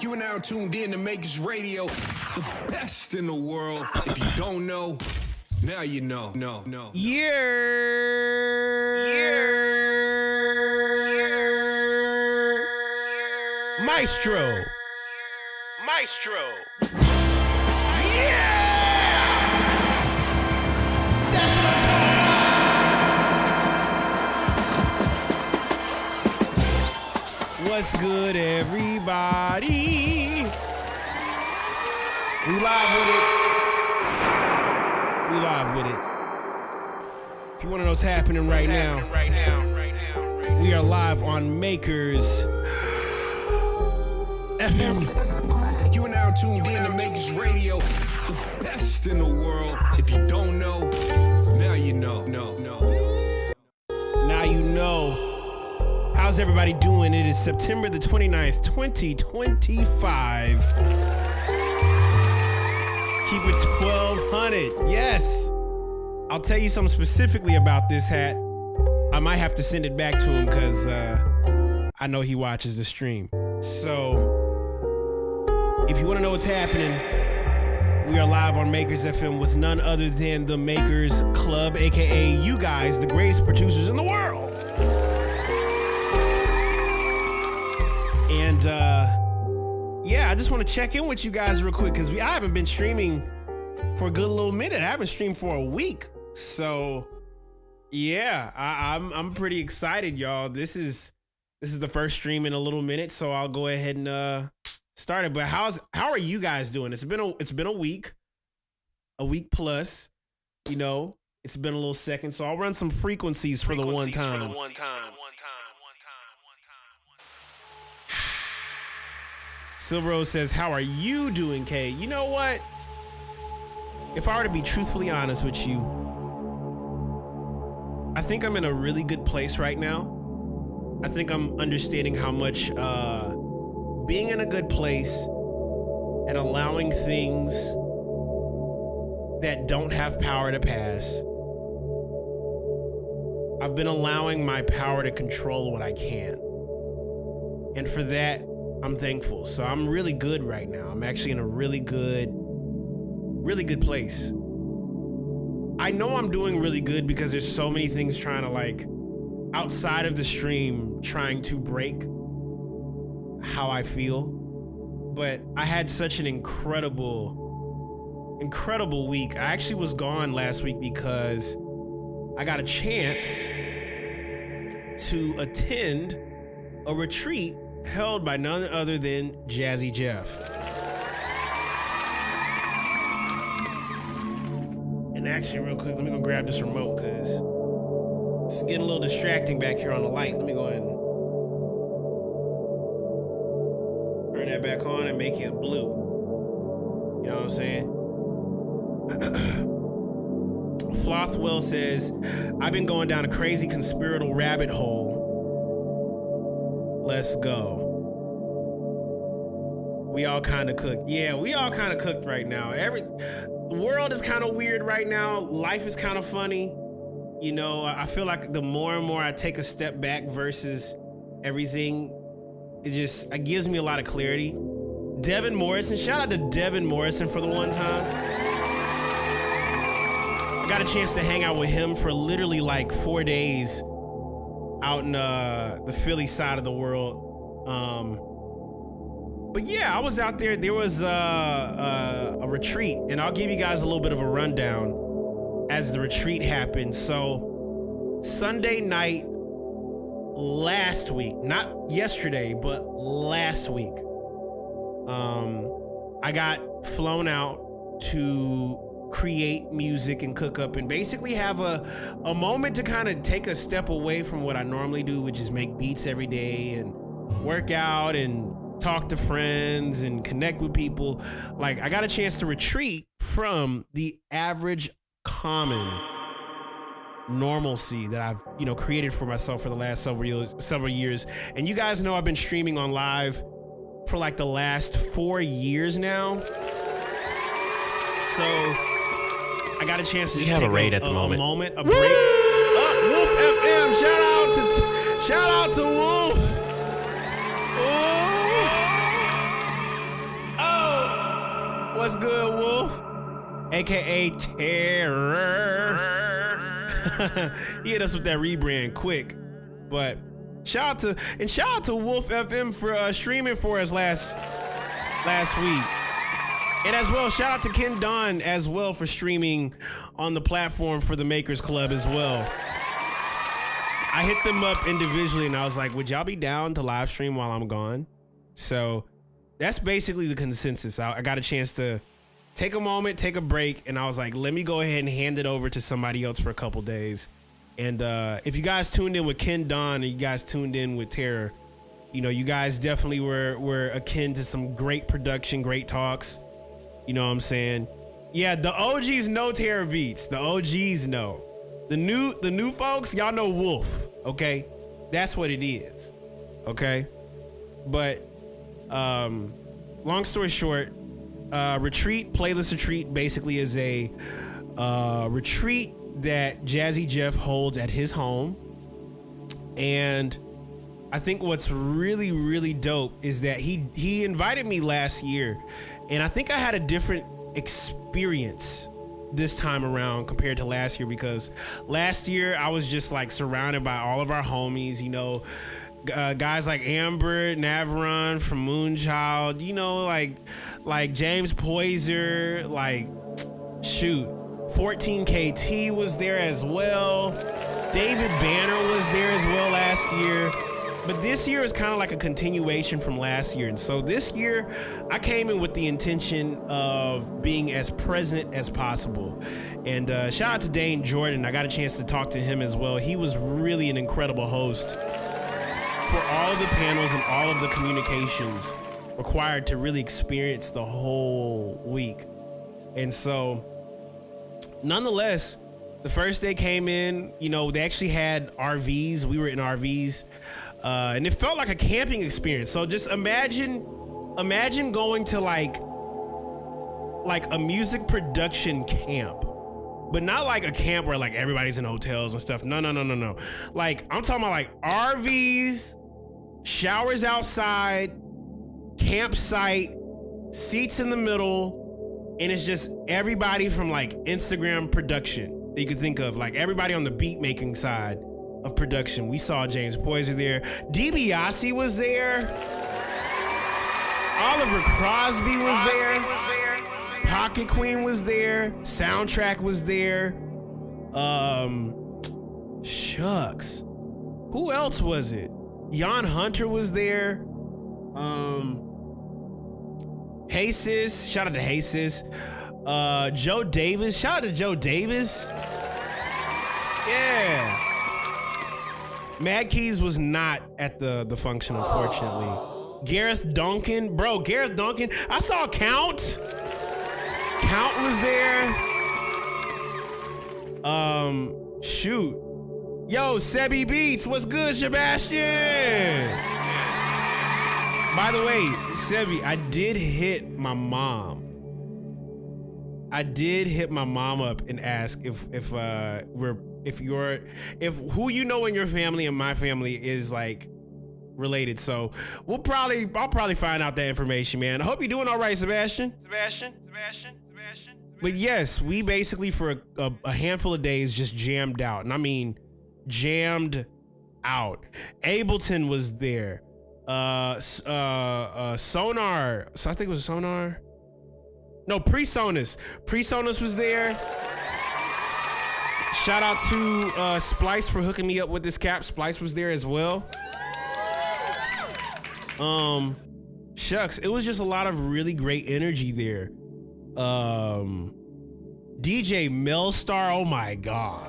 You are now tuned in to Makers Radio, the best in the world. If you don't know, now you know. Maestro. What's good, everybody? We live with it. If you want to know what's happening right now, we are live on Makers FM. You are now tuned in to Makers Radio, the best in the world. If you don't know, now you know. Now you know. How's everybody doing? It is September the 29th, 2025. Keep it 1200. Yes. I'll tell you something specifically about this hat. I might have to send it back to him because I know he watches the stream. So, if you want to know what's happening, we are live on Makers FM with none other than the Makers Club, aka you guys, the greatest producers in the world. I just want to check in with you guys real quick because I haven't been streaming for a good little minute. I haven't streamed for a week. So yeah, I'm pretty excited, y'all. This is the first stream in a little minute, so I'll go ahead and start it. But how are you guys doing? It's been a week plus. You know, it's been a little second, so I'll run some frequencies for the one time. Silvero says, "How are you doing, Kay?" You know what? If I were to be truthfully honest with you, I think I'm in a really good place right now. I think I'm understanding how much being in a good place and allowing things that don't have power to pass. I've been allowing my power to control what I can. And for that, I'm thankful. So I'm really good right now. I'm actually in a really good place. I know I'm doing really good because there's so many things trying to outside of the stream trying to break how I feel. But I had such an incredible week. I actually was gone last week because I got a chance to attend a retreat held by none other than Jazzy Jeff. And actually, real quick, let me go grab this remote because it's getting a little distracting back here on the light. Let me go ahead and turn that back on and make it blue. You know what I'm saying? Flothwell says, "I've been going down a crazy conspiratorial rabbit hole. Let's go." We all kind of cooked. Yeah, we all kind of cooked right now. The world is kind of weird right now. Life is kind of funny. You know, I feel like the more and more I take a step back versus everything, it gives me a lot of clarity. Devin Morrison, shout out to Devin Morrison for the one time. I got a chance to hang out with him for literally 4 days out in the Philly side of the world. But yeah, I was out there. There was a retreat, and I'll give you guys a little bit of a rundown as the retreat happened. So Sunday night last week, not yesterday, but last week, I got flown out to create music and cook up and basically have a moment to kind of take a step away from what I normally do, which is make beats every day and work out and talk to friends and connect with people. I got a chance to retreat from the average common normalcy that I've, created for myself for the last several years. And you guys know I've been streaming on live for the last 4 years now. So I got a chance to just take a break. A break. Wolf FM, shout out to Wolf. Oh, what's good, Wolf? AKA Terror. He hit us with that rebrand quick. But shout out to Wolf FM for streaming for us last week. And as well, shout out to Ken Don as well for streaming on the platform for the Makers Club as well. I hit them up individually and I was like, would y'all be down to live stream while I'm gone? So that's basically the consensus. I got a chance to take a moment, take a break, and I was like, let me go ahead and hand it over to somebody else for a couple days. And if you guys tuned in with Ken Don and you guys tuned in with Terror, you guys definitely were akin to some great production, great talks. You know what I'm saying? Yeah, the OGs know Terror Beats. The OGs know. The new folks, y'all know Wolf, okay? That's what it is, okay? But long story short, Playlist Retreat basically is a retreat that Jazzy Jeff holds at his home. And I think what's really, really dope is that he invited me last year, and I think I had a different experience this time around compared to last year, because last year I was just surrounded by all of our homies, Guys like Amber Navarone from Moonchild, you know, like James Poyser, like shoot, 14KT was there as well. David Banner was there as well last year. But this year is kind of like a continuation from last year. And so this year, I came in with the intention of being as present as possible. And shout out to Dane Jordan. I got a chance to talk to him as well. He was really an incredible host for all of the panels and all of the communications required to really experience the whole week. And so, nonetheless, the first day came in, you know, they actually had RVs. We were in RVs. And it felt like a camping experience. So just imagine going to like a music production camp, but not like a camp where like everybody's in hotels and stuff. No. Like I'm talking about like RVs, showers outside, campsite, seats in the middle, and it's just everybody from like Instagram production that you could think of, like everybody on the beat making side of production. We saw James Poyser there. DiBiase was there. Oliver Crosby was there. Pocket Queen was there. Soundtrack was there. Shucks. Who else was it? Jan Hunter was there. Hey Sis. Shout out to Hey Sis. Joe Davis. Shout out to Joe Davis. Yeah. Mad Keys was not at the function, unfortunately. Gareth Duncan. Bro, Gareth Duncan. I saw Count. Count was there. Shoot. Yo, Sebi Beats. What's good, Sebastian? By the way, Sebi, I did hit my mom. I did hit my mom up and ask if who you know in your family and my family is like related. So I'll probably find out that information, man. I hope you're doing all right, Sebastian. But yes, we basically for a handful of days just jammed out. And I mean jammed out. Ableton was there. Sonar. So I think it was Sonar. No, PreSonus. PreSonus was there. Shout out to Splice for hooking me up with this cap. Splice was there as well. Shucks, it was just a lot of really great energy there. DJ Melstar, oh my God.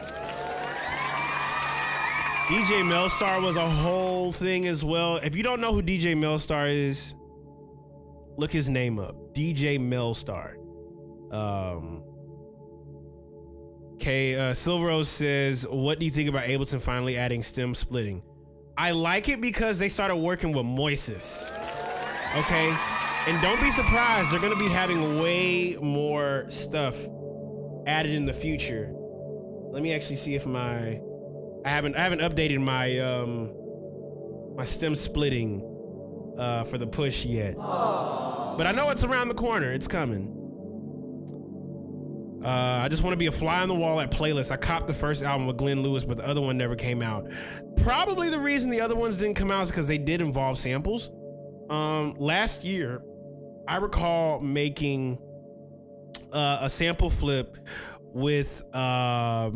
DJ Melstar was a whole thing as well. If you don't know who DJ Melstar is, look his name up. DJ Melstar. Silverose says, what do you think about Ableton finally adding stem splitting? I like it because they started working with Moises. Okay? And don't be surprised, they're gonna be having way more stuff added in the future. Let me actually see if I haven't updated my my stem splitting for the push yet. But I know it's around the corner. It's coming. I just want to be a fly on the wall at playlists. I copped the first album with Glenn Lewis, but the other one never came out. Probably the reason the other ones didn't come out is because they did involve samples. Last year, I recall making a sample flip with oh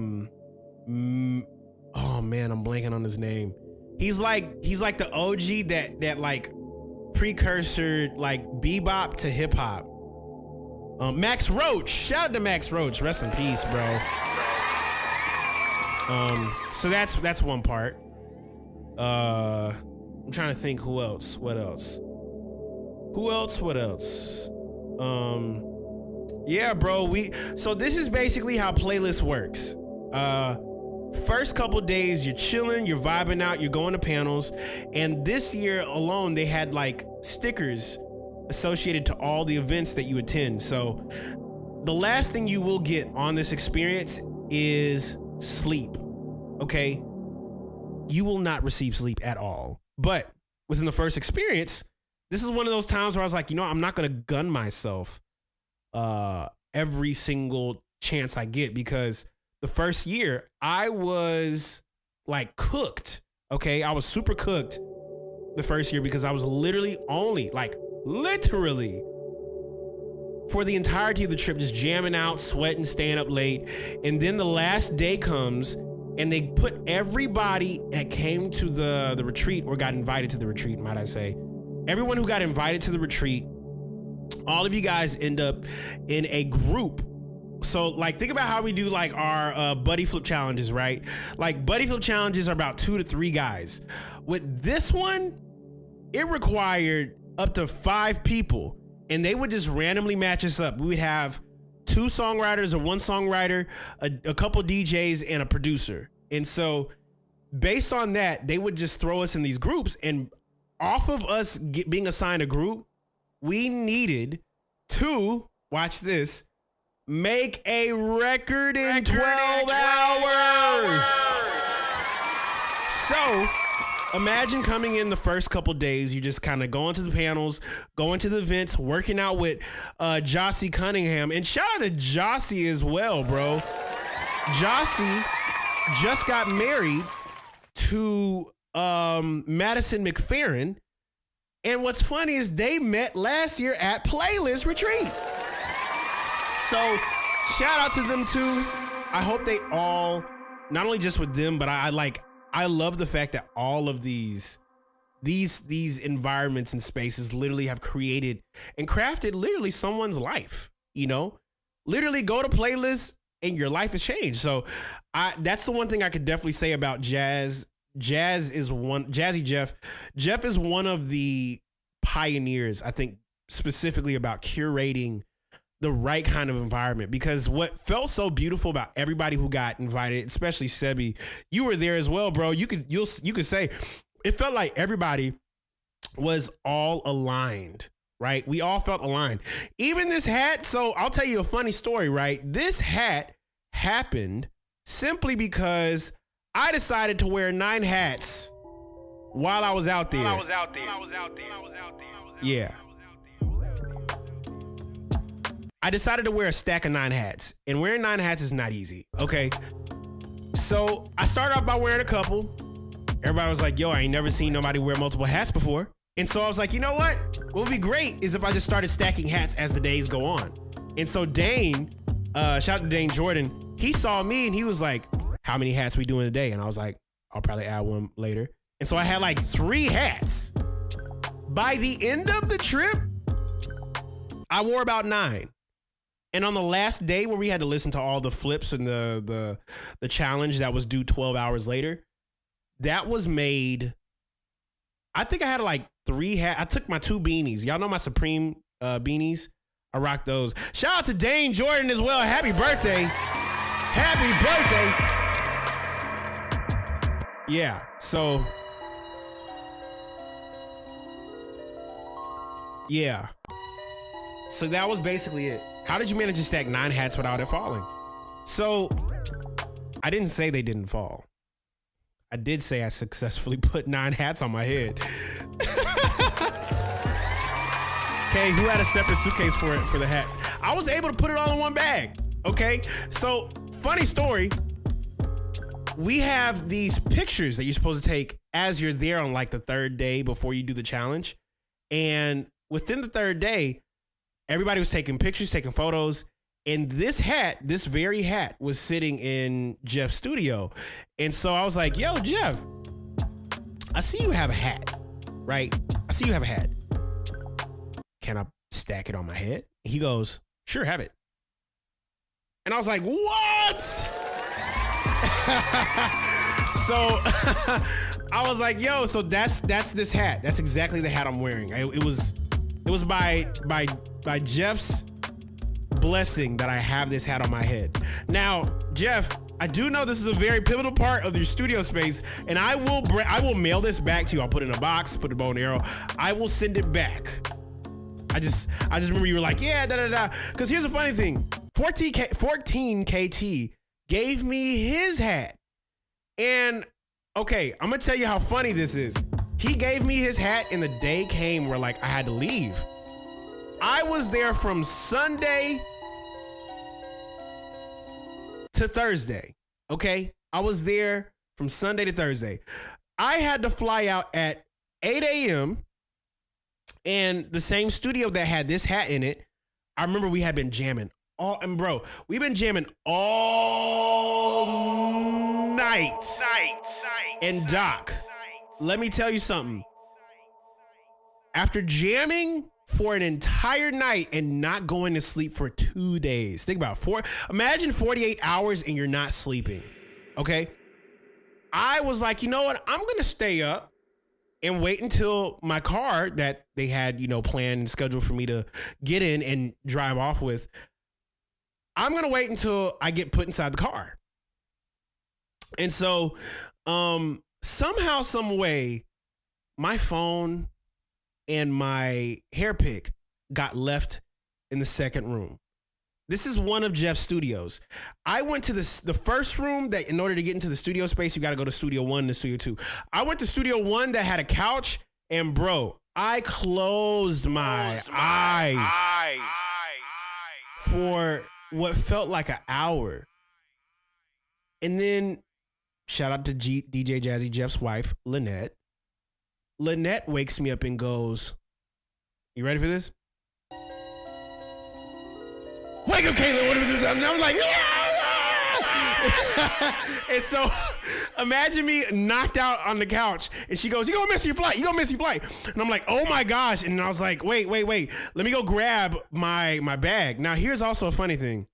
man, I'm blanking on his name. He's like the OG that like precursor like bebop to hip hop. Max Roach. Shout out to Max Roach. Rest in peace, bro. So that's one part. I'm trying to think who else. What else? Yeah, bro. So this is basically how playlist works. First couple days you're chilling, you're vibing out, you're going to panels, and this year alone they had like stickers associated to all the events that you attend. So the last thing you will get on this experience is sleep. Okay? You will not receive sleep at all. But within the first experience, this is one of those times where I was like, I'm not gonna gun myself every single chance I get, because the first year I was like cooked. Okay, I was super cooked the first year because I was literally literally for the entirety of the trip, just jamming out, sweating, staying up late. And then the last day comes and they put everybody that came to the retreat or got invited to the retreat, might I say. Everyone who got invited to the retreat, all of you guys end up in a group. So like, think about how we do like our buddy flip challenges, right? Like buddy flip challenges are about 2 to 3 guys. With this one, it required up to 5 people. And they would just randomly match us up. We would have 2 songwriters or 1 songwriter, a couple DJs, and a producer. And so based on that, they would just throw us in these groups. And off of us being assigned a group, we needed to, watch this, make a record in 12 hours. So imagine coming in the first couple days, you just kind of going to the panels, going to the events, working out with Jossie Cunningham. And shout out to Jossie as well, bro. Jossie just got married to Madison McFerrin. And what's funny is they met last year at Playlist Retreat. So shout out to them too. I hope they all, not only just with them, but I love the fact that all of these environments and spaces literally have created and crafted literally someone's life, you know, literally go to Playlist and your life has changed. So that's the one thing I could definitely say about Jazzy Jeff. Jeff is one of the pioneers, I think, specifically about curating the right kind of environment, because what felt so beautiful about everybody who got invited, especially Sebi, you were there as well, bro. You could say it felt like everybody was all aligned, right? We all felt aligned. Even this hat. So I'll tell you a funny story, right? This hat happened simply because I decided to wear 9 hats while I was out there. Yeah. I decided to wear a stack of 9 hats, and wearing 9 hats is not easy. Okay. So I started off by wearing a couple. Everybody was like, yo, I ain't never seen nobody wear multiple hats before. And so I was like, you know what would be great is if I just started stacking hats as the days go on. And so Dane, shout out to Dane Jordan, he saw me and he was like, how many hats we doing today? And I was like, I'll probably add one later. And so I had like 3 hats. By the end of the trip, I wore about 9. And on the last day where we had to listen to all the flips and the challenge that was due 12 hours later, that was made, I think I had like 3 hats. I took my 2 beanies. Y'all know my Supreme beanies? I rock those. Shout out to Dane Jordan as well. Happy birthday. Happy birthday. Yeah, so. Yeah. So that was basically it. How did you manage to stack 9 hats without it falling? So I didn't say they didn't fall. I did say I successfully put 9 hats on my head. Okay, who had a separate suitcase for the hats? I was able to put it all in one bag. Okay, so funny story. We have these pictures that you're supposed to take as you're there on like the 3rd day before you do the challenge. And within the 3rd day, everybody was taking pictures, taking photos, and this very hat was sitting in Jeff's studio. And so I was like, yo, Jeff, I see you have a hat, right? I see you have a hat. Can I stack it on my head? He goes, sure, have it. And I was like, what? So I was like, yo, so that's this hat. That's exactly the hat I'm wearing. It was by Jeff's blessing that I have this hat on my head. Now, Jeff, I do know this is a very pivotal part of your studio space, and I will mail this back to you. I'll put it in a box, put a bow and arrow. I will send it back. I just remember you were like, yeah, da. Because here's the funny thing. 14 KT gave me his hat. And okay, I'm gonna tell you how funny this is. He gave me his hat and the day came where like I had to leave. I was there from Sunday to Thursday. Okay. I was there from Sunday to Thursday. I had to fly out at 8 a.m. and the same studio that had this hat in it, I remember we had been jamming we've been jamming all night. And Doc, let me tell you something. After jamming for an entire night and not going to sleep for 2 days, think about imagine 48 hours and you're not sleeping. Okay. I was like, you know what? I'm going to stay up and wait until my car that they had, planned and scheduled for me to get in and drive off with. I'm going to wait until I get put inside the car. And so, somehow, some way, my phone and my hair pick got left in the second room. This is one of Jeff's studios. I went to the first room that in order to get into the studio space, you got to go to Studio 1 and Studio 2. I went to Studio 1 that had a couch, and bro, I closed my eyes for what felt like an hour. And then shout out to DJ Jazzy Jeff's wife, Lynette. Lynette wakes me up and goes, "You ready for this? Wake up, Kaelin." What are we doing? And I was like, and so imagine me knocked out on the couch, and she goes, "You gonna miss your flight. You gonna miss your flight." And I'm like, oh my gosh. And I was like, wait. Let me go grab my bag. Now, here's also a funny thing.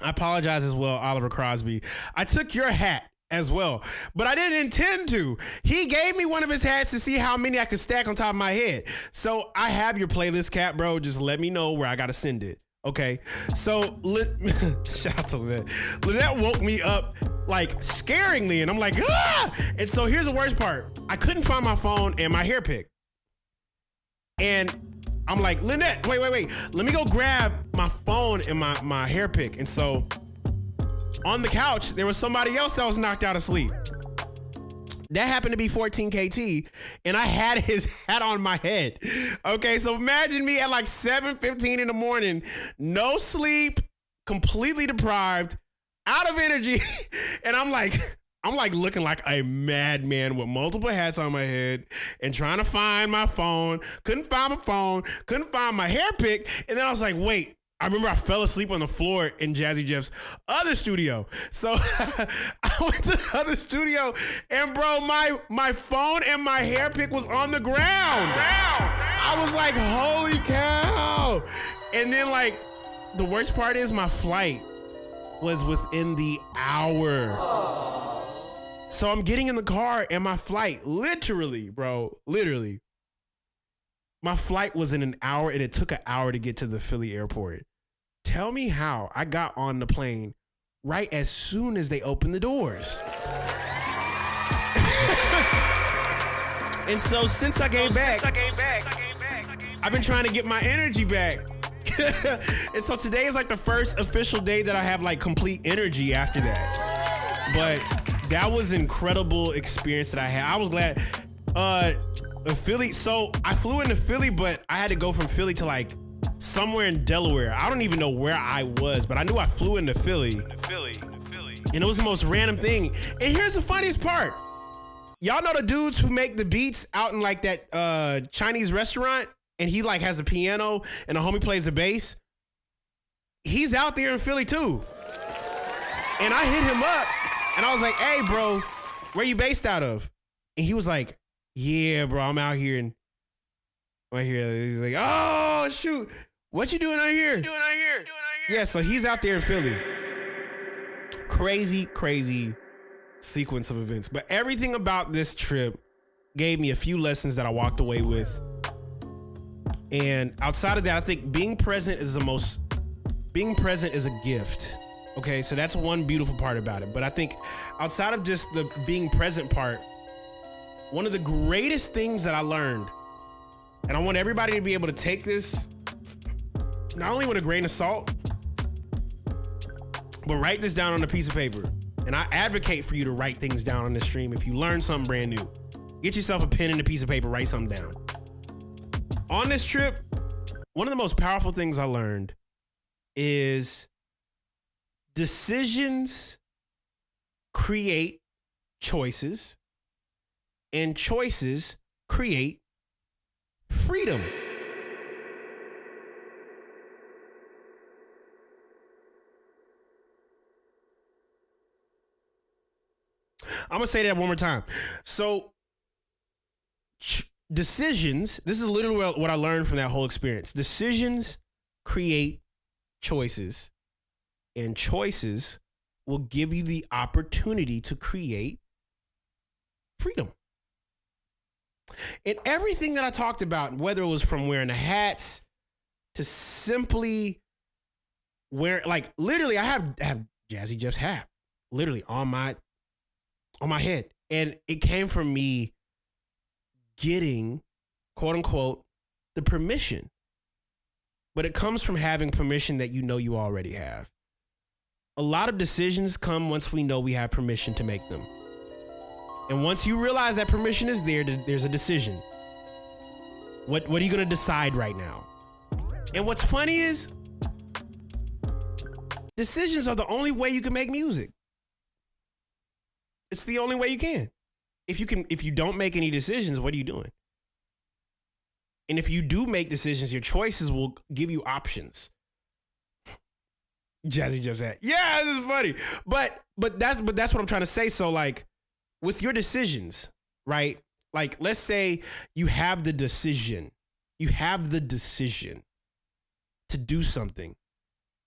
I apologize as well, Oliver Crosby. I took your hat as well, but I didn't intend to. He gave me one of his hats to see how many I could stack on top of my head. So I have your playlist cap, bro. Just let me know where I got to send it. Okay. So shout out to Lynette. Lynette woke me up like scaringly, and I'm like, ah! And so here's the worst part. I couldn't find my phone and my hair pick. And I'm like, Lynette, wait. Let me go grab my phone and my hair pick. And so on the couch, there was somebody else that was knocked out of sleep. That happened to be 14 KT, and I had his hat on my head. Okay, so imagine me at like 7:15 in the morning, no sleep, completely deprived, out of energy, and I'm like looking like a madman with multiple hats on my head and trying to find my phone. Couldn't find my phone, couldn't find my hair pick, and then I was like, wait. I remember I fell asleep on the floor in Jazzy Jeff's other studio. So I went to the other studio, and bro, my phone and my hair pick was on the ground. I was like, holy cow. And then like, the worst part is my flight was within the hour. So I'm getting in the car, and my flight, literally, my flight was in an hour, and it took an hour to get to the Philly airport. Tell me how I got on the plane right as soon as they opened the doors. And so since I came back, I've been trying to get my energy back. And so today is like the first official day that I have like complete energy after that. But that was an incredible experience that I had. I was glad. Philly. So I flew into Philly, but I had to go from Philly to like somewhere in Delaware. I don't even know where I was, but I knew I flew into Philly. And it was the most random thing. And here's the funniest part. Y'all know the dudes who make the beats out in like that Chinese restaurant, and he like has a piano and a homie plays the bass? He's out there in Philly too. And I hit him up and I was like, "Hey bro, where you based out of?" And he was like, "Yeah, bro, I'm out here." And right here, he's like, "Oh, shoot. What you doing out here?" Yeah, so he's out there in Philly. Crazy sequence of events. But everything about this trip gave me a few lessons that I walked away with. And outside of that, I think being present is a gift. Okay, so that's one beautiful part about it. But I think outside of just the being present part, one of the greatest things that I learned, and I want everybody to be able to take this not only with a grain of salt, but write this down on a piece of paper. And I advocate for you to write things down on the stream if you learn something brand new. Get yourself a pen and a piece of paper, write something down. On this trip, one of the most powerful things I learned is decisions create choices, and choices create freedom. I'm going to say that one more time. So decisions, this is literally what I learned from that whole experience. Decisions create choices, and choices will give you the opportunity to create freedom. And everything that I talked about, whether it was from wearing the hats to simply wear, like literally, I have Jazzy Jeff's hat literally on my head, and it came from me getting, quote unquote, the permission. But it comes from having permission that you already have. A lot of decisions come once we know we have permission to make them. And once you realize that permission is there, there's a decision. What are you going to decide right now? And what's funny is, decisions are the only way you can make music. It's the only way you can. If you don't make any decisions, what are you doing? And if you do make decisions, your choices will give you options. Jazzy Jeff said, "Yeah, this is funny." But that's what I'm trying to say. So like with your decisions, right? Like let's say you have the decision to do something.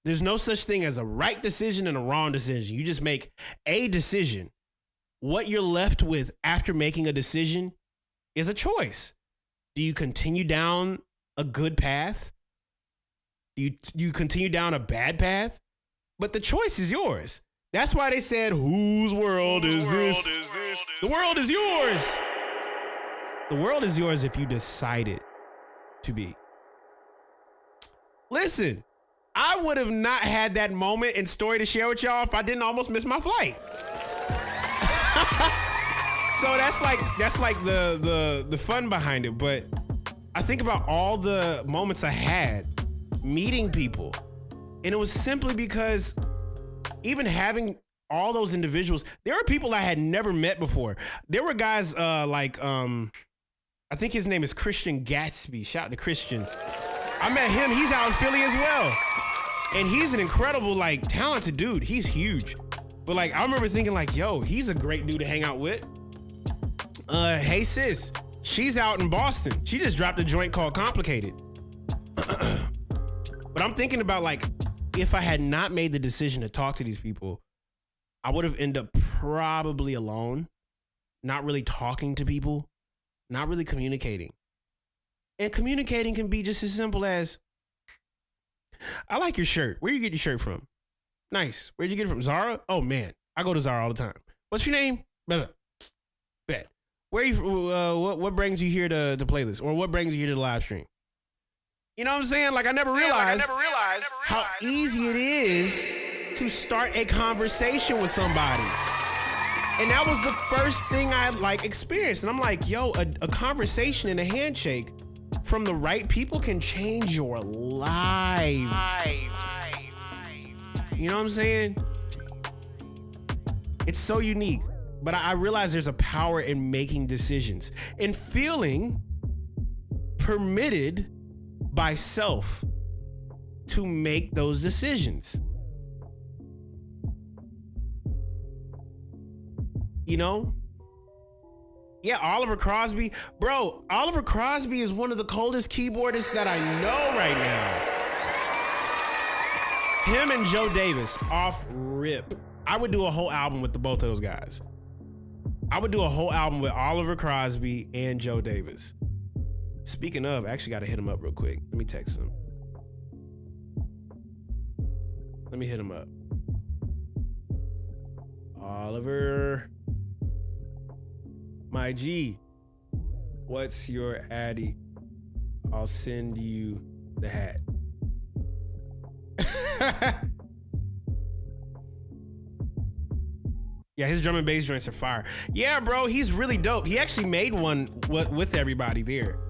There's no such thing as a right decision and a wrong decision. You just make a decision. What you're left with after making a decision is a choice. Do you continue down a good path? Do you continue down a bad path? But the choice is yours. That's why they said, whose world is this? The world is yours. The world is yours if you decide it to be. Listen, I would have not had that moment and story to share with y'all if I didn't almost miss my flight. So that's like the fun behind it. But I think about all the moments I had meeting people, and it was simply because even having all those individuals, there were people I had never met before. There were guys I think his name is Christian Gatsby. Shout out to Christian. I met him. He's out in Philly as well, and he's an incredible, like, talented dude. He's huge. But like, I remember thinking like, yo, he's a great dude to hang out with. Hey sis, she's out in Boston. She just dropped a joint called Complicated. But I'm thinking about like, if I had not made the decision to talk to these people, I would have ended up probably alone, not really talking to people, not really communicating. And communicating can be just as simple as, I like your shirt. Where you get your shirt from? Nice. Where'd you get it from? Zara? Oh man, I go to Zara all the time. What's your name? Bet. Where you? What brings you here to the playlist, or what brings you here to the live stream? You know what I'm saying? Like I never realized how easy it is to start a conversation with somebody. And that was the first thing I like experienced. And I'm like, yo, a conversation and a handshake from the right people can change your lives. You know what I'm saying? It's so unique. But I realize there's a power in making decisions and feeling permitted by self to make those decisions. You know? Yeah, Oliver Crosby. Bro, Oliver Crosby is one of the coldest keyboardists that I know right now. Him and Joe Davis, off rip. I would do a whole album with both of those guys. I would do a whole album with Oliver Crosby and Joe Davis. Speaking of, I actually got to hit him up real quick. Let me text him. Let me hit him up. Oliver, my G, what's your addy? I'll send you the hat. Yeah, his drum and bass joints are fire. Yeah, bro, he's really dope. He actually made one with everybody there.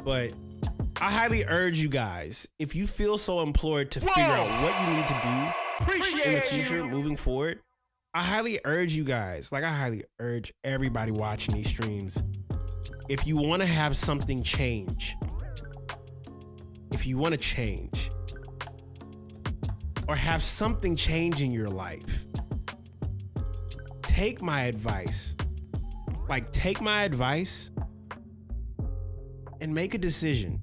But I highly urge you guys, if you feel so implored to figure out what you need to do in the future moving forward, I highly urge you guys, like I highly urge everybody watching these streams, if you want to have something change, if you want to change or have something change in your life, take my advice. Like, take my advice and make a decision.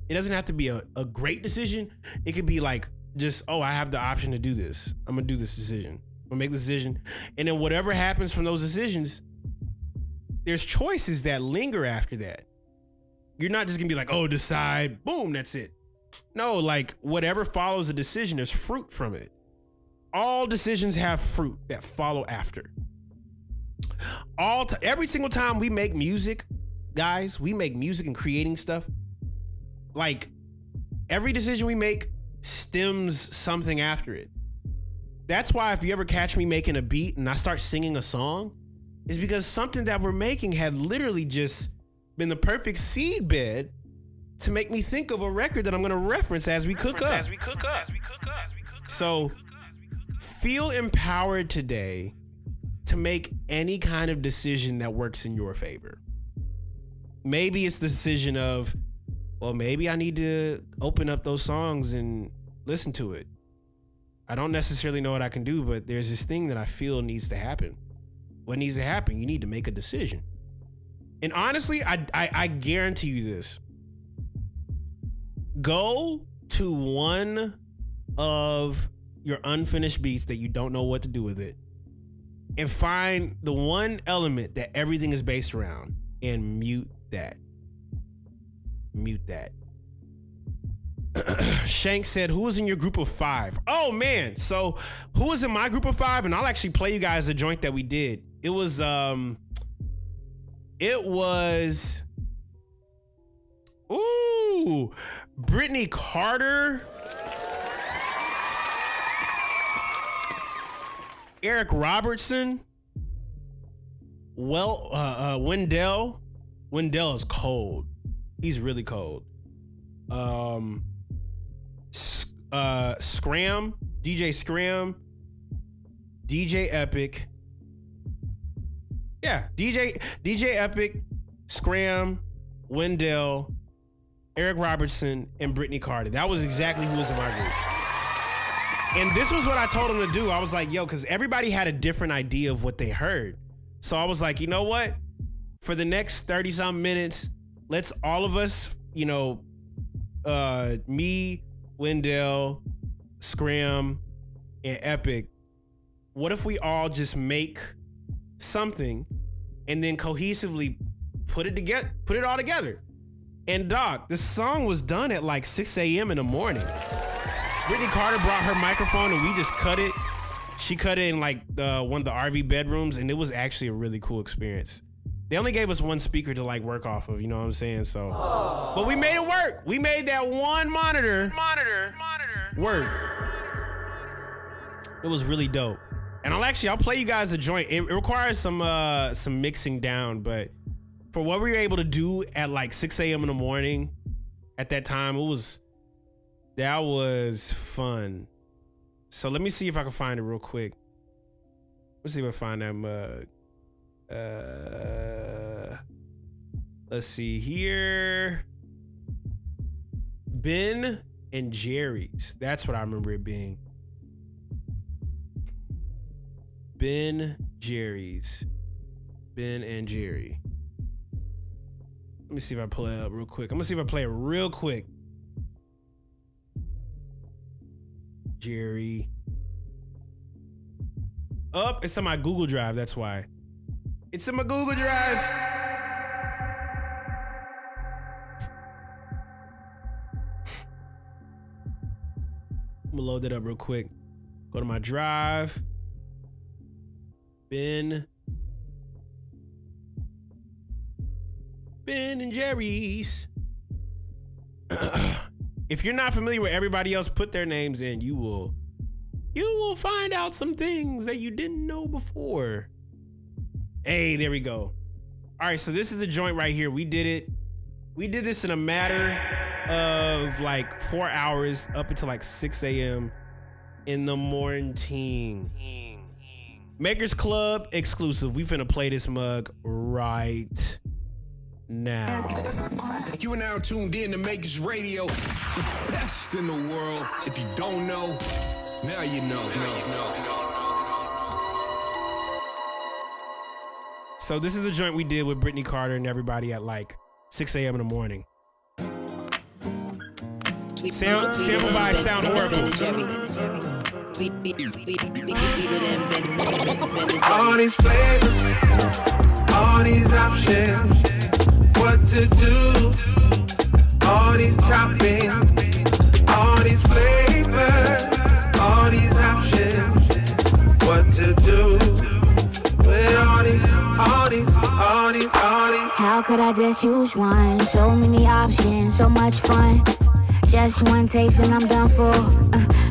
It doesn't have to be a great decision. It could be like just, oh, I have the option to do this. I'm gonna do this decision. I'm gonna make the decision. And then whatever happens from those decisions, there's choices that linger after that. You're not just gonna be like, oh, decide, boom, that's it. No, like whatever follows a decision, there's fruit from it. All decisions have fruit that follow after. Every single time we make music, guys, we make music and creating stuff. Like every decision we make stems something after it. That's why if you ever catch me making a beat and I start singing a song, is because something that we're making had literally just been the perfect seed bed to make me think of a record that I'm going to reference as we cook up. So feel empowered today to make any kind of decision that works in your favor. Maybe it's the decision of, well, maybe I need to open up those songs and listen to it. I don't necessarily know what I can do, but there's this thing that I feel needs to happen. What needs to happen? You need to make a decision. And honestly, I guarantee you this. Go to one of your unfinished beats that you don't know what to do with it and find the one element that everything is based around and mute that. Mute that. Shank said, who was in your group of 5? Oh man, so who was in my group of 5? And I'll actually play you guys a joint that we did. It was Brittany Carter, Eric Robertson, Wendell. Wendell is cold. He's really cold. Scram, DJ Epic. Yeah, DJ Epic, Scram, Wendell, Eric Robertson, and Brittany Carter. That was exactly who was in my group. And this was what I told them to do. I was like, yo, because everybody had a different idea of what they heard. So I was like, you know what? For the next 30-some minutes, let's all of us, me, Wendell, Scram, and Epic, what if we all just make something and then cohesively put it all together? And dog, the song was done at like 6 a.m. in the morning. Brittany Carter brought her microphone and we just cut it. She cut it in like one of the RV bedrooms, and it was actually a really cool experience. They only gave us one speaker to like work off of, you know what I'm saying? So, but we made it work. We made that one monitor work. It was really dope. And I'll play you guys a joint. It requires some mixing down, but for what we were able to do at like 6 a.m. in the morning at that time, that was fun. So let me see if I can find it real quick. Let's see if I find that mug. Let's see here. Ben and Jerry's. That's what I remember it being. Ben Jerry's. Ben and Jerry. Let me see if I pull it up real quick. I'm gonna see if I play it real quick. Jerry. Oh, it's on my Google Drive. That's why. It's in my Google Drive. I'm gonna load that up real quick. Go to my drive. Ben and Jerry's. If you're not familiar with everybody else, put their names in. You will find out some things that you didn't know before. Hey, there we go. All right, so this is the joint right here. We did it. We did this in a matter of like 4 hours up until like 6 a.m. in the morning. Makers Club exclusive. We finna play this mug right now. You are now tuned in to Makers Radio, the best in the world. If you don't know, now you know. So this is the joint we did with Brittany Carter and everybody at like 6 a.m. in the morning. Sampled by Sound Oracle. All these flavors, all these options, what to do, all these toppings, all these flavors, all these options, what to do with all these. How could I just choose one? So many options, so much fun. Just one taste and I'm done for.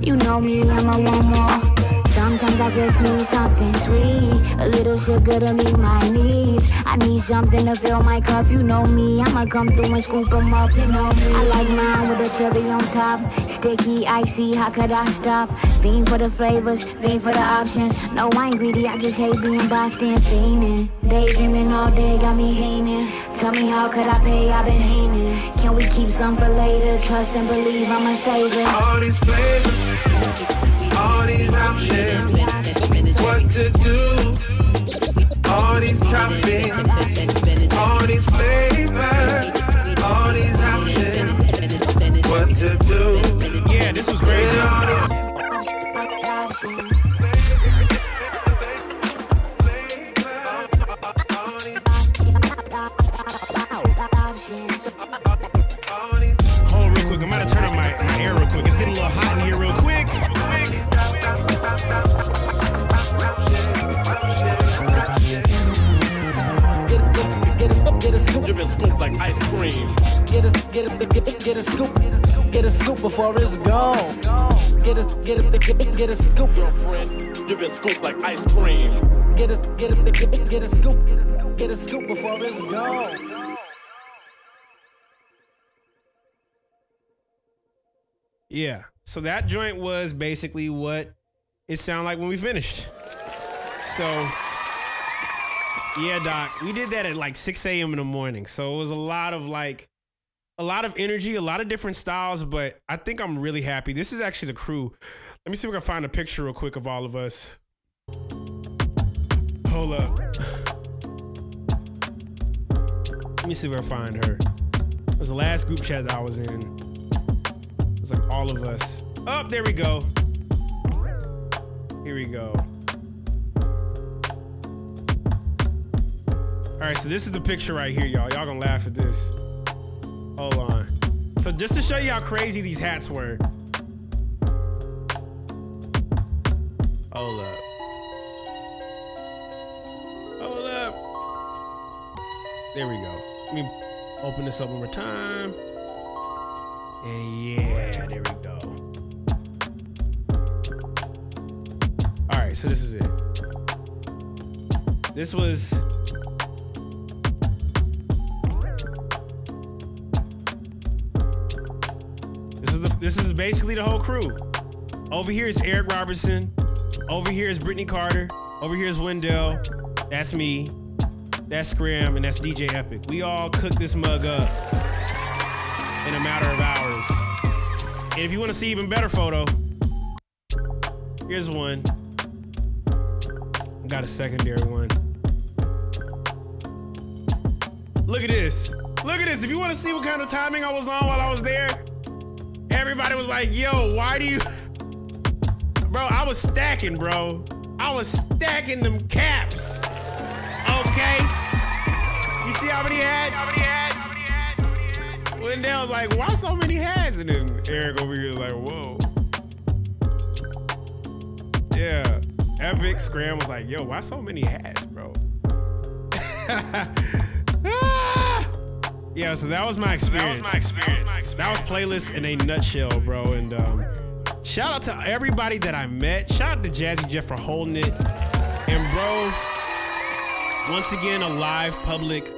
You know me, I'm a one more. Sometimes I just need something sweet, a little sugar to meet my needs. I need something to fill my cup, you know me. I'ma come through and scoop them up, you know me. I like mine with a cherry on top, sticky, icy, how could I stop? Fiend for the flavors, fiend for the options. No, I ain't greedy, I just hate being boxed in, fiending. Daydreaming all day, got me hanging. Tell me how could I pay, I've been hanging. Can we keep some for later? Trust and believe I'm a savior. All these flavors, all these options, what to do, all these toppings, all these flavors, all these options, what to do. Yeah, this was crazy. Hold real quick, I'm about to turn up my air real quick. It's getting a little hot in here real quick. Get a scoop. You've been scooped like ice cream. Get a scoop before it's gone. Get a scoop, girlfriend. You've been scooped like ice cream. Get a scoop before it's gone. Yeah, so that joint was basically what it sounded like when we finished. So, yeah, Doc, we did that at like 6 a.m. in the morning. So it was a lot of energy, a lot of different styles, but I think I'm really happy. This is actually the crew. Let me see if we can find a picture real quick of all of us. Hold up. Let me see if I find her. It was the last group chat that I was in. It was like all of us. Oh, there we go. Here we go. All right, so this is the picture right here, y'all. Y'all gonna laugh at this. Hold on. So just to show you how crazy these hats were. Hold up. Hold up. There we go. Let me open this up one more time. And yeah, there we go. All right, so this is it. This was... This is basically the whole crew. Over here is Eric Robertson. Over here is Brittany Carter. Over here is Wendell. That's me. That's Scram, and that's DJ Epic. We all cooked this mug up in a matter of hours. And if you want to see even better photo, here's one. Got a secondary one. Look at this. Look at this. If you want to see what kind of timing I was on while I was there, everybody was like, yo, why do you... Bro, I was stacking, bro. I was stacking them caps. Okay? You see how many hats? Wendell's like, why so many hats? And then Eric over here is like, whoa. Yeah. Epic Scram was like, yo, why so many hats, bro? Yeah, so that was my experience. That was playlist in a nutshell, bro. And shout out to everybody that I met. Shout out to Jazzy Jeff for holding it. And bro, once again, a live public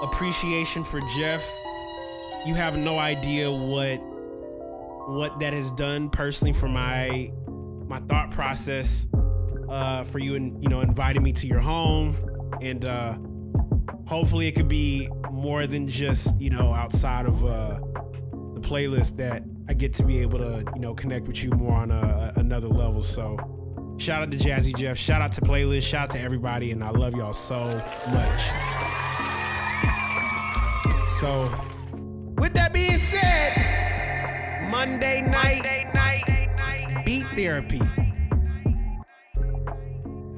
appreciation for Jeff. You have no idea what that has done personally for my thought process. For you and inviting me to your home, and hopefully it could be more than just, outside of the playlist, that I get to be able to, connect with you more on another level. So shout out to Jazzy Jeff, shout out to playlist, shout out to everybody, and I love y'all so much. So with that being said, Monday night beat therapy.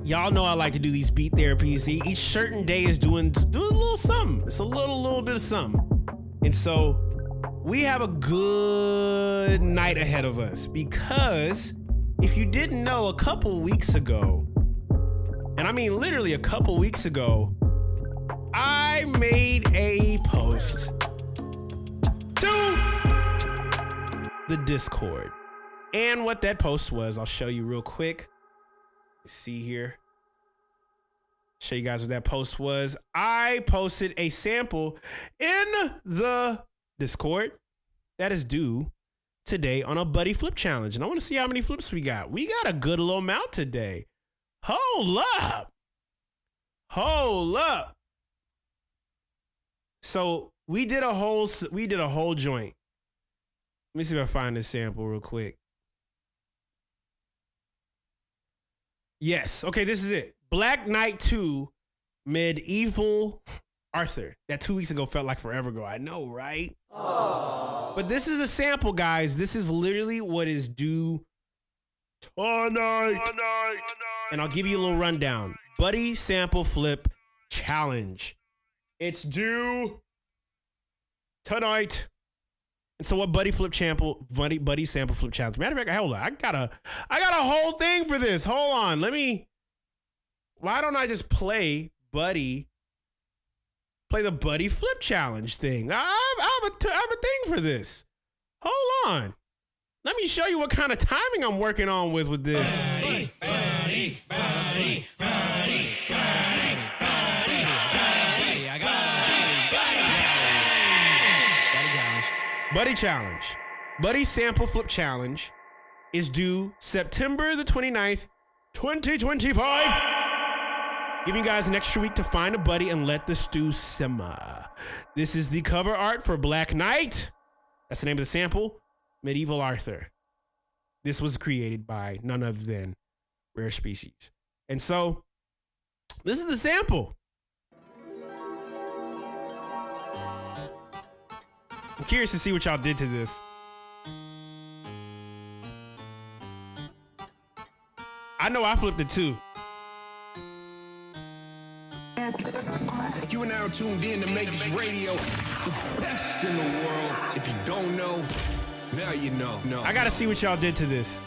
Y'all know I like to do these beat therapies. Each certain day is doing a little something. It's a little bit of something. And so we have a good night ahead of us, because if you didn't know, a couple weeks ago, and I mean literally a couple weeks ago, I made a post to the Discord. And what that post was, I'll show you real quick. Let's see here. Show you guys what that post was. I posted a sample in the Discord that is due today on a buddy flip challenge. And I want to see how many flips we got. We got a good little amount today. Hold up. So we did a whole joint. Let me see if I find this sample real quick. Yes. Okay, this is it. Black Knight 2 Medieval Arthur. That 2 weeks ago felt like forever ago. I know, right? Aww. But this is a sample, guys. This is literally what is due tonight. And I'll give you a little rundown. Buddy Sample Flip Challenge. It's due tonight. And so what Buddy Sample Flip Challenge. Matter of fact, hold on. I got a whole thing for this. Hold on. Why don't I just play the Buddy Flip Challenge thing? I have a thing for this. Hold on. Let me show you what kind of timing I'm working on with this. Buddy Challenge. Buddy Sample Flip Challenge is due September the 29th, 2025. Giving you guys an extra week to find a buddy and let the stew simmer. This is the cover art for Black Knight. That's the name of the sample. Medieval Arthur. This was created by none other than Rare Species. And so, this is the sample. I'm curious to see what y'all did to this. I know I flipped it too. You are now tuned in to Makers Radio, the best in the world. If you don't know, now you know. I gotta see what y'all did to this.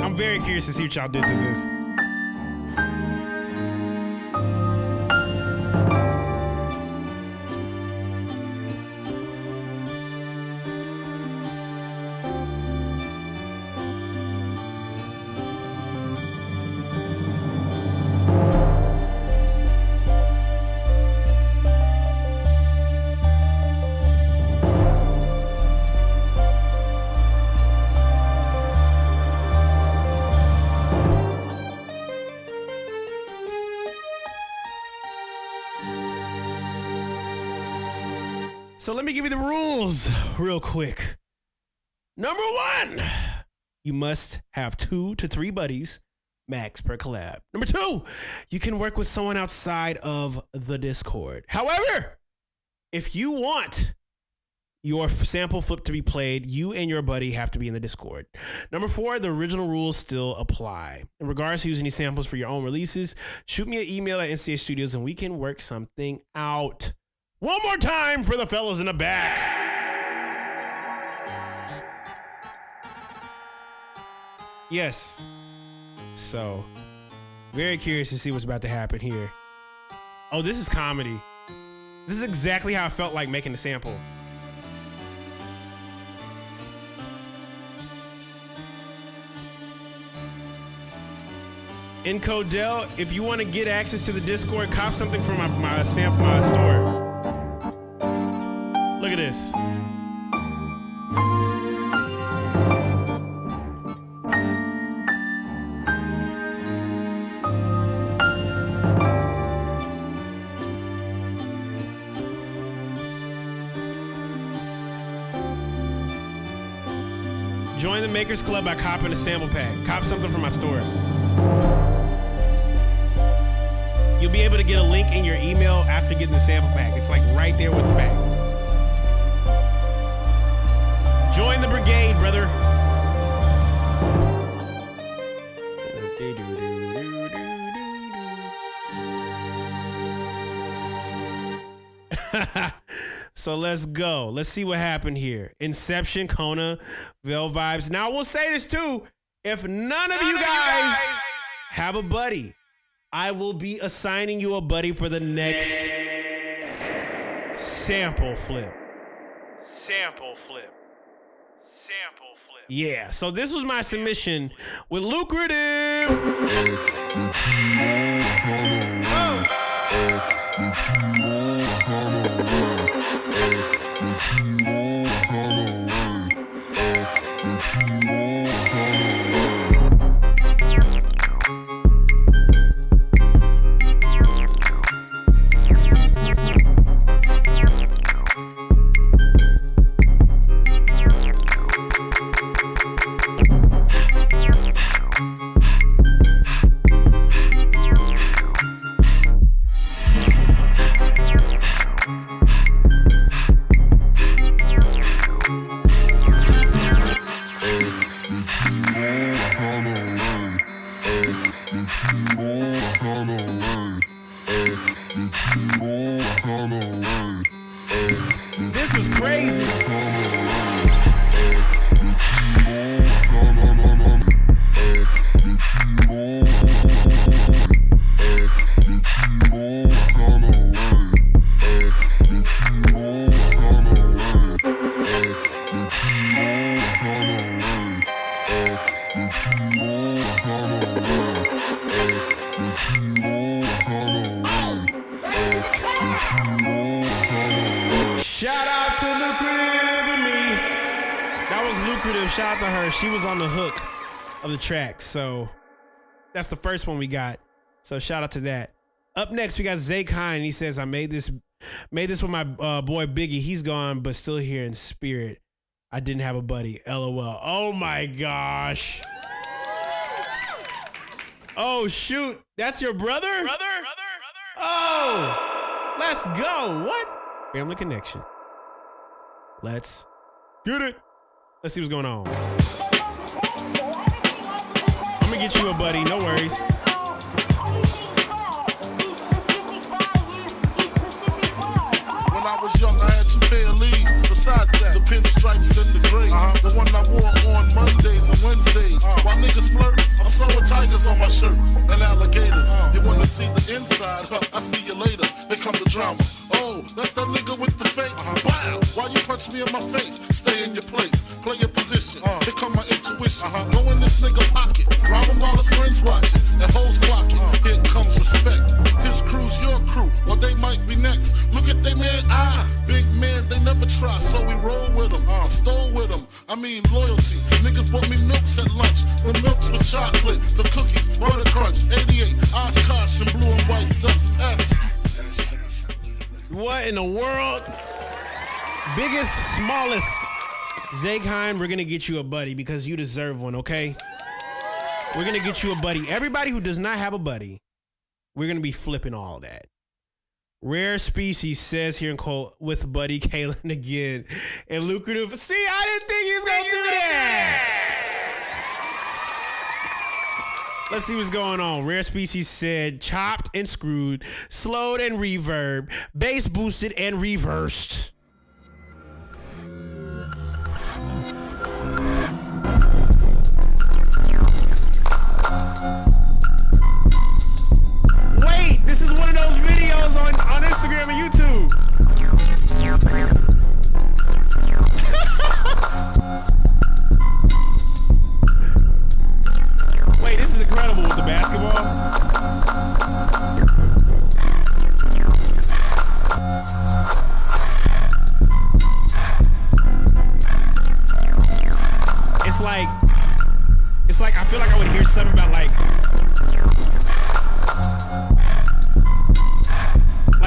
I'm very curious to see what y'all did to this. So let me give you the rules real quick. Number 1, you must have 2 to 3 buddies max per collab. Number 2, you can work with someone outside of the Discord. However, if you want your sample flip to be played, you and your buddy have to be in the Discord. Number 4, the original rules still apply. In regards to using these samples for your own releases, shoot me an email at NCA Studios and we can work something out. One more time for the fellas in the back. Yes. So, very curious to see what's about to happen here. Oh, this is comedy. This is exactly how I felt like making the sample. In Codell, if you want to get access to the Discord, cop something from my store. Look at this. Join the Makers Club by copping a sample pack. Cop something from my store. You'll be able to get a link in your email after getting the sample pack. It's like right there with the pack. Join the brigade, brother. So let's go. Let's see what happened here. Inception, Kona, Veil Vibes. Now, I will say this too. If none of you guys have a buddy, I will be assigning you a buddy for the next sample flip. Sample flip. Sample flip. Yeah, so this was my submission with Lucrative. This is crazy. Shout out to Lucrative and me. That was Lucrative. Shout out to her. She was on the hook of the track. So that's the first one we got. So shout out to that. Up next, we got Zaykind. He says, I made this with my boy Biggie. He's gone, but still here in spirit. I didn't have a buddy. LOL. Oh my gosh. Oh shoot. That's your brother? Oh, let's go. What? Family connection. Let's get it. Let's see what's going on. I'm gonna get you a buddy. No worries. When I was young, I had 2 pair of leads. Besides that, the pinstripes and the gray. The one I wore on Mondays and Wednesdays. While niggas flirt, I'm sewing tigers on my shirt and alligators. You wanna see the inside? Huh, I see you later. Here come the drama. Oh, that's that nigga with the fake. Wow, why you punch me in my face? Stay in your place, play your position. Here come my intuition. Go in this nigga pocket. Rob him while his friends watching and hoes clocking. Here comes respect. His crew's your crew, or they might be next. Look at they man, big man, they never try, so we roll with them. I stole with them. I mean loyalty. Niggas bought me milks at lunch. The milks with chocolate, the cookies, butter crunch. 88, Oshkosh and blue and white ducks. Ask What in the world? Biggest, smallest. Zaykind, we're gonna get you a buddy because you deserve one, okay? We're gonna get you a buddy. Everybody who does not have a buddy, we're gonna be flipping all that. Rare Species says here in quote, with buddy Kaelin again. And Lucrative, see, I didn't think he was gonna do that. Let's see what's going on. Rare Species said, chopped and screwed, slowed and reverb, bass boosted and reversed. Wait, this is one of those videos on Instagram and YouTube. Wait, this is incredible with the basketball. It's like I feel like I would hear something about like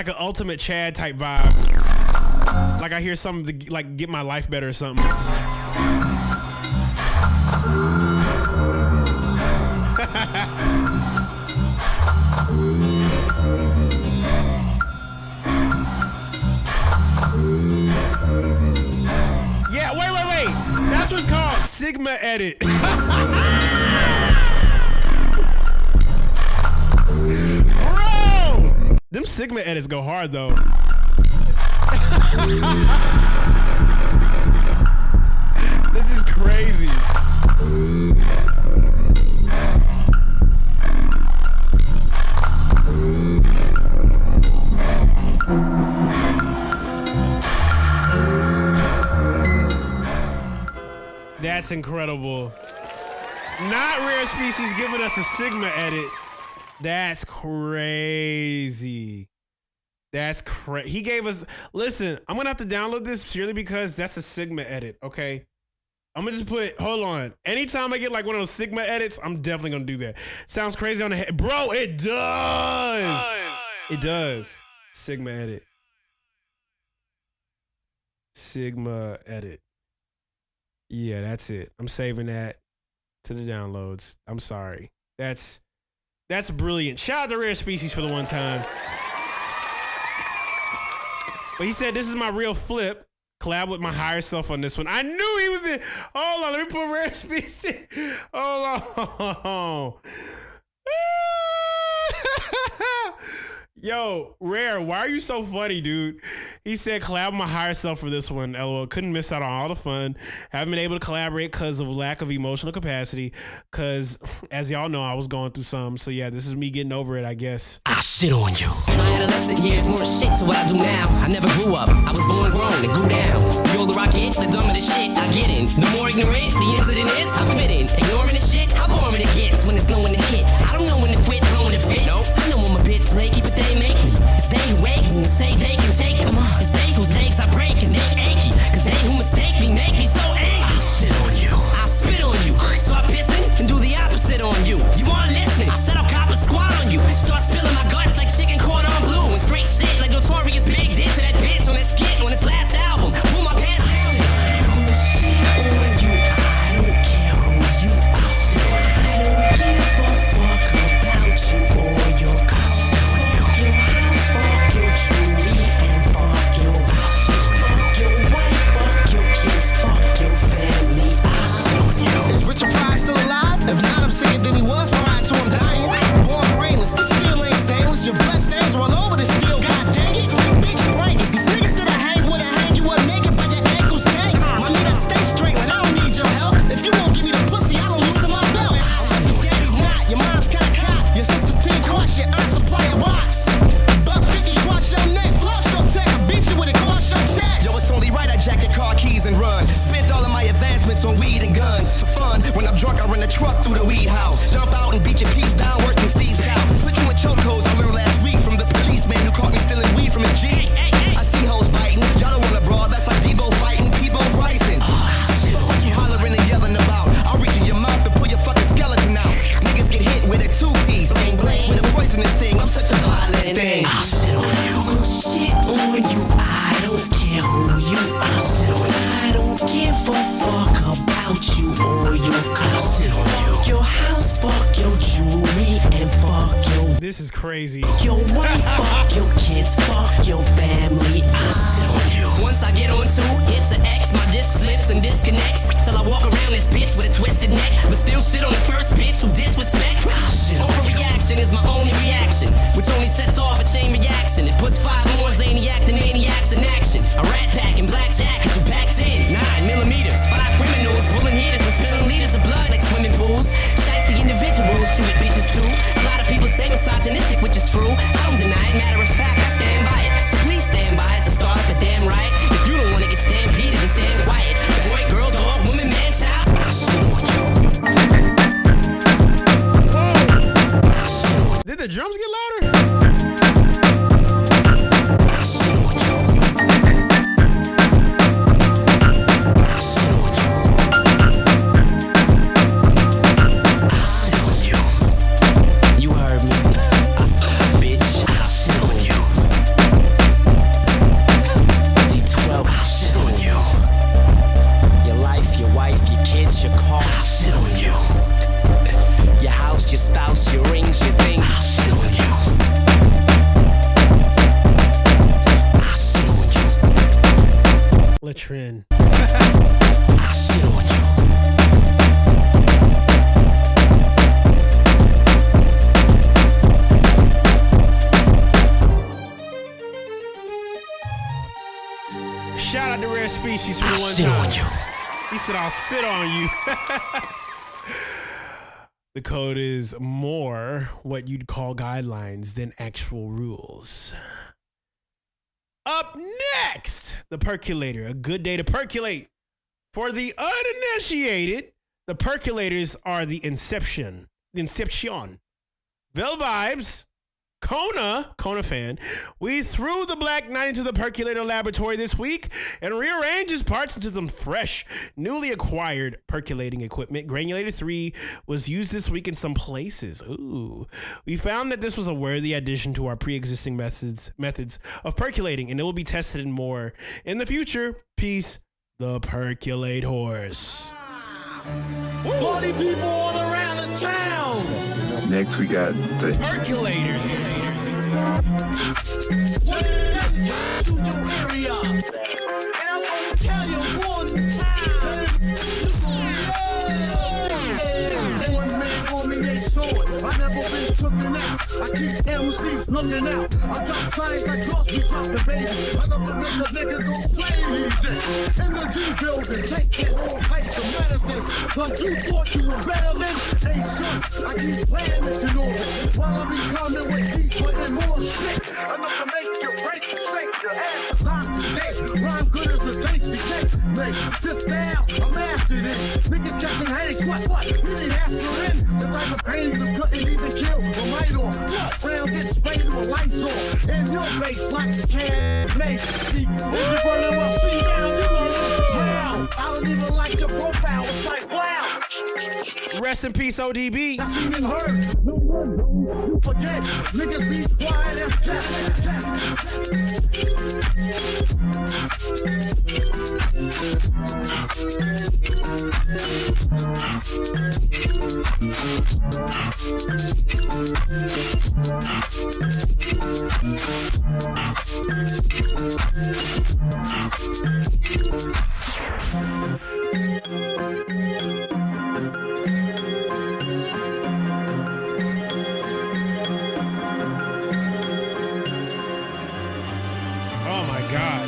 an Ultimate Chad type vibe. Like I hear something to like get my life better or something. Sigma edit. Bro! Them Sigma edits go hard though. This is crazy. That's incredible. Not Rare Species giving us a Sigma edit. That's crazy. That's crazy. He gave us, listen, I'm going to have to download this purely because that's a Sigma edit, okay? I'm going to just put, hold on. Anytime I get like one of those Sigma edits, I'm definitely going to do that. Sounds crazy on the head. Bro, it does. It does. Sigma edit. Sigma edit. Yeah, that's it. I'm saving that to the downloads. I'm sorry. That's brilliant. Shout out to Rare Species for the one time. But he said, this is my real flip. Collab with my higher self on this one. I knew he was in. Hold on, let me put Rare Species. Hold on. Yo, Rare, why are you so funny, dude? He said, collab my higher self for this one. LOL. Couldn't miss out on all the fun. Haven't been able to collaborate because of lack of emotional capacity. Because, as y'all know, I was going through some. So, yeah, this is me getting over it, I guess. I shit on you. My adolescent years more shit to what I do now. I never grew up. I was born grown and grew down. The older I get, the dumber the shit I get in. The more ignorant the incident is, I fit in. Ignoring the shit, how boring it gets when it's no one to hit. I don't know when to quit, know when to fit. Nope. I know when my bits play, keep it they make me. It's they who wake me and say they can take them. It's they whose legs I break and make achy. Cause they who mistake me make me so angry. I shit on you. I spit on you. Start pissing and do the opposite on you. You aren't listening. I set up cop a squad on you. Start spilling my guts like chicken corn on blue. And straight shit like Notorious Big did to that bitch on that skit on his last album. Pull my pants. I don't shit on you. I don't care who you are. I don't give a fuck about you or your cause. Your house, fuck your jewelry, and fuck your house. Fuck your wife, fuck your kids, fuck your family. I shit on you. Is Richard Pryor still alive? If not, I'm sicker than he was prior to him dying. Born brainless, this steel ain't stainless. Your blood stains all over the steel. God dang it, bitch, bring it. These niggas that I hang with, I hang you up naked by your ankles, dang. My need I stay straight when I don't need your help. If you won't give me the pussy, I don't loosen my belt. Your daddy's not, your mom's kinda cop. Your sister 10 crush, your aunt supply a box. Buck 50 cross your neck, floss your tech. I beat you with a cross your chest. Yo, it's only right I jack your car keys and run. Spent all of my advancements on weed and guns. For fun, when I'm drunk, I run the truck through the weed house. Jump out and beat your piece down worse than Steve's cow. Put you in chokeholds, I learned last week from the policeman who caught me stealing weed from his Jeep. I see hoes biting, y'all don't wanna brawl, that's like Debo fighting Peebo Bryson. What you hollering and yelling about? I'll reach in your mouth to pull your fucking skeleton out. Niggas get hit with a two-piece, bling bling, with a poisonous thing. I'm such a violent thing. I shit on you. Shit on you. I don't care who you are. Shit on you. I don't give a fuck about you or your car. Shit on you. Fuck your house, fuck your jewelry, and fuck your. This is crazy. Fuck your wife, fuck your kids, fuck your family. I shit on you. Once I get on two, it's an X. My disc slips and disconnects till I walk around this bitch with a twisted neck, but still shit on the first bitch who disrespect. Overreaction is my only reaction, which only sets off a chain reaction. It puts 5 more zaniac than maniacs in action. A rat pack and black jackets who packs in 9mm. 5 criminals pulling heaters and spilling liters of blood like swimming pools. Shiesty individuals shoot at bitches too. A lot of people say misogynistic, which is true. I don't deny it. Matter of fact, I stand by it. So please stand by it to start, but damn right. If you don't want to get stampeded, then stand quiet. Boy, girl, dog, woman, man, child. I shit on you. I shit on you. Did the drums get louder? I shit on you. I shit on you. I shit on you. You heard me, bitch. I shit on you. D12, I shit on you. Your life, your wife, your kids, your car, I shit on you. Your house, your spouse, your rings, your things, I shit on you. I shit on you. Latrin. I shit on you. taste it, I'll sit on you. The code is more what you'd call guidelines than actual rules. Up next, the percolator. A good day to percolate. For the uninitiated, the percolators are the Inception. Vel Vibes, Kona fan. We threw the Black Knight into the percolator laboratory this week and rearranged his parts into some fresh, newly acquired percolating equipment. Granulator 3 was used this week in some places. Ooh. We found that this was a worthy addition to our pre-existing methods of percolating, and it will be tested in more in the future. Peace, the Percolate Horse. Party people all around the town. Next, we got the Percolators. To your area. And I'm gonna tell you one time. One man on me, they saw it. I never been cooking out. I keep MCs looking out. I drop signs like Cross, we drop the baby. Another nigga go crazy. In the G building, taking all types of medicine. But you thought you were better than a son. I keep playing it in order. While I be coming with keep putting more shit. Enough to make you break and shake your ass. Time today, rhyme good as a tasty cake. Make this style, I'm mastered it. Niggas catching headaches, what? You need aspirin? The type of pain you couldn't even kill a light on. What? Round gets sprayed with lights on. In your face like a can mace. If you running with feet down, you gon' lose the ground. I don't even like your profile, it's like wow. Rest in peace, ODB. I seen and heard. No one don't forget. Niggas be quiet as Oh my God.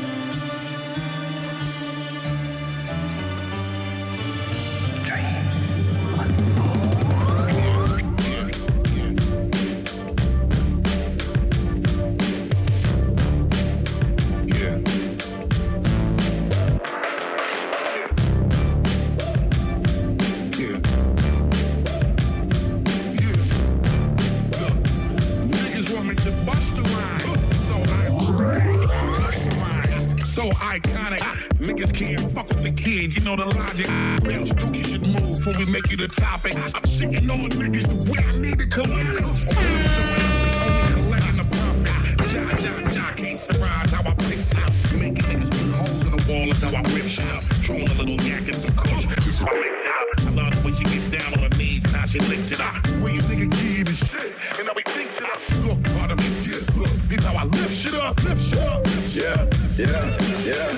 So iconic, niggas can't fuck with the kid, you know the logic. Real Dookie should move before we make it a topic. I'm shitting on niggas the way I need to collect. Only collecting the profit. Ja, can't surprise how I piss out. Making niggas put holes in the wall is how I rip shout. Throwing a little yak and some kush, this is how I make it out. I love the way she gets down on her knees and how she licks it out. Where your nigga give this shit, and how he thinks it up. Look, part of me, yeah, look, this how I lift shit up, lift shit up. Yeah.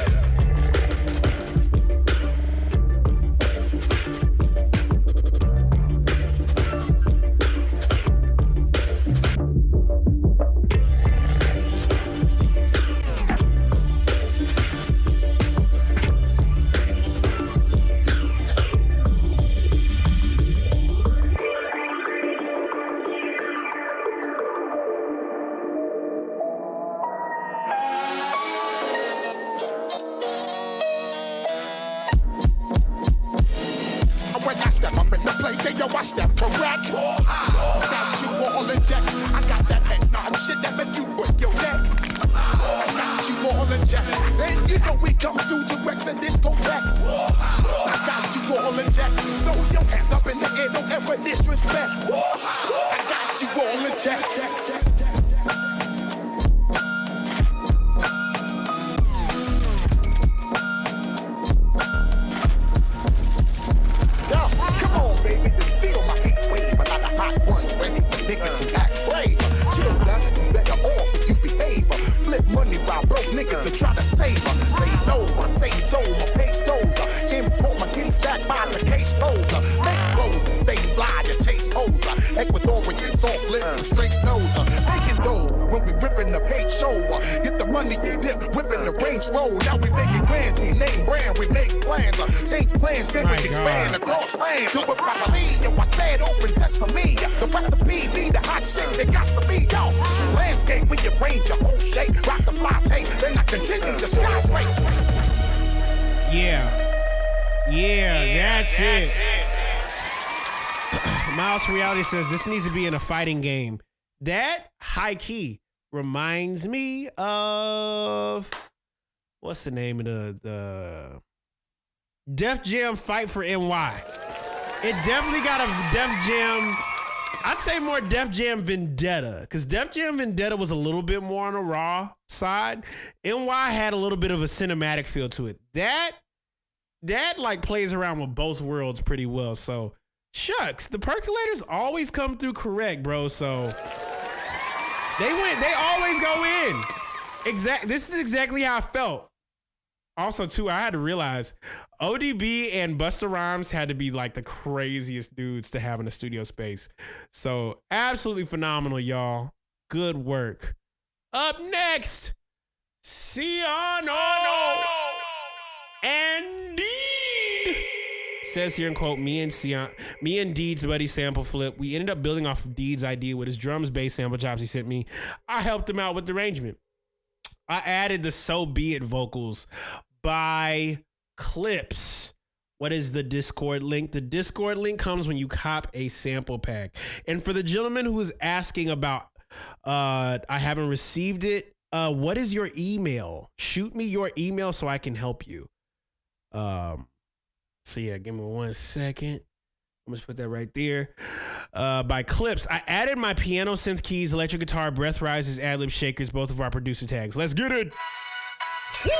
Import my chin stack by the case holder. Make flows, stay fly, you chase hoes. Ecuadorian soft lips, and straight nose. Making dough when we ripping the paint show. Get the money, you dip, whipping the Range Road. Now we making grands, we name brand, we make plans. Change plans, then we expand across land. Do it properly, yo, I said open sesame. The recipe be the hot shit, it got to be, yo. Landscape, we arrange your whole shape. Rock the fly tape, then I continue to skyscrape. Yeah, that's it. Miles from Reality says this needs to be in a fighting game. That high key reminds me of what's the name of the Def Jam Fight for NY. It definitely got a Def Jam. I'd say more Def Jam Vendetta, because Def Jam Vendetta was a little bit more on the raw side. NY had a little bit of a cinematic feel to it. That like plays around with both worlds pretty well. So shucks, the percolators always come through correct, bro. So they always go in. This is exactly how I felt. Also, too, I had to realize ODB and Busta Rhymes had to be like the craziest dudes to have in a studio space. So absolutely phenomenal, y'all. Good work. Up next, Ciano and Deed. Says here in quote, me and Deed's buddy sample flip. We ended up building off of Deed's idea with his drums, bass sample chops he sent me. I helped him out with the arrangement. I added the So Be It vocals by Clips. What is the Discord link? The Discord link comes when you cop a sample pack. And for the gentleman who is asking about, I haven't received it. What is your email? Shoot me your email so I can help you. So yeah, give me 1 second. I'm just put that right there. By Clips. I added my piano, synth keys, electric guitar, breath risers, ad-lib shakers, both of our producer tags. Let's get it. Woo!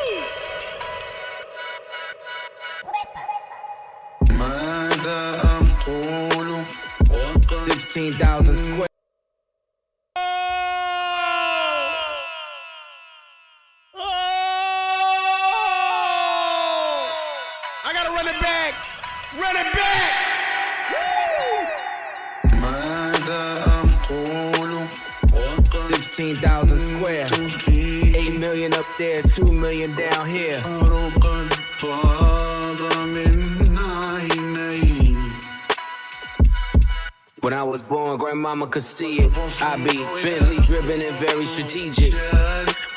16,000 square. I gotta run it back. Run it back. 16,000 square. 8 million up there, 2 million down here. When I was born, grandmama could see it. I be Bentley driven and very strategic.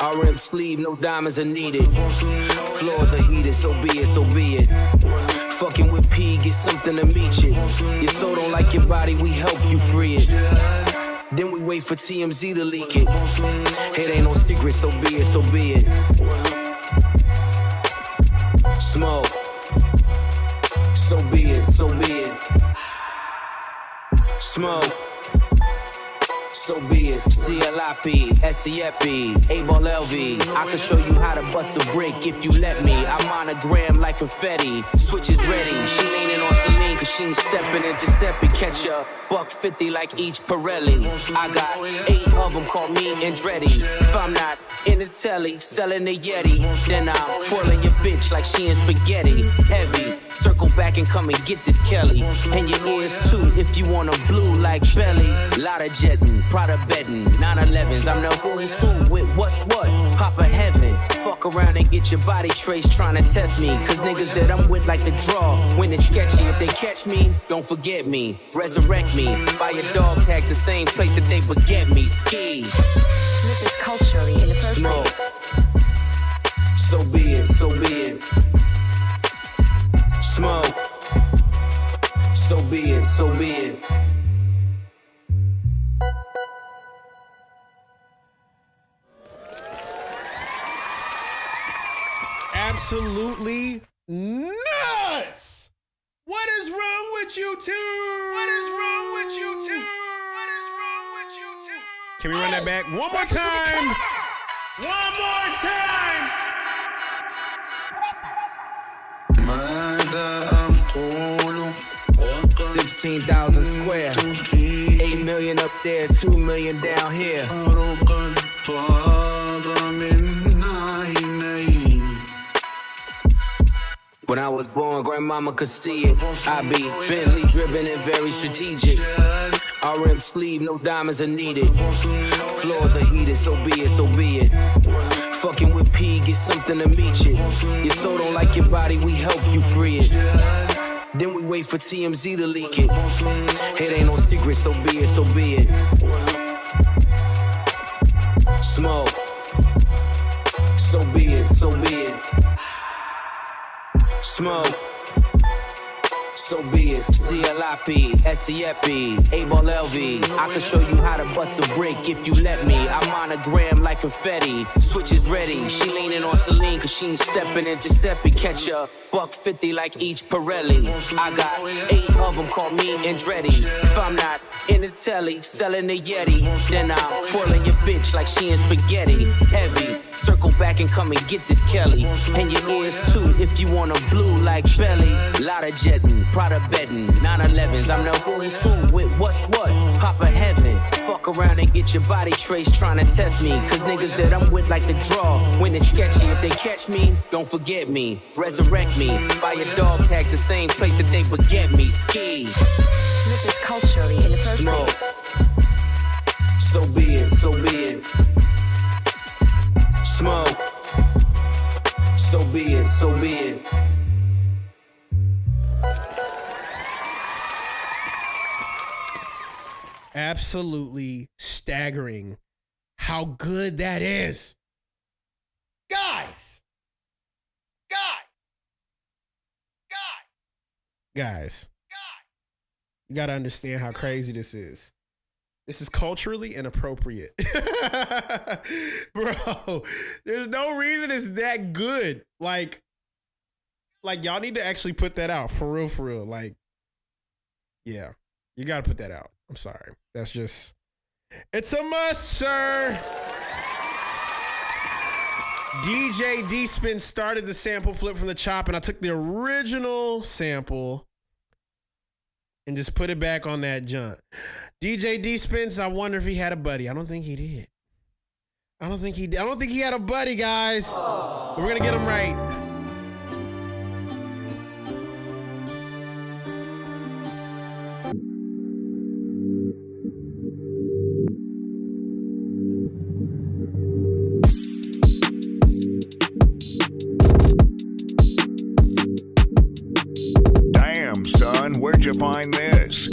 RM sleeve, no diamonds are needed. Floors are heated, so be it, so be it. Fucking with P, get something to meet you. Your soul don't like your body, we help you free it. Then we wait for TMZ to leak it. It ain't no secret, so be it, so be it. Smoke. So be it, so be it. Smoke. So be it. CLIP, SEFE, A-Ball LV. I can show you how to bust a brick if you let me. I monogram like confetti. Switch is ready. She leaning on Celine cause she ain't stepping into stepping. Catch a $150 like each Pirelli. I got 8 of them, call me Andretti. If I'm not in the telly, selling the Yeti, then I'm twirling your bitch like she in spaghetti. Heavy, circle back and come and get this Kelly. And your ears too, if you want a blue like Belly. Lot of jetting, Prada bedding, 911s. I'm the who's who with what's what. Papa heaven, fuck around and get your body traced trying to test me. Cause niggas that I'm with like to draw when it's sketchy. If they catch me, don't forget me. Resurrect me, buy your dog tag the same place that they forget me. Ski. This is culturally inappropriate. Smoke. So be it, so be it. Smoke. So be it, so be it. Absolutely nuts! What is wrong with you two? What is wrong with you two? What is wrong with you two? Can we run that back one more time? One more time! 16,000 square. 8 million up there, 2 million down here. When I was born, grandmama could see it. I be Bentley driven and very strategic. RM sleeve, no diamonds are needed. Floors are heated, so be it, so be it. Fucking with P, get something to meet you. Your soul don't like your body, we help you free it. Then we wait for TMZ to leak it. It ain't no secret, so be it, so be it. Smoke. So be it, so be it. Smoke. So be it. CLIP, SEFE, A-Ball LV. I can show you how to bust a brick if you let me. I'm monogram like confetti. Switch is ready. She leaning on Celine cause she ain't stepping in Giuseppe. Catch a $150 like each Pirelli. I got 8 of them, call me Andretti. If I'm not in the telly, selling the Yeti, then I'm twirling your bitch like she in spaghetti. Heavy. Circle back and come and get this Kelly. And your ears too if you want a blue like Belly. Lot of jetting, Prada bedding, 911s. I'm the who's who with what's what. Papa heaven. Fuck around and get your body traced trying to test me. Cause niggas that I'm with like to draw when it's sketchy. If they catch me, don't forget me. Resurrect me. Buy your dog tag the same place that they forget me. Ski. This is culturally inappropriate. Smoke. So be it, so be it. Smoke. So be it, so be it. Absolutely staggering how good that is. Guys. You got to understand how crazy this is. This is culturally inappropriate. Bro, there's no reason it's that good. Like y'all need to actually put that out for real. Like, yeah, you got to put that out. I'm sorry. That's just, it's a must, sir. DJ D-Spin started the sample flip from the chop, and I took the original sample and just put it back on that junk. DJ D-Spence, I wonder if he had a buddy. I don't think he did. I don't think he had a buddy, guys. But we're gonna get him right. Damn, son, where'd you find this?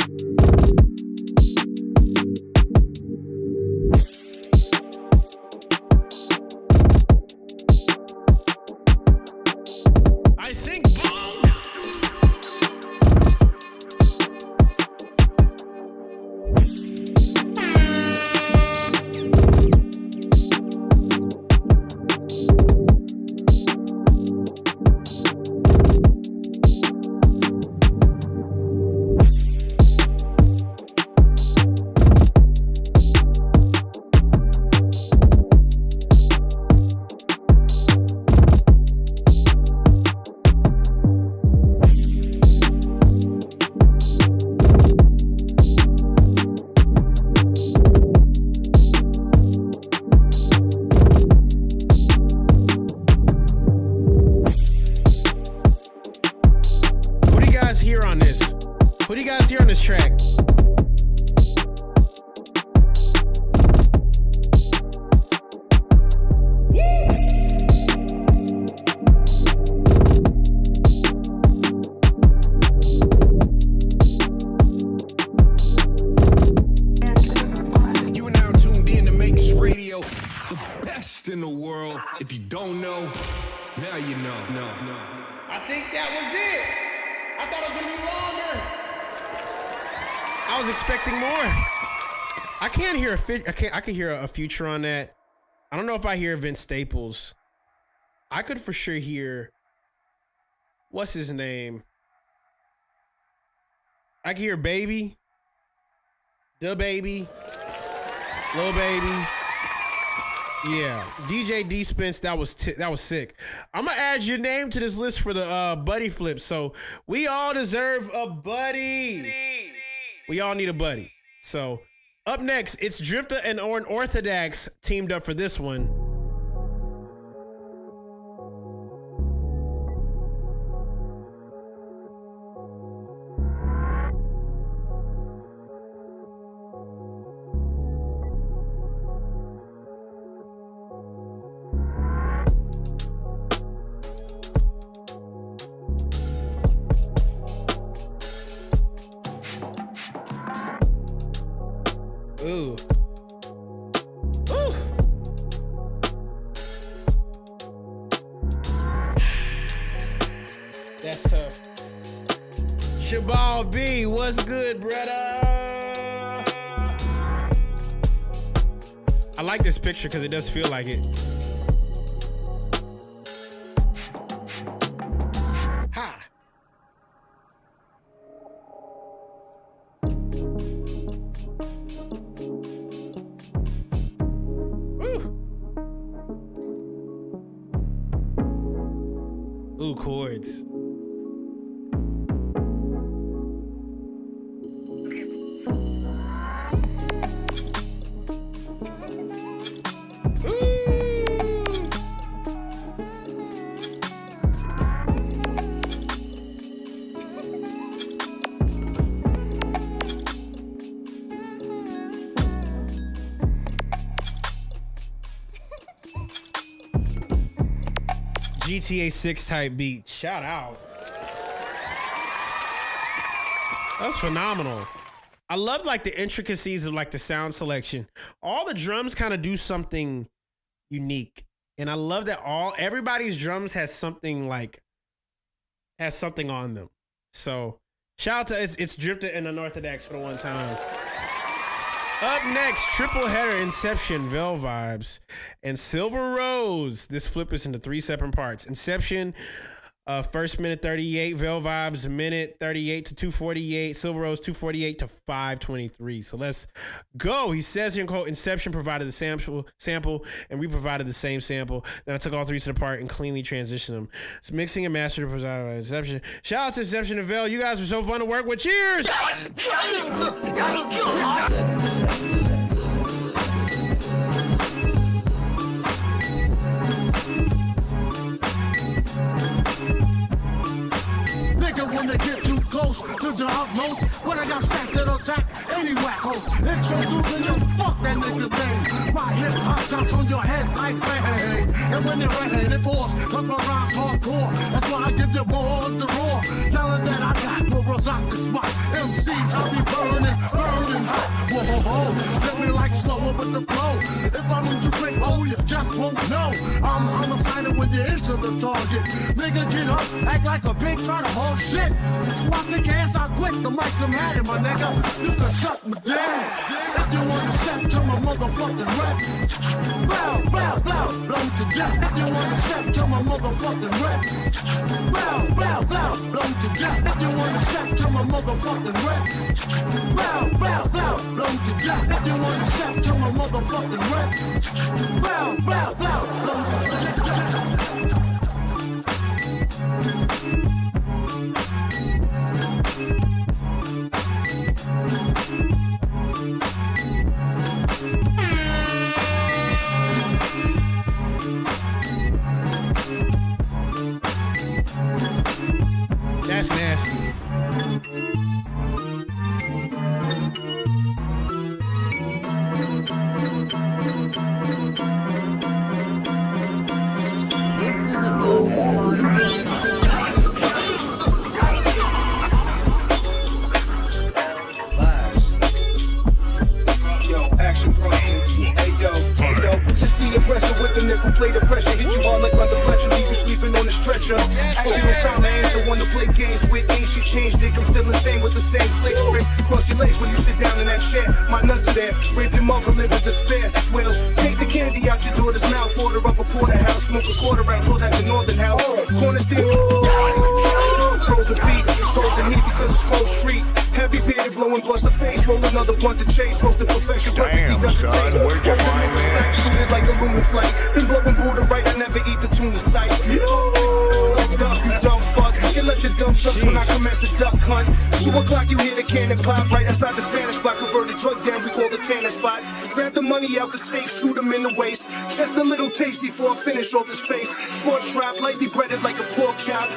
What do you guys hear on this track? You are now tuned in to Makes Radio, the best in the world. If you don't know, now you know. No. I think that was it. I thought it was gonna be longer. I was expecting more. I can't hear I can hear a Future on that. I don't know if I hear Vince Staples. I could for sure hear, what's his name? I can hear Baby, Da Baby, Lil Baby. Yeah, DJ D Spence, that was sick. I'm gonna add your name to this list for the buddy flip. So we all deserve a buddy. We all need a buddy. So up next, it's Drifter and Orthodox teamed up for this one. Ooh. Ooh. That's tough. Shabal B, what's good, brother? I like this picture because it does feel like it. Ha! Ooh, chords. GTA 6 type beat. Shout out. That's phenomenal. I love like the intricacies of like the sound selection. All the drums kind of do something unique. And I love that everybody's drums has something on them. So shout out to it's Dripped and Unorthodox for the one time. Up next, triple header Inception, Vel Vibes, and Silver Rose. This flip is into 3 separate parts. Inception, first minute 38, Vel Vibes, minute 38 to 248, Silver Rose 248 to 523. So let's go. He says here in quote, Inception provided the sample, and we provided the same sample. Then I took all 3 to the part and cleanly transitioned them. It's mixing and mastered provided by Inception. Shout out to Inception and Vel. You guys were so fun to work with. Cheers! When they get too close to the utmost, when I got stacks that attack any whack host, introducing you, fuck that nigga name. My hip hop drops on your head like bang. And when it rains, it pours, but my rhymes hardcore. That's why I give you more of the roar. Tell her that I got more rock the spot. MCs, I be burning hot. Whoa, ho, ho. Let me like slower with the flow. If I lose you quick, oh, you just won't know. I'm homicidal when you're into the target. Nigga, get up, act like a pig, try to hold shit. Swat your ass out quick, the mic's I'm had it, my nigga. You can suck my dick. If you wanna step to my motherfucking rap, bow, bow, bow, blow to death. If you wanna step to my motherfucking rap, bow, bow, bow, blow to death. If you wanna step to my motherfucking rap, bow, bow, bow, blow to death. If you wanna step to my motherfucking rap, bow, bow, bow, blow to death. That's nasty. Just the aggressor with the nickel play the pressure. Hit you hard like under pressure, leave you sleeping on the stretcher. Action is time, I ain't the one to play games with. Ain't shit changed, dick, I'm still insane with the same flick. Cross your legs when you sit down in that chair. My nuts are there, rape your mother, live in despair. Well, take the candy out your daughter's mouth, order up a porterhouse, smoke a quarter ounce, hoes at the northern house. Corner stick, throws a beat, sold in heat because it's cold street. Heavy bearded, blowing bust the face, roll another blunt to chase, roast the perfection, perfectly doesn't taste. Where'd you find this? Shooted like a lunar flight, been blowing Buddha right, I never eat the tuna sight. Left up, you dumb fuck, you let the dumb sucks when I commence the duck hunt. 2 o'clock, you hear the cannon pop right outside the Spanish block, converted drug down, we call the Tanner spot. Grab the money out the safe, shoot him in the waist. Just a little taste before I finish off his face. Sports trap, lightly breaded like a pork chop.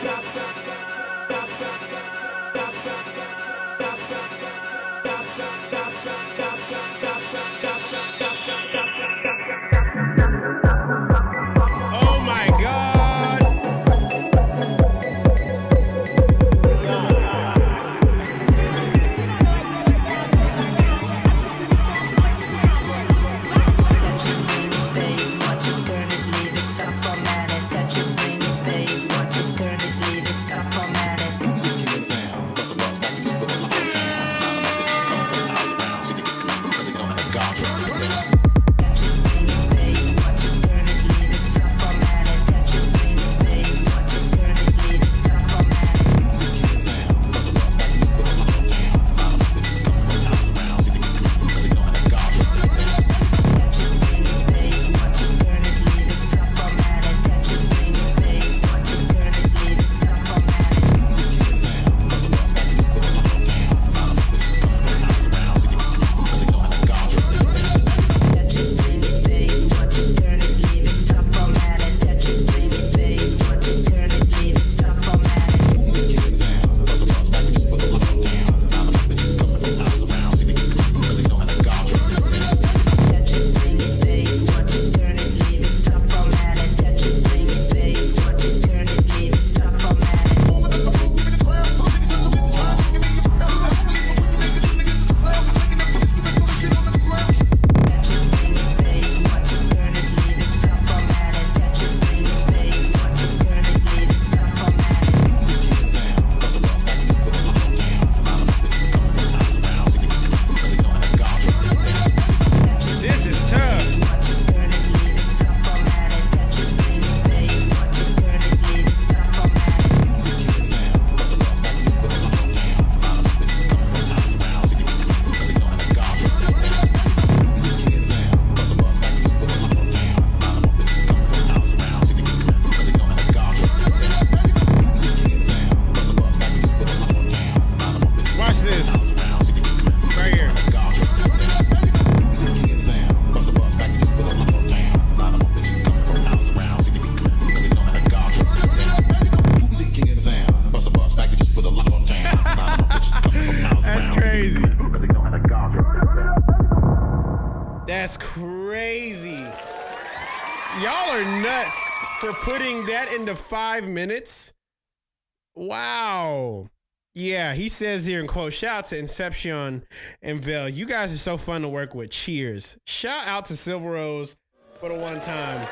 Oh my God. crazy. That's crazy. Y'all are nuts for putting that into 5 minutes. Wow. Yeah, he says here in quote, shout out to Inception and Vel. You guys are so fun to work with. Cheers. Shout out to Silver Rose for the one time.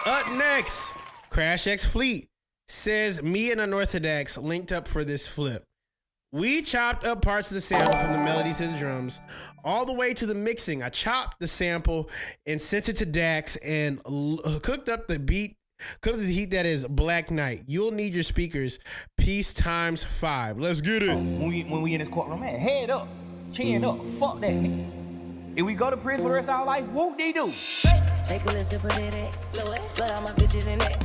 Up next, Crash X Fleet says me and Unorthodox linked up for this flip. We chopped up parts of the sample from the melody to the drums, all the way to the mixing. I chopped the sample and sent it to Dax and cooked up the beat, cooked the heat that is Black Knight. You'll need your speakers. Peace times 5. Let's get it. When we in this courtroom, man, head up, chin up, fuck that nigga. If we go to prison for the rest of our life, whoop-de-doo. Take a little sip of that, blood all my bitches in that.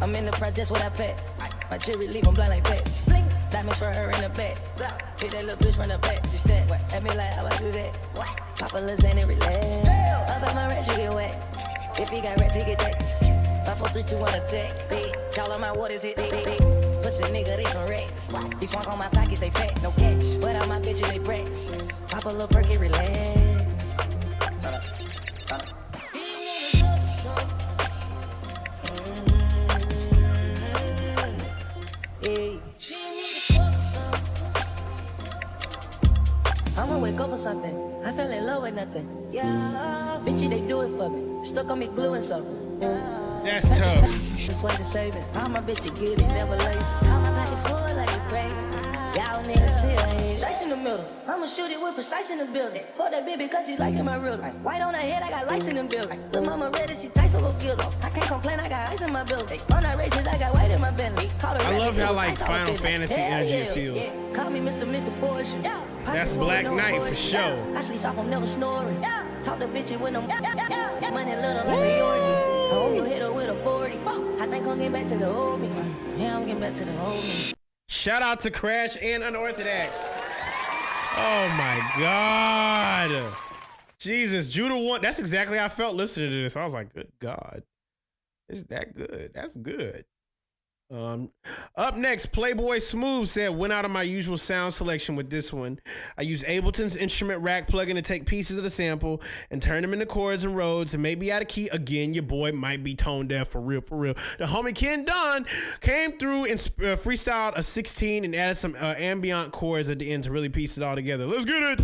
I'm in the projects with I pet. My jewelry leave them blind like pets. Diamonds for her in the back. Hit that little bitch from the back. Just that. At me like how I do that. Pop a Lizanne relax. Up at my rats, you get wet. If he got rats, he get text. 5, 4, 3, 2, 1, attack. Bitch, all of my waters hit. Pussy nigga, they some rats. He swung on my pockets, they fat. No catch. But all my bitches, they brats. Pop a little perky, relax. Hey. I'ma wake up for something. I fell in love with nothing. Yeah, bitchy, they do it for me. Stuck on me glue and something. That's tough. Just want to save it. All my bitches get it, never lazy. All my pocket full like it's crazy. Y'all niggas still dice in the middle. I'ma shoot it with precise in the building. Hold that bitch because she liking my real. White on her head, I got lights in the building. Lil' mama ready, she tight, so go kill her. I can't complain, I got ice in my building. On that races, I got white in my belly. I love how like Final Fantasy energy it feels. Call me Mr. Bullshit. That's Black Knight for sure. I sleep off, I'm never snoring. Talk to bitches when I'm money little like a Yorkie. I hope you hit her with a 40. I think I'm getting back to the old me. Yeah, I'm getting back to the old me. Shout out to Crash and Unorthodox. Oh my God. Jesus, Judah 1. That's exactly how I felt listening to this. I was like, good God. Is that good? That's good. Up next, Playboy Smooth said, went out of my usual sound selection with this one. I used Ableton's instrument rack plugin to take pieces of the sample and turn them into chords and roads and maybe out of key. Again, your boy might be tone deaf for real, for real. The homie Ken Dunn came through and freestyled a 16 and added some ambient chords at the end to really piece it all together. Let's get it.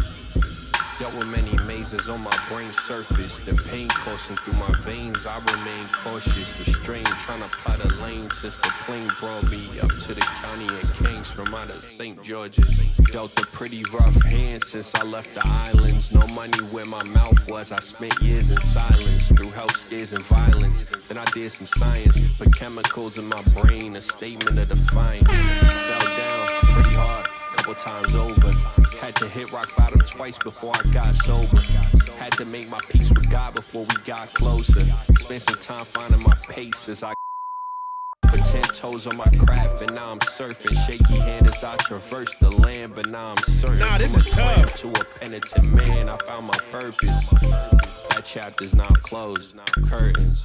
Dealt with many mazes on my brain surface. The pain coursing through my veins. I remain cautious, restrained, trying to plot a lane since the plane brought me up to the county and Kings from out of St. George's. Dealt a pretty rough hand since I left the islands. No money where my mouth was. I spent years in silence through health scares and violence. Then I did some science, put chemicals in my brain, a statement of defiance. Fell down pretty hard, couple times over. Had to hit rock bottom twice before I got sober. Had to make my peace with God before we got closer. Spent some time finding my pace as I put 10 toes on my craft and now I'm surfing. Shaky hand as I traverse the land, but now I'm certain. Nah, this is tough. To a penitent man, I found my purpose. That chapter's now closed. Curtains.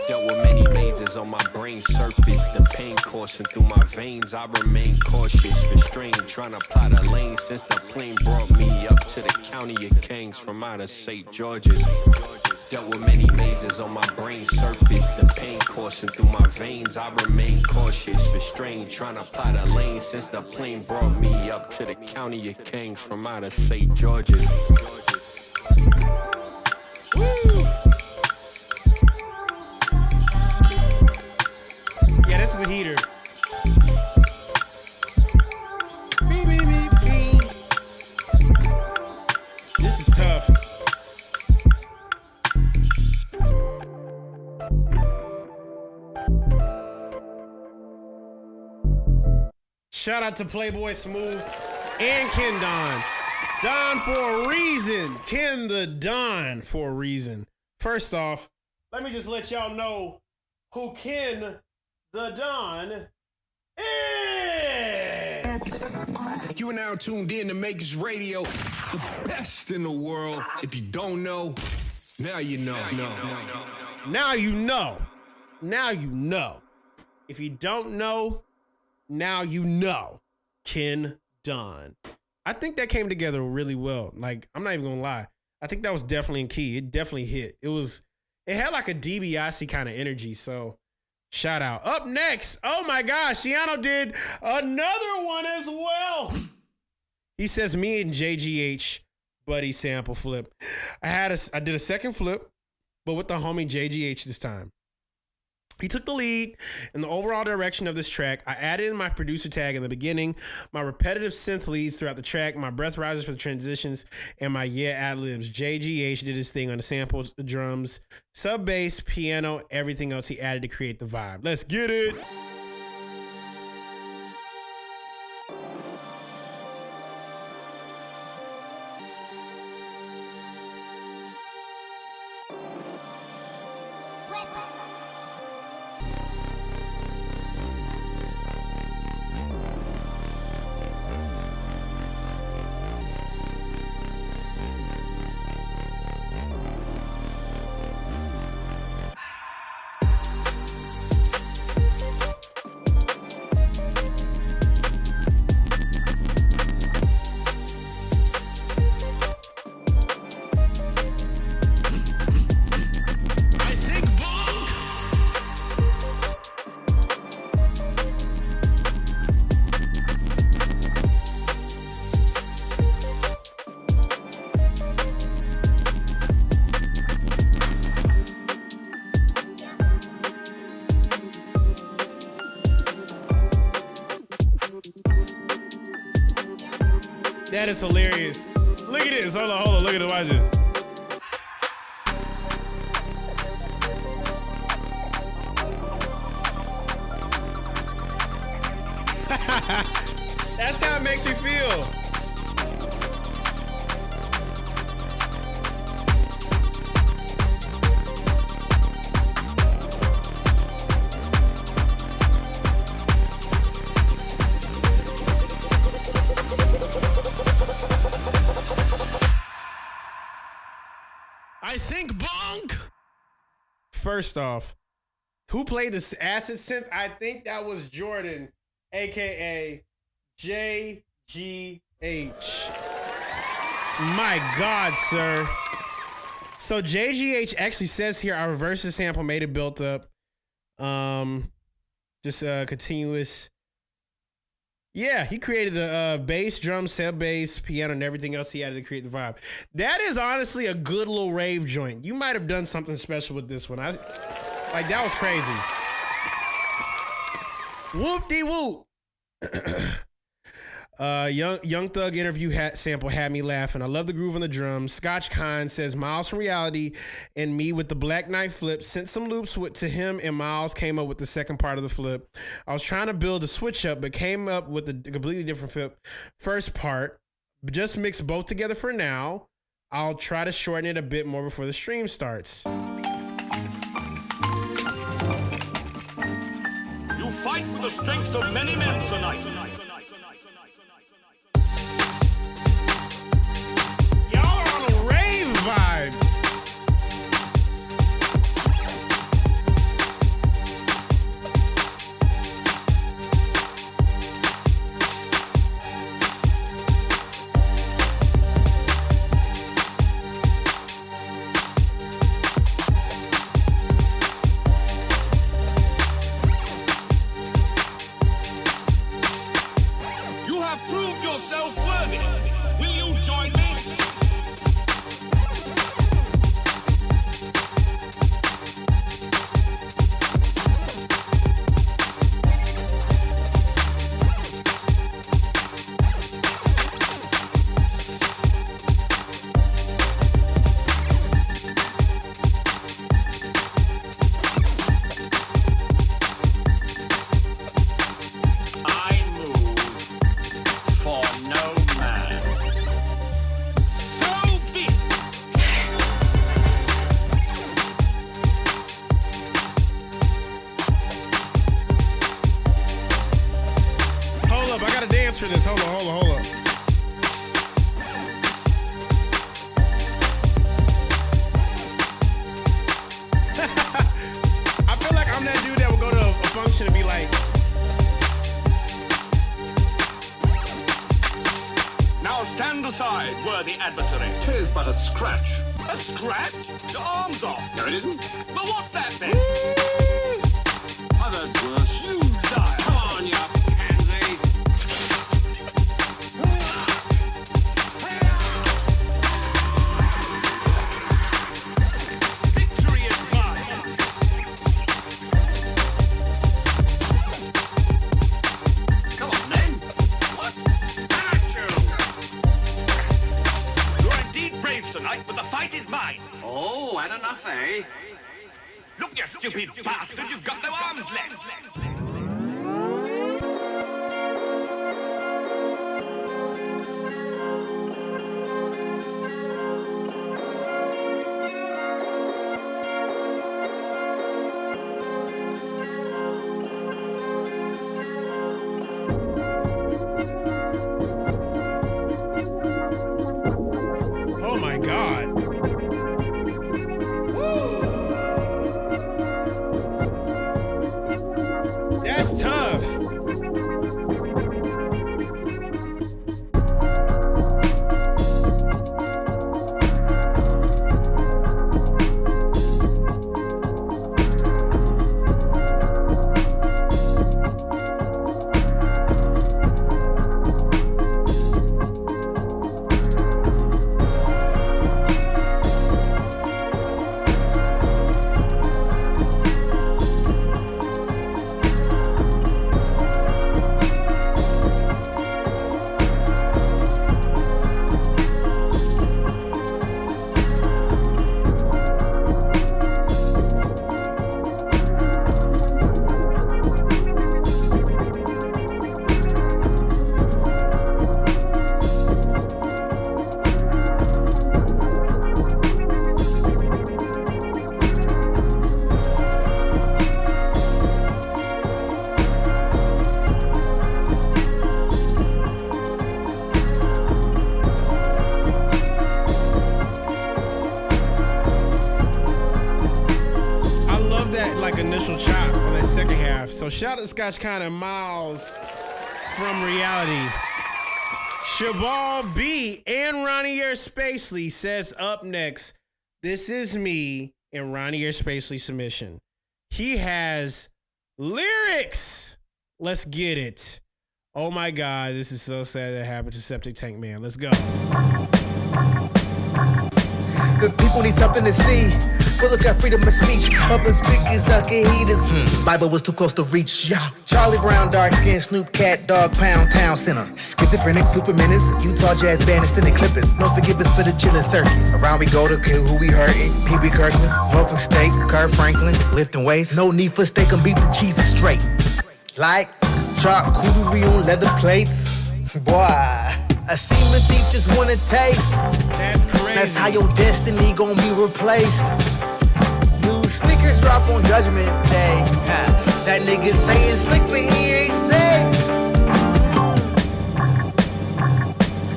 Dealt with many mazes on my brain surface. The pain coursing through my veins. I remain cautious, restrained, trying to plot a lane since the plane brought me up to the county of Kings from out of St. George's. Dealt with many mazes on my brain surface. The pain coursing through my veins. I remain cautious, restrained, trying to plot a lane since the plane brought me up to the county of Kings from out of St. George's. Yeah, this is a heater. This is tough. Shout out to Playboy Smooth and Ken Don. Don for a reason. Ken the Don for a reason. First off, let me just let y'all know who Ken the Don is. You are now tuned in to Makers Radio, the best in the world. If you don't know, now you know. Now you know. Now you know. If you don't know, now you know. Ken done. I think that came together really well. Like, I'm not even gonna lie. I think that was definitely in key. It definitely hit. It had like a DiBiase kind of energy. So shout out. Up next, oh my gosh, Shiano did another one as well. He says, me and JGH buddy sample flip. I did a second flip, but with the homie JGH this time. He took the lead in the overall direction of this track. I added in my producer tag in the beginning, my repetitive synth leads throughout the track, my breath rises for the transitions, and my ad-libs. JGH did his thing on the samples, the drums, sub bass, piano, everything else he added to create the vibe. Let's get it. That is hilarious. Look at this. Hold on. Look at it. Watch this. That's how it makes me feel. I think bonk. First off, who played this acid synth? I think that was Jordan, aka JGH. My God, sir. So JGH actually says here, I reversed the sample, made it built up. Just continuous. Yeah, he created the bass, drum, sub bass, piano, and everything else he added to create the vibe. That is honestly a good little rave joint. You might have done something special with this one. That was crazy. Whoop-de-whoop. Young Thug interview sample had me laughing. I love the groove on the drums. Scotch Khan says Miles from Reality and me with the Black Knight flip. Sent some loops to him and Miles came up with the second part of the flip. I was trying to build a switch up but came up with a completely different flip. First part, just mix both together for now. I'll try to shorten it a bit more before the stream starts. You fight with the strength of many men tonight. Rave vibe. You have proved yourself worthy. Will you join me? For this. Hold on. I feel like I'm that dude that will go to a function and be like, Now stand aside, worthy adversary. 'Tis but a scratch. A scratch? Your arm's off. No, it isn't. Well, what's that then? I've heard worse. You lie. Come on, you pansy. Victory is mine. Come on, then. What? You're indeed brave tonight, but the fight is mine. Oh, had enough, eh? Look, you stupid bastard, you've got no arms left. Oh my God. That's tough. Initial chop on that second half. So shout out Scotch Kinda Miles from Reality. Shabal B and Ronnie Air Spacely says up next, this is me and Ronnie Air Spacely submission. He has lyrics. Let's get it. Oh my God, this is so sad that happened to Septic Tank Man. Let's go. The people need something to see. Brothers got freedom of speech. Public speakers, ducking heaters. Bible was too close to reach. Yeah. Charlie Brown, dark skin, Snoop, Cat, Dog, Pound, Town Center. Schizophrenic, Super Menace, Utah Jazz Band, Extended Clippers. No forgiveness for the chillin' circuit. Around we go to kill who we hurting. P.B. Kirkland, Norfolk State, Kurt Franklin, lifting weights. No need for steak and beef, the cheese is straight. Like charcuterie on leather plates. Boy, a semen thief just wanna taste. That's crazy. That's how your destiny gon' be replaced. New sneakers drop on Judgment Day. That nigga saying slick, but he ain't safe.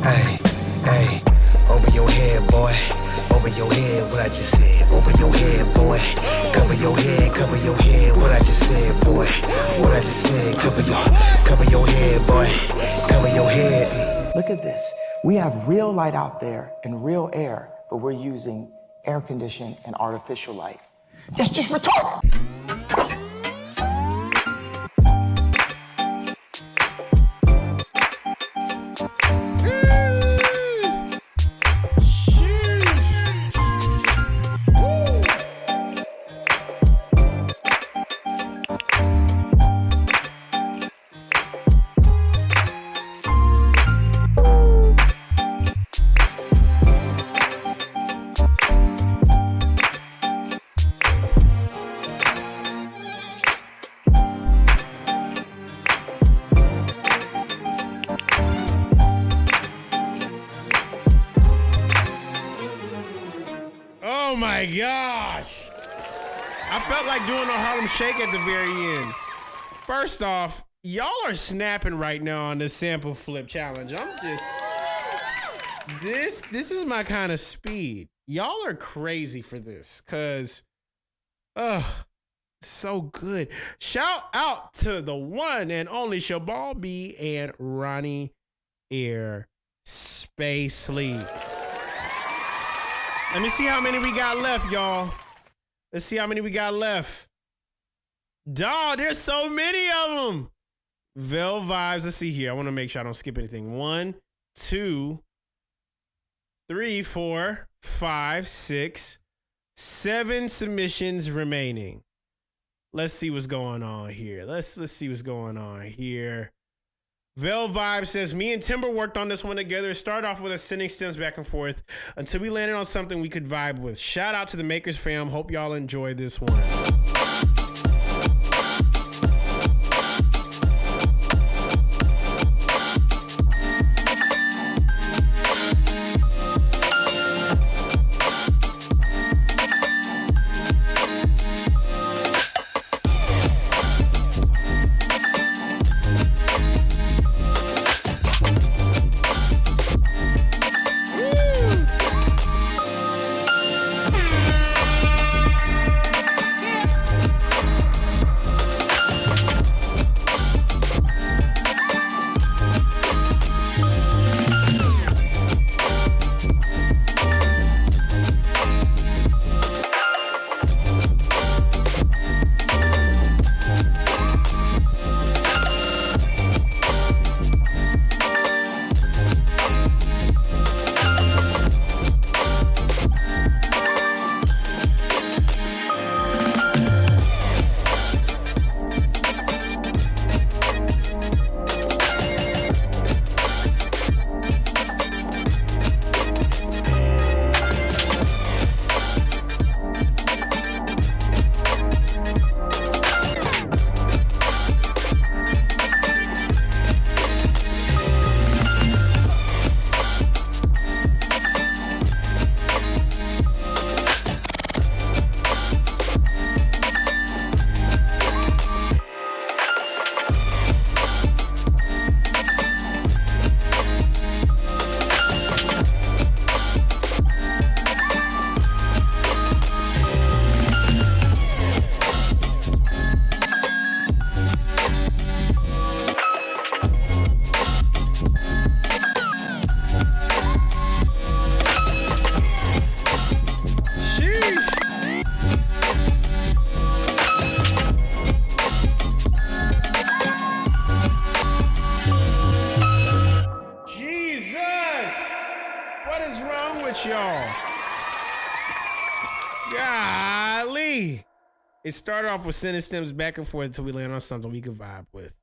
Hey, over your head, boy. Over your head, what I just said. Over your head, boy. Cover your head, what I just said, boy. What I just said, cover your head, boy. Cover your head. Look at this. We have real light out there and real air, but we're using air conditioning and artificial light. That's just retarded. Oh my gosh. I felt like doing a Harlem Shake at the very end. First off, y'all are snapping right now on the sample flip challenge. This is my kind of speed. Y'all are crazy for this, cause so good. Shout out to the one and only Shabal B and Ronnie Air Spacely. Space League. Let me see how many we got left, y'all. Let's see how many we got left. Dawg, there's so many of them. Vel Vibes. Let's see here. I want to make sure I don't skip anything. 1, 2, 3, 4, 5, 6, 7 submissions remaining. Let's see what's going on here. Let's see what's going on here. Vel Vibe says, me and Timber worked on this one together. Start off with us sending stems back and forth until we landed on something we could vibe with. Shout out to the Makers fam. Hope y'all enjoy this one. It started off with sending stems back and forth until we land on something we could vibe with.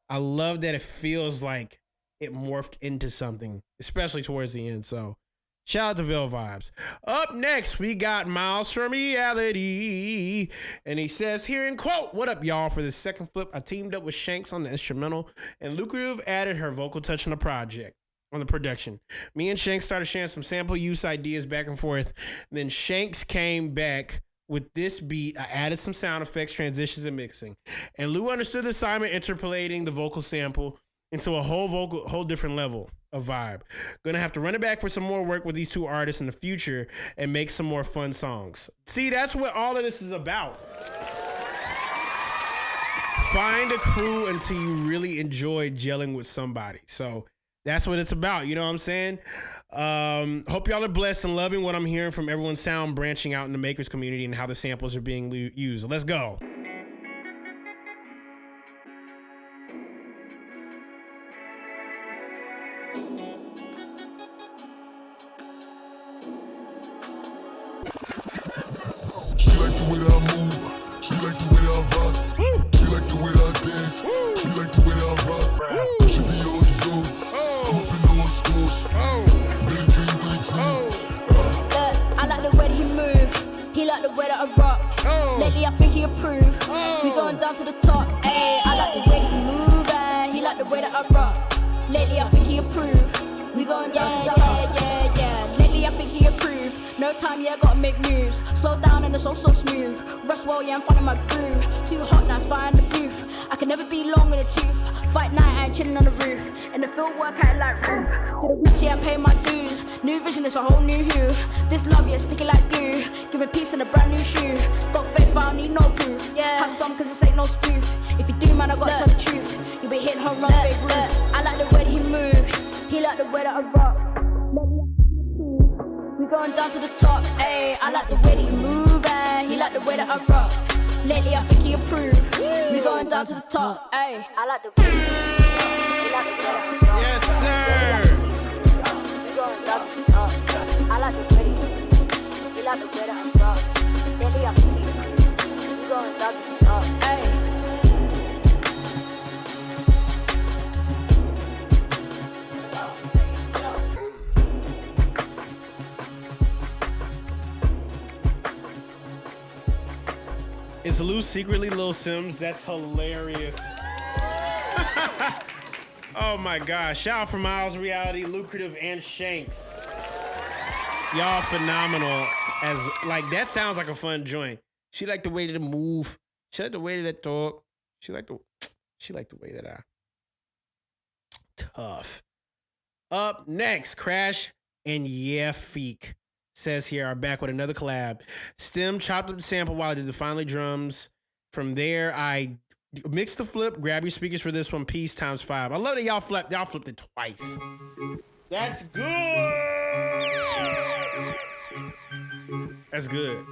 I love that it feels like it morphed into something, especially towards the end. So shout out to Vel Vibes. Up next, we got Miles from Reality. And he says here in quote, what up, y'all? For the second flip, I teamed up with Shanks on the instrumental, and Lucrative added her vocal touch on the project. On the production. Me and Shanks started sharing some sample use ideas back and forth. Then Shanks came back with this beat. I added some sound effects, transitions, and mixing. And Lou understood the assignment, interpolating the vocal sample into a whole different level of vibe. Gonna have to run it back for some more work with these two artists in the future and make some more fun songs. See, that's what all of this is about. Find a crew until you really enjoy gelling with somebody. So that's what it's about. You know what I'm saying? Hope y'all are blessed and loving what I'm hearing from everyone's sound branching out in the makers community and how the samples are being used. Let's go. She like the way that I move. She like the way that I vibe. She like the way that I dance. She like the way that I rock. She be old to go. I'm up in those schools. Really dream, really dream. Look, I like the way that he move. He like the way that I rock. Lately I think he approve. We going down to the top. Ayy, I like the way that he move and he like the way that I rock. Lately I think he approve. We going down to the top. Yeah. Lately I think he approve. No time, yeah, gotta make moves. Slow down and it's all so smooth. Rest well, yeah, I'm finding my groove. Too hot, now it's fire in the booth. I can never be long in the tooth. Fight night, I ain't chilling on the roof. In the field work, I ain't like roof. To the rich, yeah, I pay my dues. New vision, it's a whole new hue. This love, yeah, sticky like glue. Give a piece in a brand new shoe. Got faith, but I don't need no proof. Yeah. Have some, cause this ain't no spoof. If you do, man, I gotta tell the truth. You'll be hitting home run, big roof. I like the way that he move. He like the way that I rock. We going down to the top, ayy. I like the way that you move, and he like the way that I rock. Lately I think he approve. We going down to the top, ayy. I like the way he like the way that I rock. Yes, sir. We going down to the top. I like the way he like the way that I rock. Lately I think he approve. We going down to the top, ayy. Is Lou secretly Lil Sims? That's hilarious. Oh my gosh. Shout out for Miles Reality, Lucrative, and Shanks. Y'all phenomenal. As like that sounds like a fun joint. She like the way that it move. She like the way that it talk. She like the way that I tough. Up next, Crash and Yeah Feek says here are back with another collab. Stem chopped up the sample while I did the finally drums. From there, I mixed the flip. Grab your speakers for this one. Peace times 5. I love that y'all flipped it twice. That's good. That's good.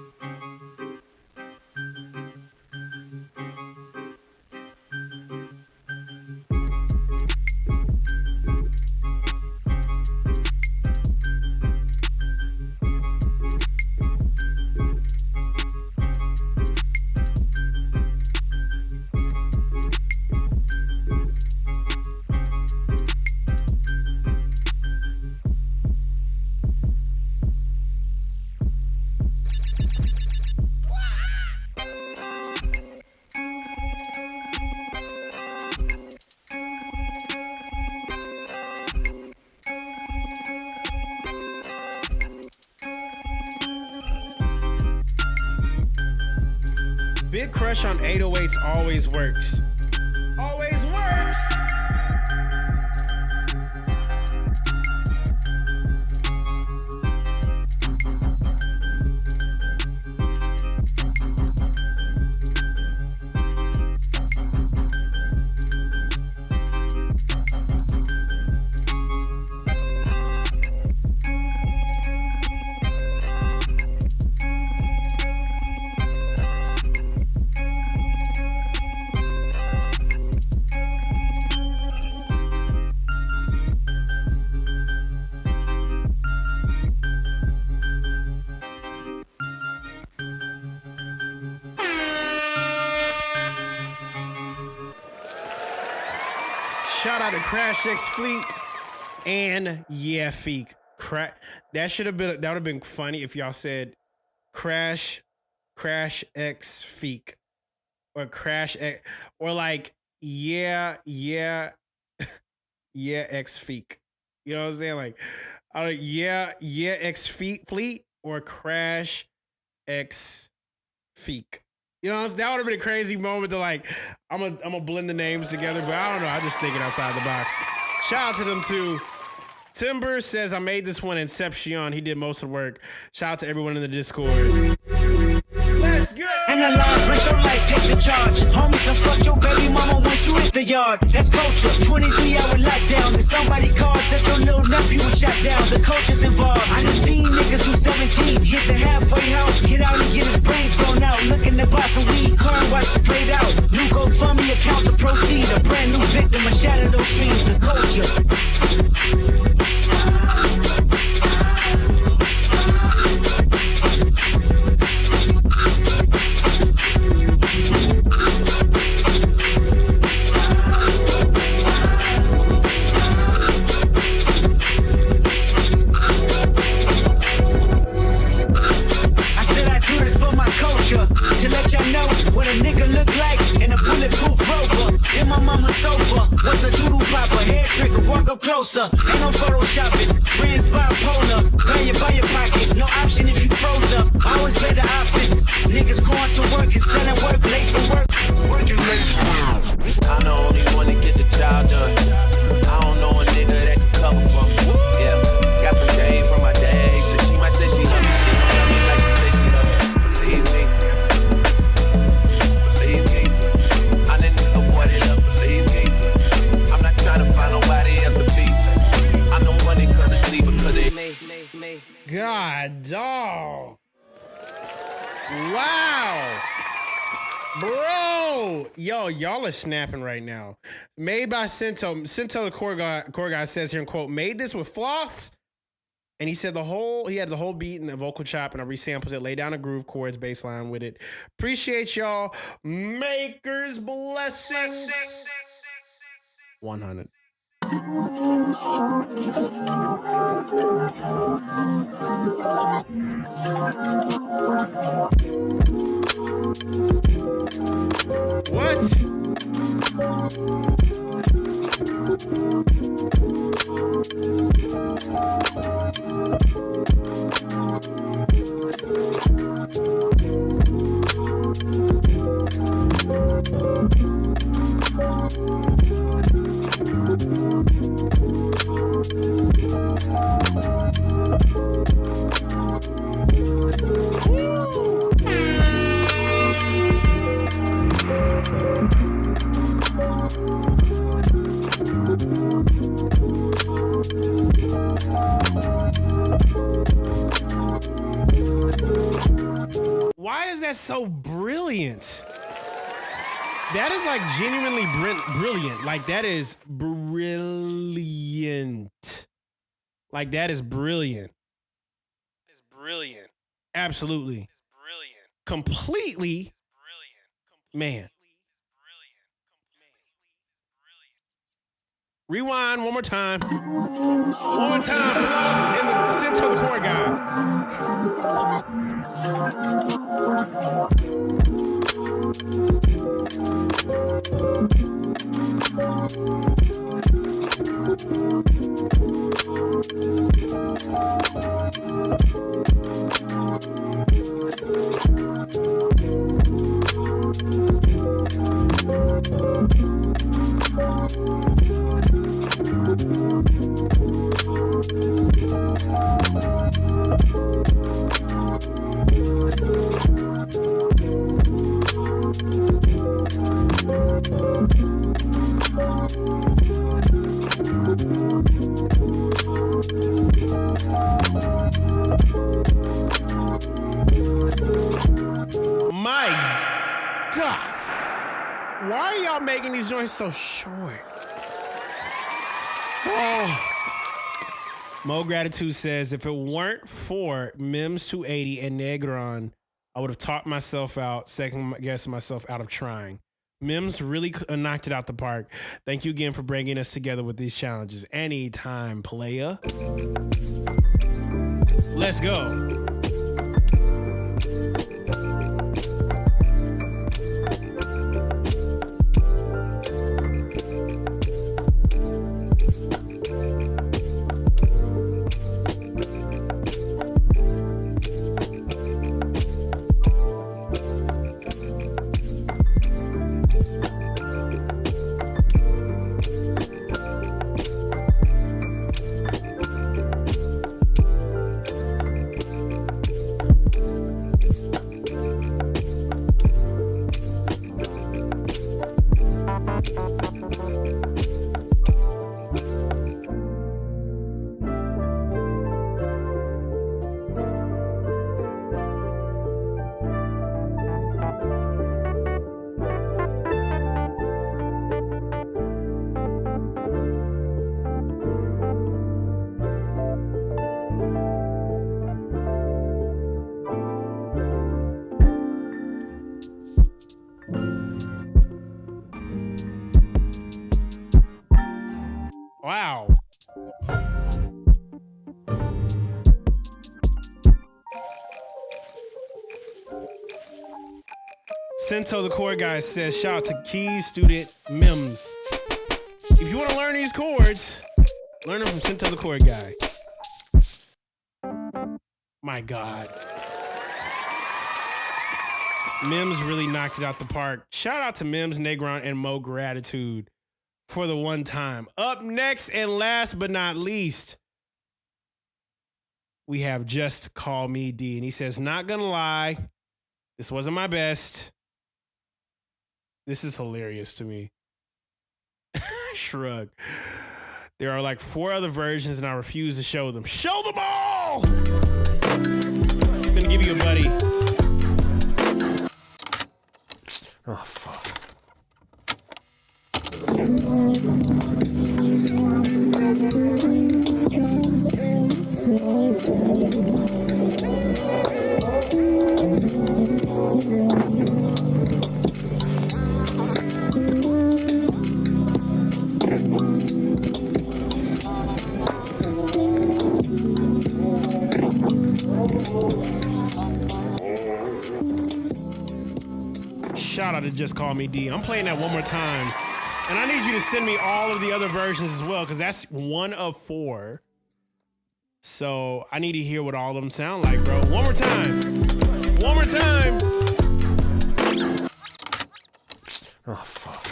Big crush on 808s always works. Always works. Shout out to Crash X Fleet and Yeah Feek. That would have been funny if y'all said Crash X Feek or Crash X or like yeah X Feek. You know what I'm saying? Like yeah X Fleet or Crash X Feek. You know, that would have been a crazy moment to like, I'm gonna blend the names together, but I don't know. I'm just thinking outside the box. Shout out to them too. Timber says, I made this one Inception. He did most of the work. Shout out to everyone in the Discord. Let's go! Analyze, break your life, take the charge. Homies, done fucked your baby mama once you hit the yard. That's culture, 23-hour lockdown. If somebody calls that your little nephew was shot down, the culture's involved. I done seen niggas who 17 hit the halfway house, get out and get his brains blown out. Looking to buy some weed, car and watch it played out. New GoFundMe accounts to proceed. A brand new victim, a shatter those dreams. The culture. To let y'all know what a nigga look like in a bulletproof Rover. In my mama's sofa was a doodle popper, hair trigger, walk up closer. Ain't no photoshopping, friends bipolar. Value by your pockets, no option if you froze up. Always play the offense. Niggas going to work and selling work, late for work, working late for work. I'm the only one to get the job done. I don't know a nigga that can cover for me. Yeah, got some game from my dad. He said she might say she love me, she don't love me like she say she love me. Believe me. Find nobody else to be. I know when they come to sleep because they God, dog. Wow. Bro. Yo, y'all are snapping right now. Made by Cinto. Cinto, the core guy says here in quote, made this with floss. And he said he had the whole beat and the vocal chop, and I resampled it, lay down a groove, chords, bass line with it. Appreciate y'all. Makers, blessings. 100. What? Why is that so brilliant? That is like genuinely brilliant. Like that is brilliant. Like that is brilliant. It's brilliant. Absolutely. It's brilliant. Completely. Man. Rewind one more time. One more time. Floss in the center of the chord guy. My God. Why are y'all making these joints so short? Oh. Mo Gratitude says, if it weren't for Mims 280 and Negron, I would have talked myself out, second guessing myself out of trying. Mims really knocked it out the park. Thank you again for bringing us together with these challenges. Anytime, playa. Let's go. Wow. Cento the chord guy says, shout out to Keys student Mims. If you want to learn these chords, learn them from Cento the chord guy. My God. Mims really knocked it out the park. Shout out to Mims, Negron, and Mo Gratitude for the one time. Up next and last but not least, we have Just Call Me D. And he says, not gonna lie, this wasn't my best. This is hilarious to me. Shrug. There are like 4 other versions, and I refuse to show them. Show them all! I'm gonna give you a buddy. Oh, fuck. Shout out to Just Call Me D. I'm playing that one more time. And I need you to send me all of the other versions as well, because that's 1 of 4. So I need to hear what all of them sound like, bro. One more time. One more time. Oh, fuck.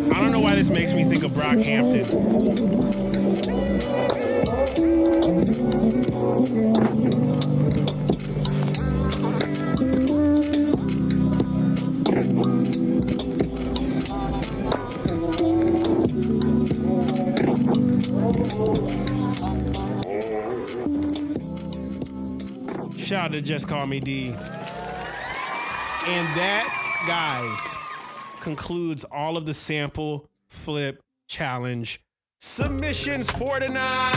I don't know why this makes me think of Brockhampton. Shout out to Just Call Me D. And that, guys, concludes all of the sample flip challenge submissions for tonight.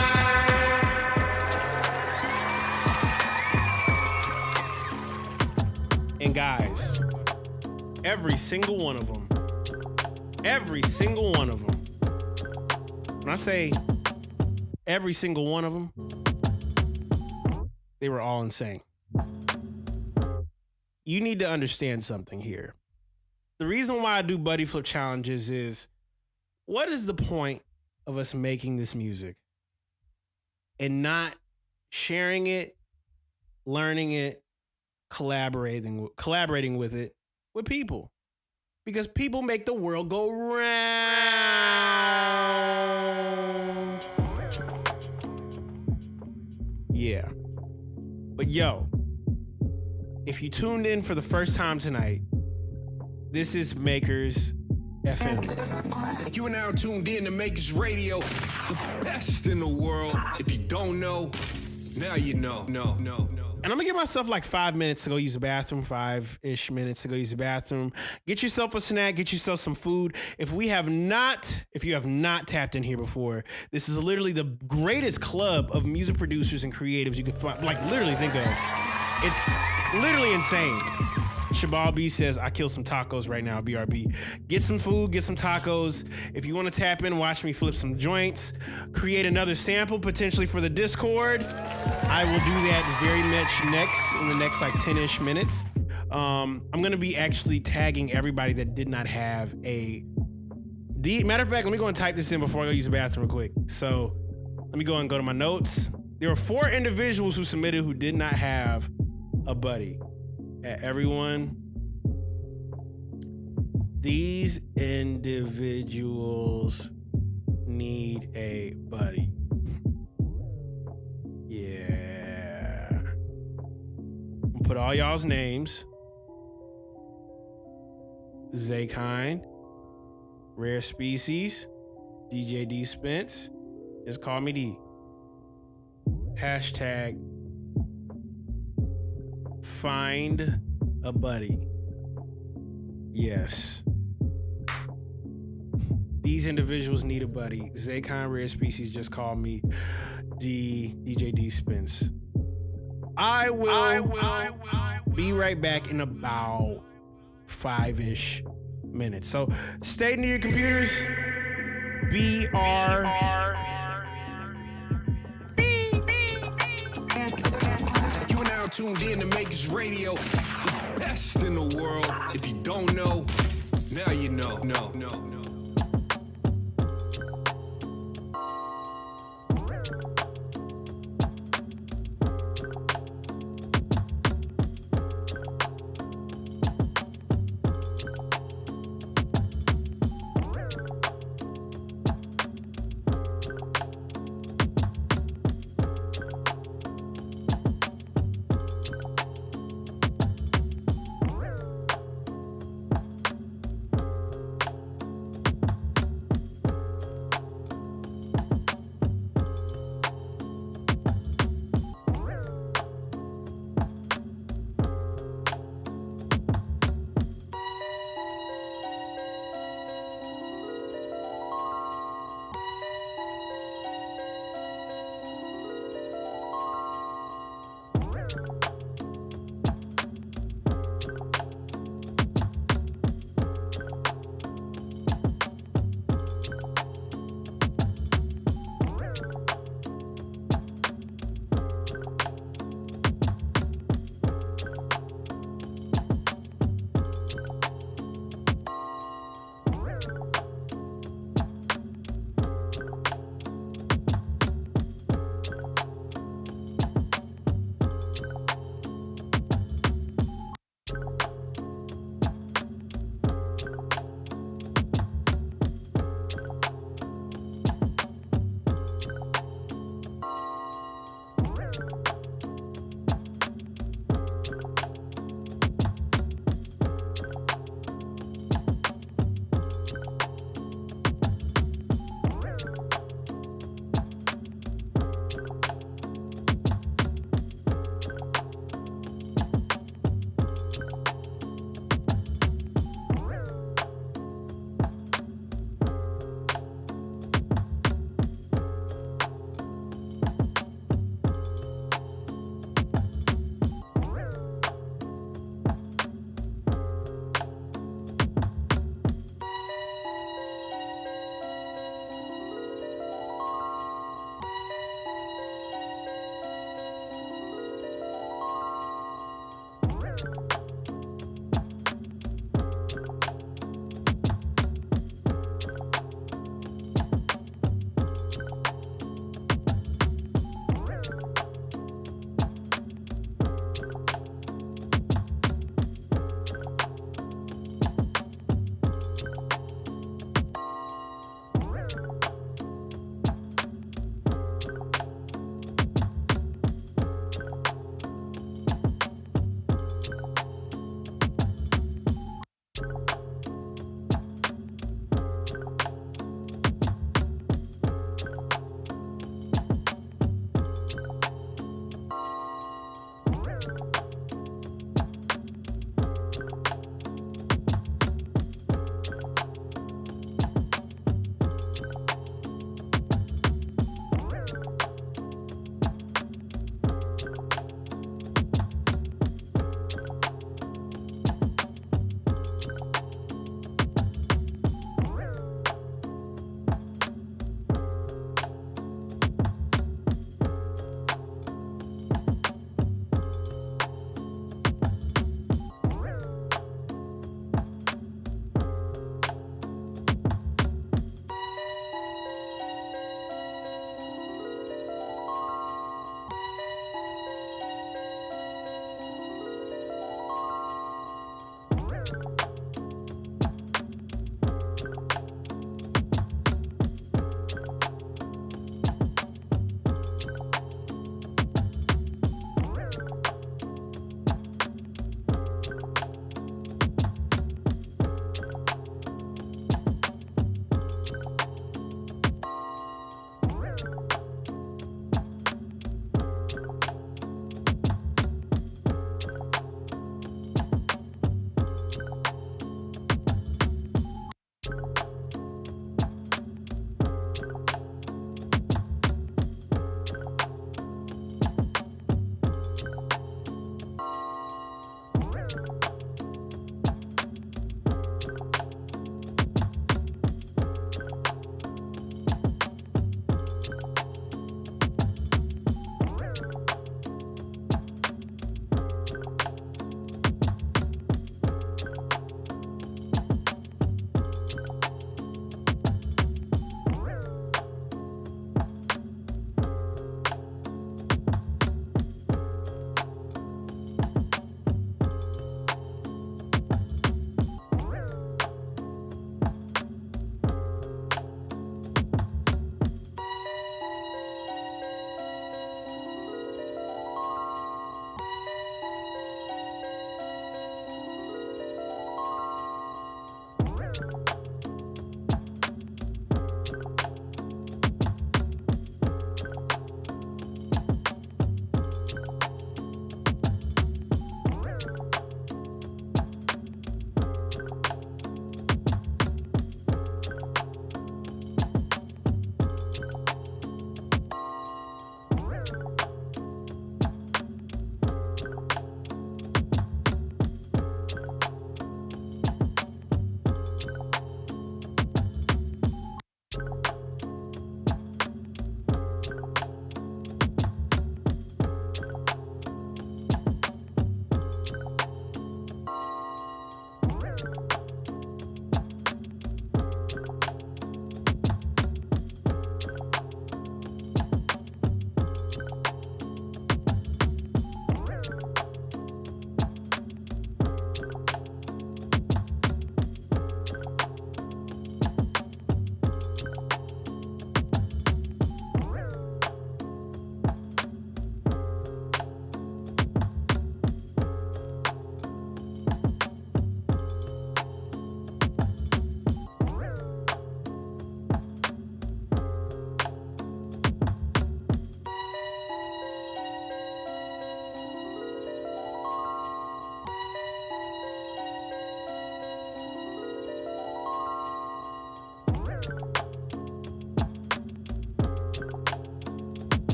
And guys, every single one of them, when I say every single one of them, they were all insane. You need to understand something here. The reason why I do buddy flip challenges is, what is the point of us making this music and not sharing it, learning it, collaborating with it with people? Because people make the world go round. Yeah. But yo, if you tuned in for the first time tonight, this is Makers FM. You are now tuned in to Makers Radio, the best in the world. If you don't know, now you know. And I'm gonna give myself like 5 minutes to go use the bathroom, 5-ish minutes to go use the bathroom. Get yourself a snack, get yourself some food. If you have not tapped in here before, this is literally the greatest club of music producers and creatives you could find, like literally think of. It's literally insane. Shabal B says, I kill some tacos right now, BRB. Get some food, get some tacos. If you want to tap in, watch me flip some joints, create another sample potentially for the Discord. I will do that very much in the next like 10-ish minutes. I'm going to be actually tagging everybody that did not have matter of fact, let me go and type this in before I go use the bathroom real quick. So let me go to my notes. There were 4 individuals who submitted who did not have a buddy. Everyone, these individuals need a buddy. Yeah. I'll put all y'all's names. Zaykind, Rare Species, DJ D Spence, Just Call Me D. Hashtag find a buddy. Yes. These individuals need a buddy. Zaykind, Rare Species, Just Call Me DJ D Spence. I will be right back in about 5-ish minutes. So stay near your computers. You are now tuned in to Makers Radio, the best in the world. If you don't know, now you know.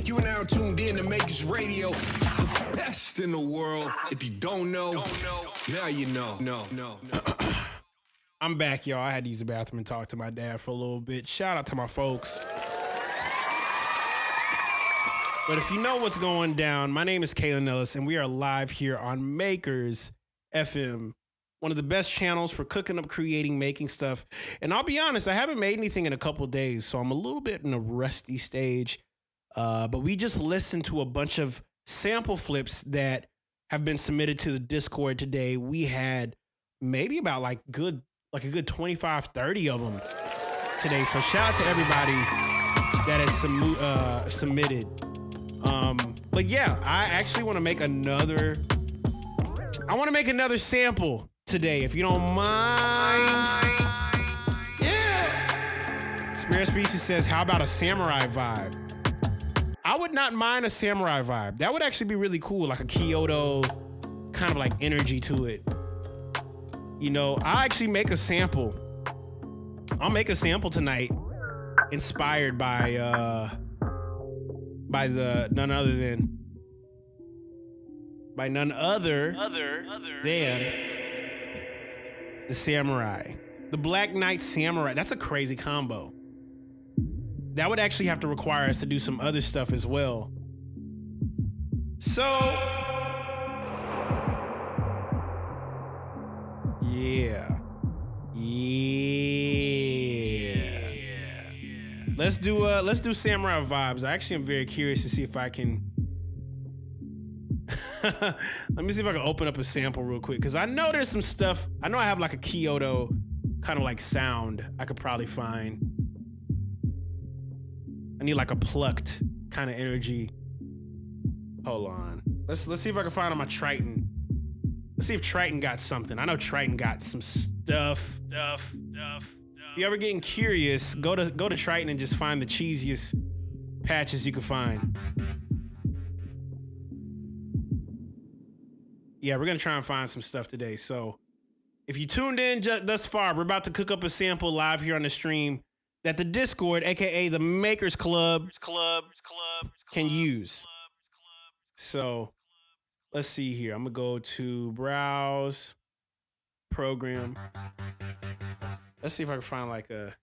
You are now tuned in to Makers Radio, the best in the world. If you don't know, now you know. No. I'm back, y'all. I had to use the bathroom and talk to my dad for a little bit. Shout out to my folks. But if you know what's going down, my name is Kaelin Ellis, and we are live here on Makers FM one of the best channels for cooking up, creating, making stuff. And I'll be honest, I haven't made anything in a couple days, so I'm a little bit in a rusty stage. But we just listened to a bunch of sample flips that have been submitted to the Discord today. We had maybe about like a good 25, 30 of them today. So shout out to everybody that has submitted. But yeah, I actually want to make another sample today, if you don't mind. Yeah. Spirit Species says, how about a samurai vibe? I would not mind a samurai vibe. That would actually be really cool, like a Kyoto kind of like energy to it. You know, I'll actually make a sample. I'll make a sample tonight inspired by none other than the samurai. The Black Knight Samurai. That's a crazy combo. That would actually have to require us to do some other stuff as well. So, yeah. Let's do samurai vibes. I actually am very curious to see if I can. Let me see if I can open up a sample real quick, because I know there's some stuff. I know I have like a Kyoto kind of like sound I could probably find. I need like a plucked kind of energy. Hold on. Let's see if I can find on my Triton. Let's see if Triton got something. I know Triton got some stuff. If you ever getting curious, go to Triton and just find the cheesiest patches you can find. Yeah, we're gonna try and find some stuff today. So if you tuned in thus far, we're about to cook up a sample live here on the stream that the Discord, aka the Makers Club, can use. So let's see here. I'm gonna go to browse program. Let's see if I can find like a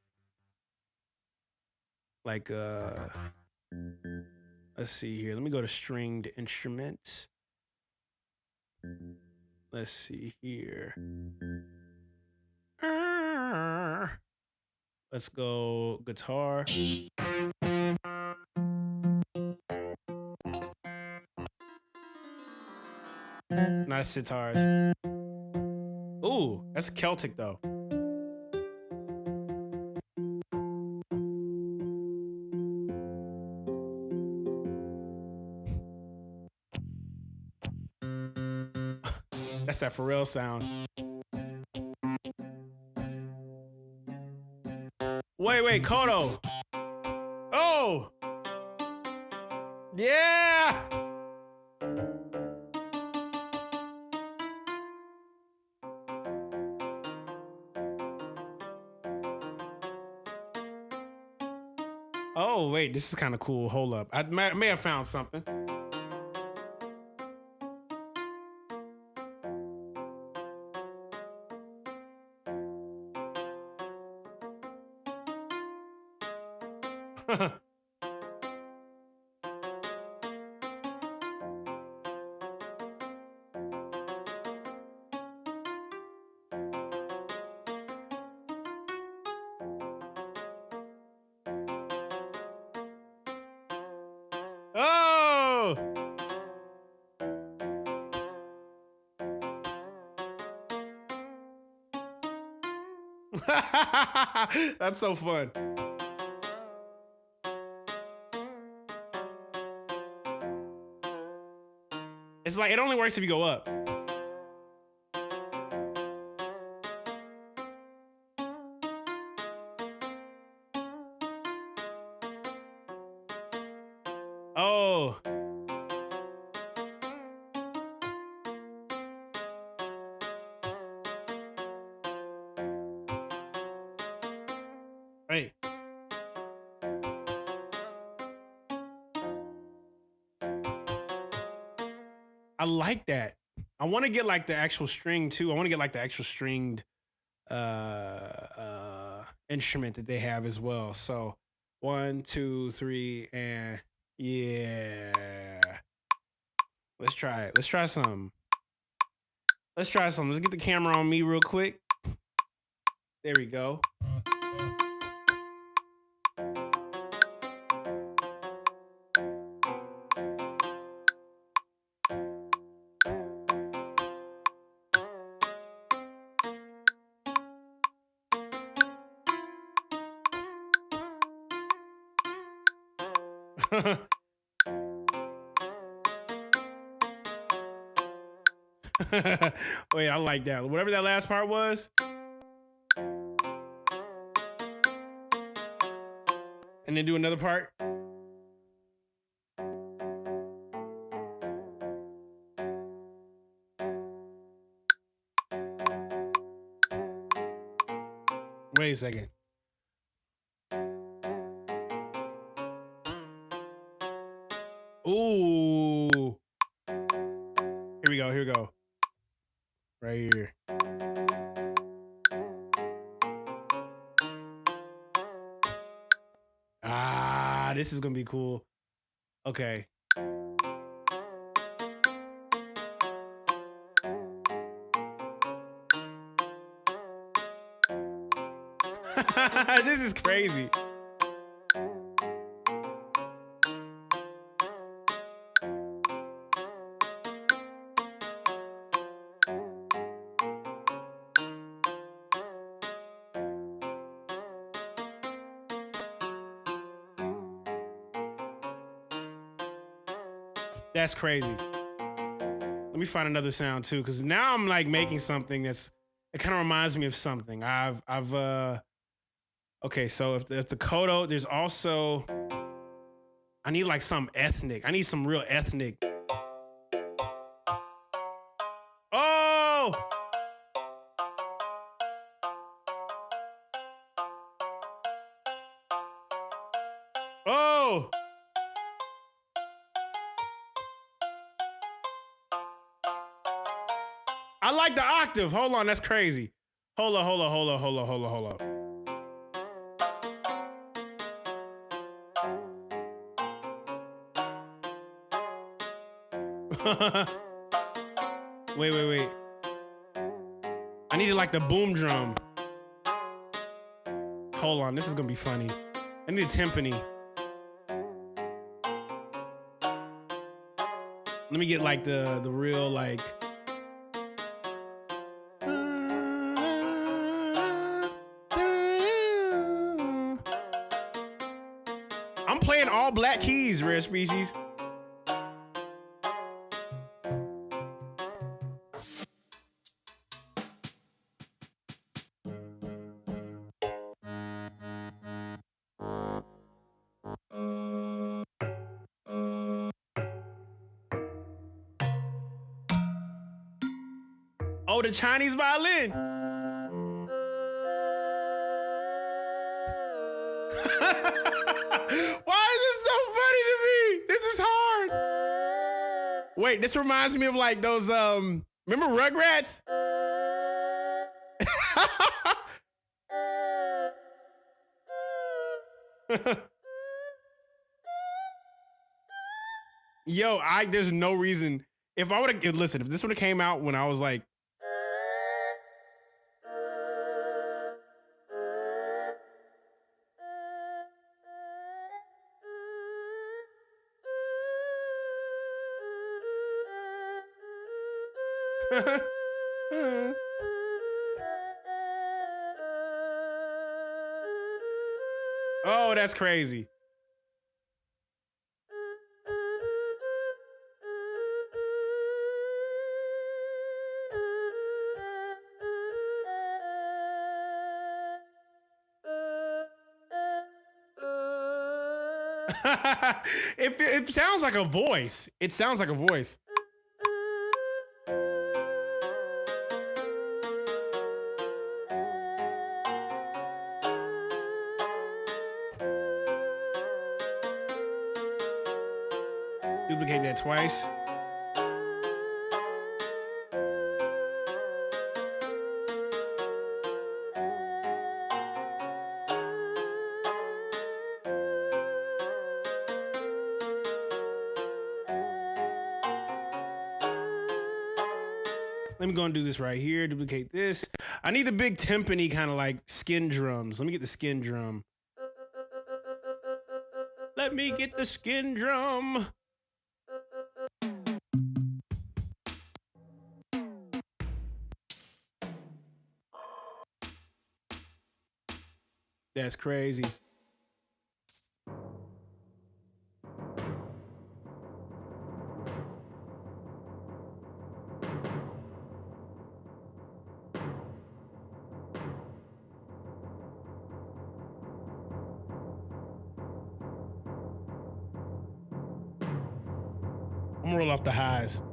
let's see here. Let me go to stringed instruments. Let's see here. Let's go guitar. Not sitars. Ooh, that's Celtic though. That's that Pharrell sound. Wait, Kodo. Oh! Yeah! Oh, wait, this is kind of cool. Hold up. I may have found something. Oh! That's so fun. It's like, it only works if you go up. Oh. Hey. I like that. I want to get like the actual string too. I want to get like the actual stringed instrument that they have as well. So 1, 2, 3, and yeah. Let's try it. Let's try some. Let's try something. Let's get the camera on me real quick. There we go. Wait, I like that. Whatever that last part was. And then do another part. Wait a second. Ooh. Here we go. Here we go. Right here. Ah, this is gonna be cool. Okay. This is crazy. That's crazy. Let me find another sound too, because now I'm like making something it kind of reminds me of something. Okay, so if the Kodo, there's also, I need like some ethnic. I need some real ethnic. Oh! Oh! I like the octave. Hold on, that's crazy. Hold on. Wait. I needed like the boom drum. Hold on, this is gonna be funny. I need a timpani. Let me get like the real like. I'm playing all black keys, Rare Species. Oh, the Chinese violin. Why is this so funny to me? This is hard. Wait, this reminds me of like those, remember Rugrats? Yo, there's no reason. If I would have, listen, if this would have came out when I was like, oh, that's crazy. It sounds like a voice. It sounds like a voice. Duplicate that twice. Let me go and do this right here. Duplicate this. I need the big timpani kind of like skin drums. Let me get the skin drum. Let me get the skin drum. That's crazy. I'm gonna roll off the highs.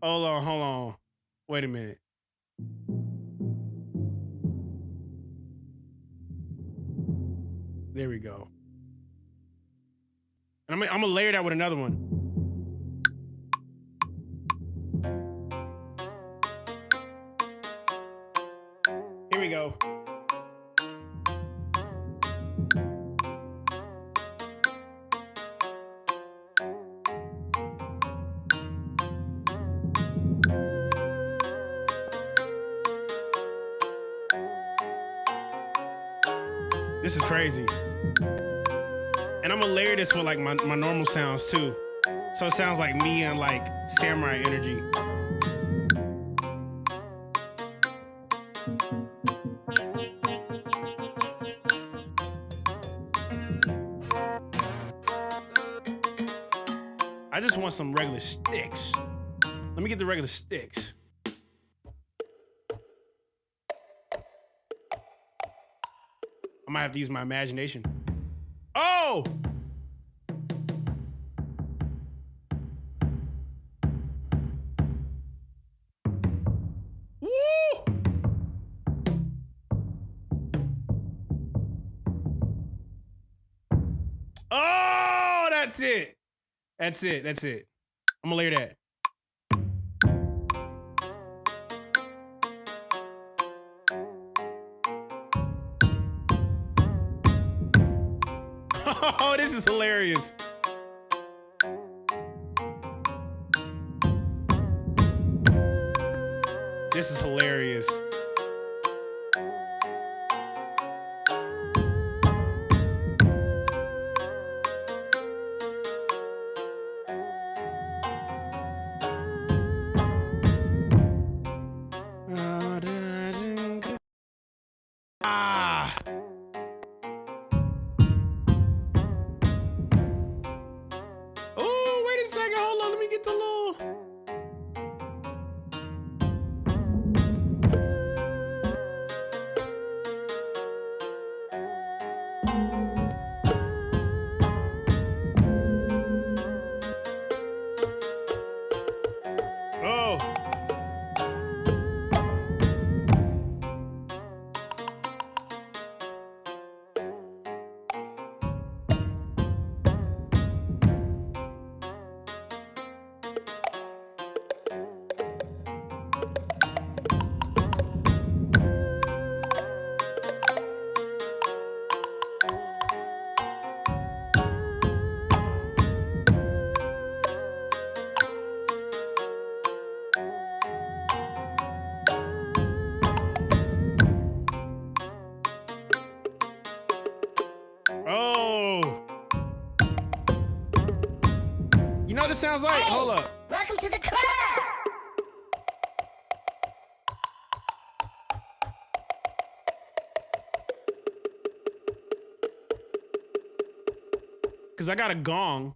Hold on. Wait a minute. There we go. And I'm gonna layer that with another one. Here we go. This is crazy. And I'm gonna layer this with like my normal sounds too. So it sounds like me and like samurai energy. I just want some regular sticks. Let me get the regular sticks. I might have to use my imagination. Oh! Woo! Oh, that's it. That's it. I'm gonna layer that. Oh, this is hilarious. This is hilarious. Oh, wait a second. Hold on. Let me get the little. Oh. Oh. You know what this sounds like? Hold up. Welcome to the club. Cause I got a gong.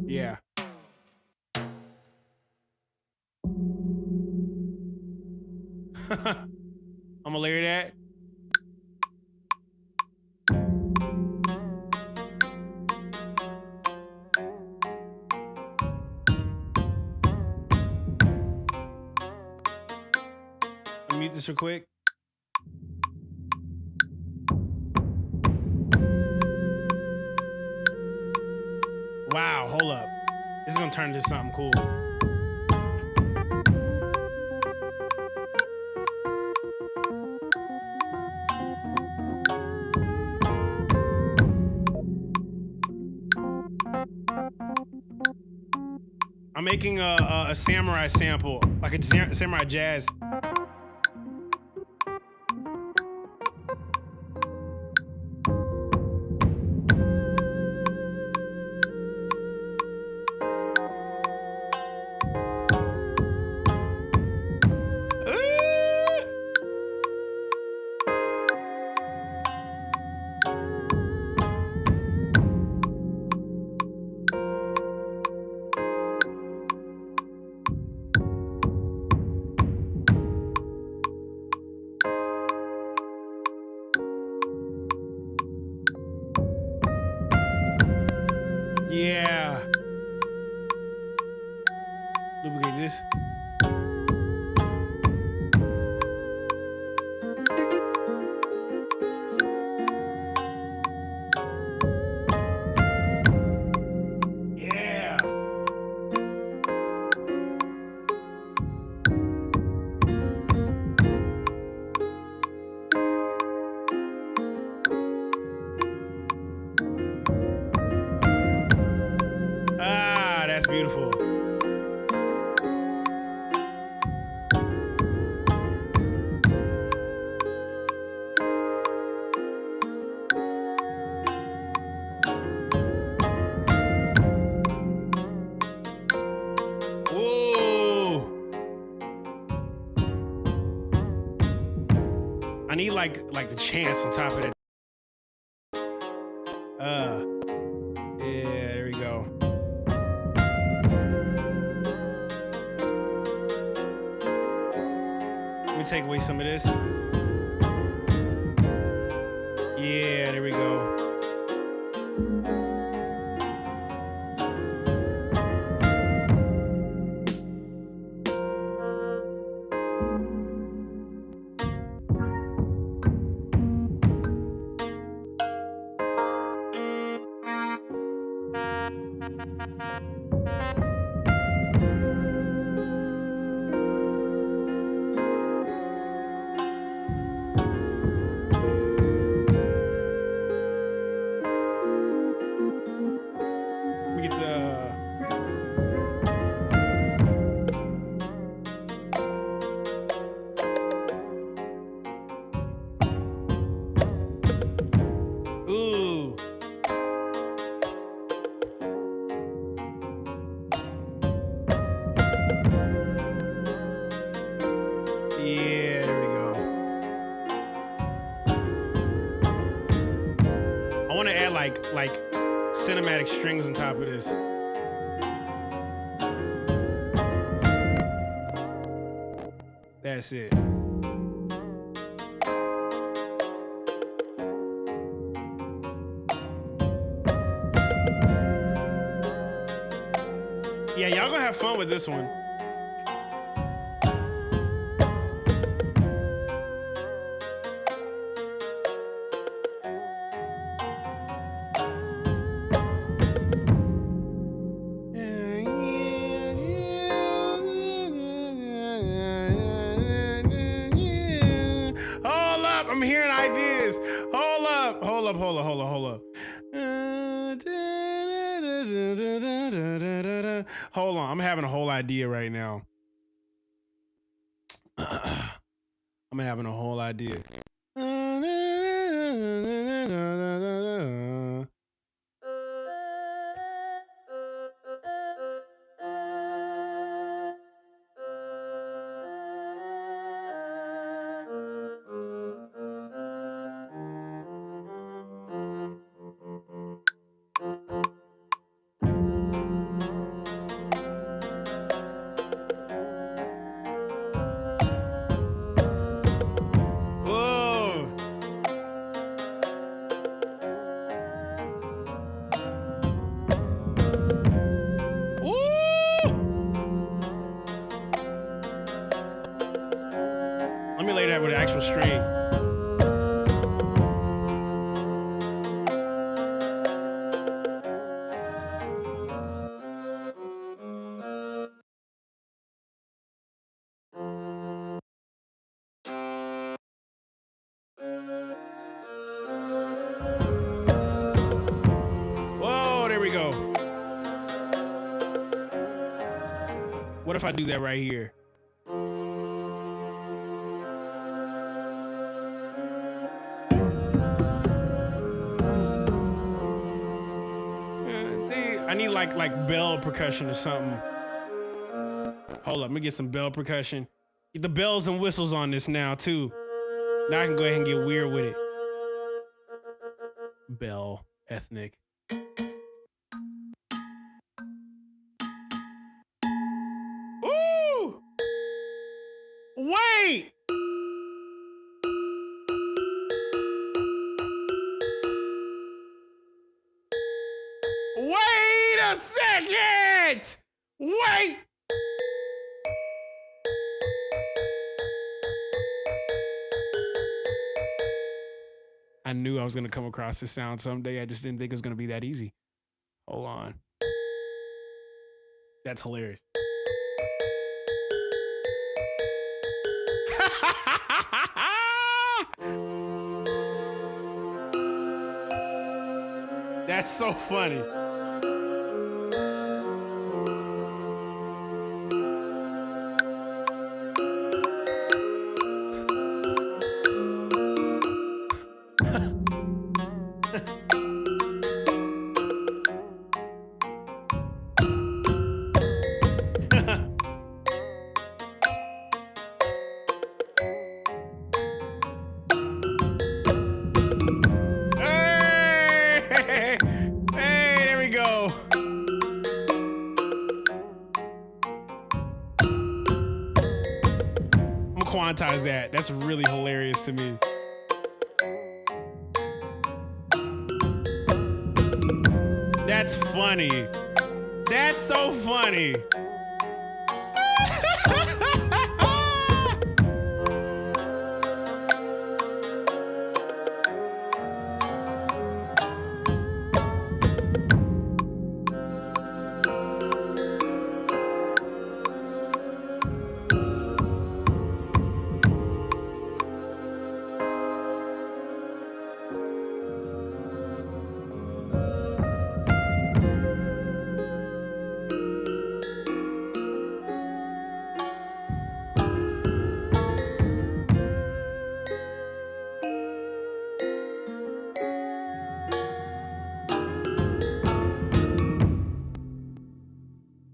Yeah. I'm gonna layer that. Let me mute this real quick. Wow, hold up. This is gonna turn into something cool. making a samurai sample, like a samurai jazz. Yeah. Duplicate this. Yeah. Ah, that's beautiful. Whoa. I need like the chants on top of that. Yeah, there we go. Let me take away some of this. Yeah, there we go. Let me get the. Ooh. Yeah, there we go. I want to add like cinematic strings on top of this. That's it. Yeah, y'all gonna have fun with this one. Hold up, I'm hearing ideas. Hold up. Hold on, I'm having a whole idea right now. I'm having a whole idea. Whoa. Let me lay that with an actual string. Whoa, there we go. if I do that right here? I need like bell percussion or something. Hold up, let me get some bell percussion. Get the bells and whistles on this now too. Now I can go ahead and get weird with it. Bell, ethnic. Ooh! Wait! Wait a second! Wait! I knew I was gonna come across this sound someday. I just didn't think it was gonna be that easy. Hold on. That's hilarious. That's so funny. Quantize that. That's really hilarious to me. That's funny. That's so funny.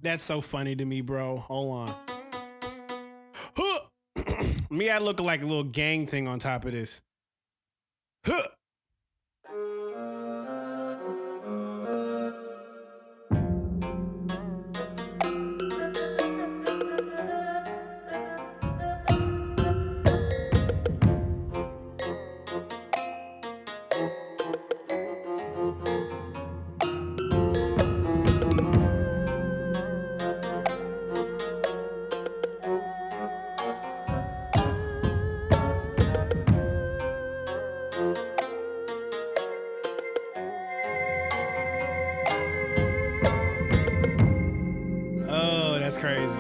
That's so funny to me, bro. Hold on. Me, I look like a little gang thing on top of this. Oh, that's crazy.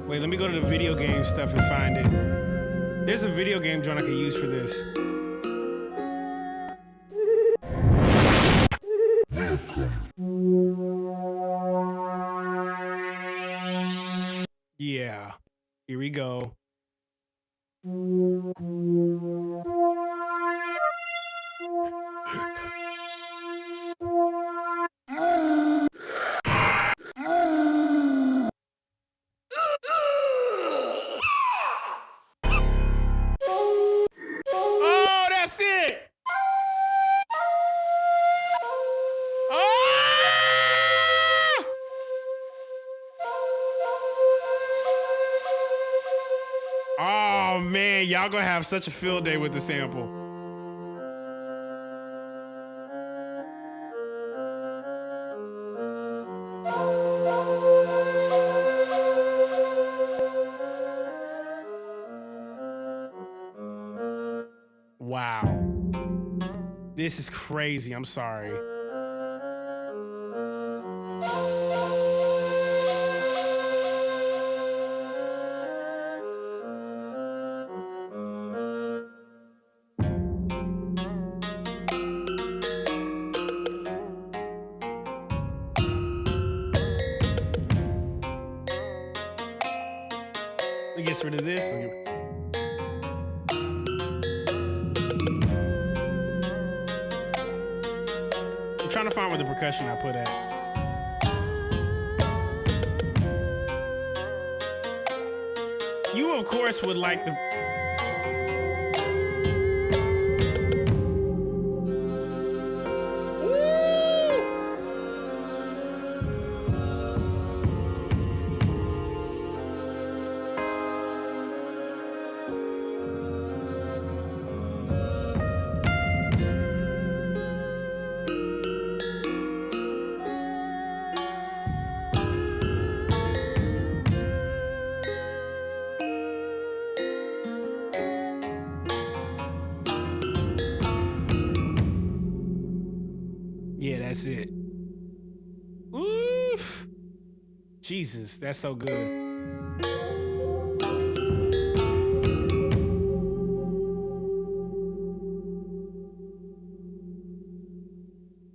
Wait, let me go to the video game stuff and find it. There's a video game joint I could use for this. Yeah, here we go. Oh, that's it. Oh man, y'all gonna have such a field day with the sample. Wow. This is crazy. I'm sorry. He gets rid of this. I'm trying to find where the percussion I put at. You, of course, would like the... Yeah, that's it. Oof. Jesus, that's so good.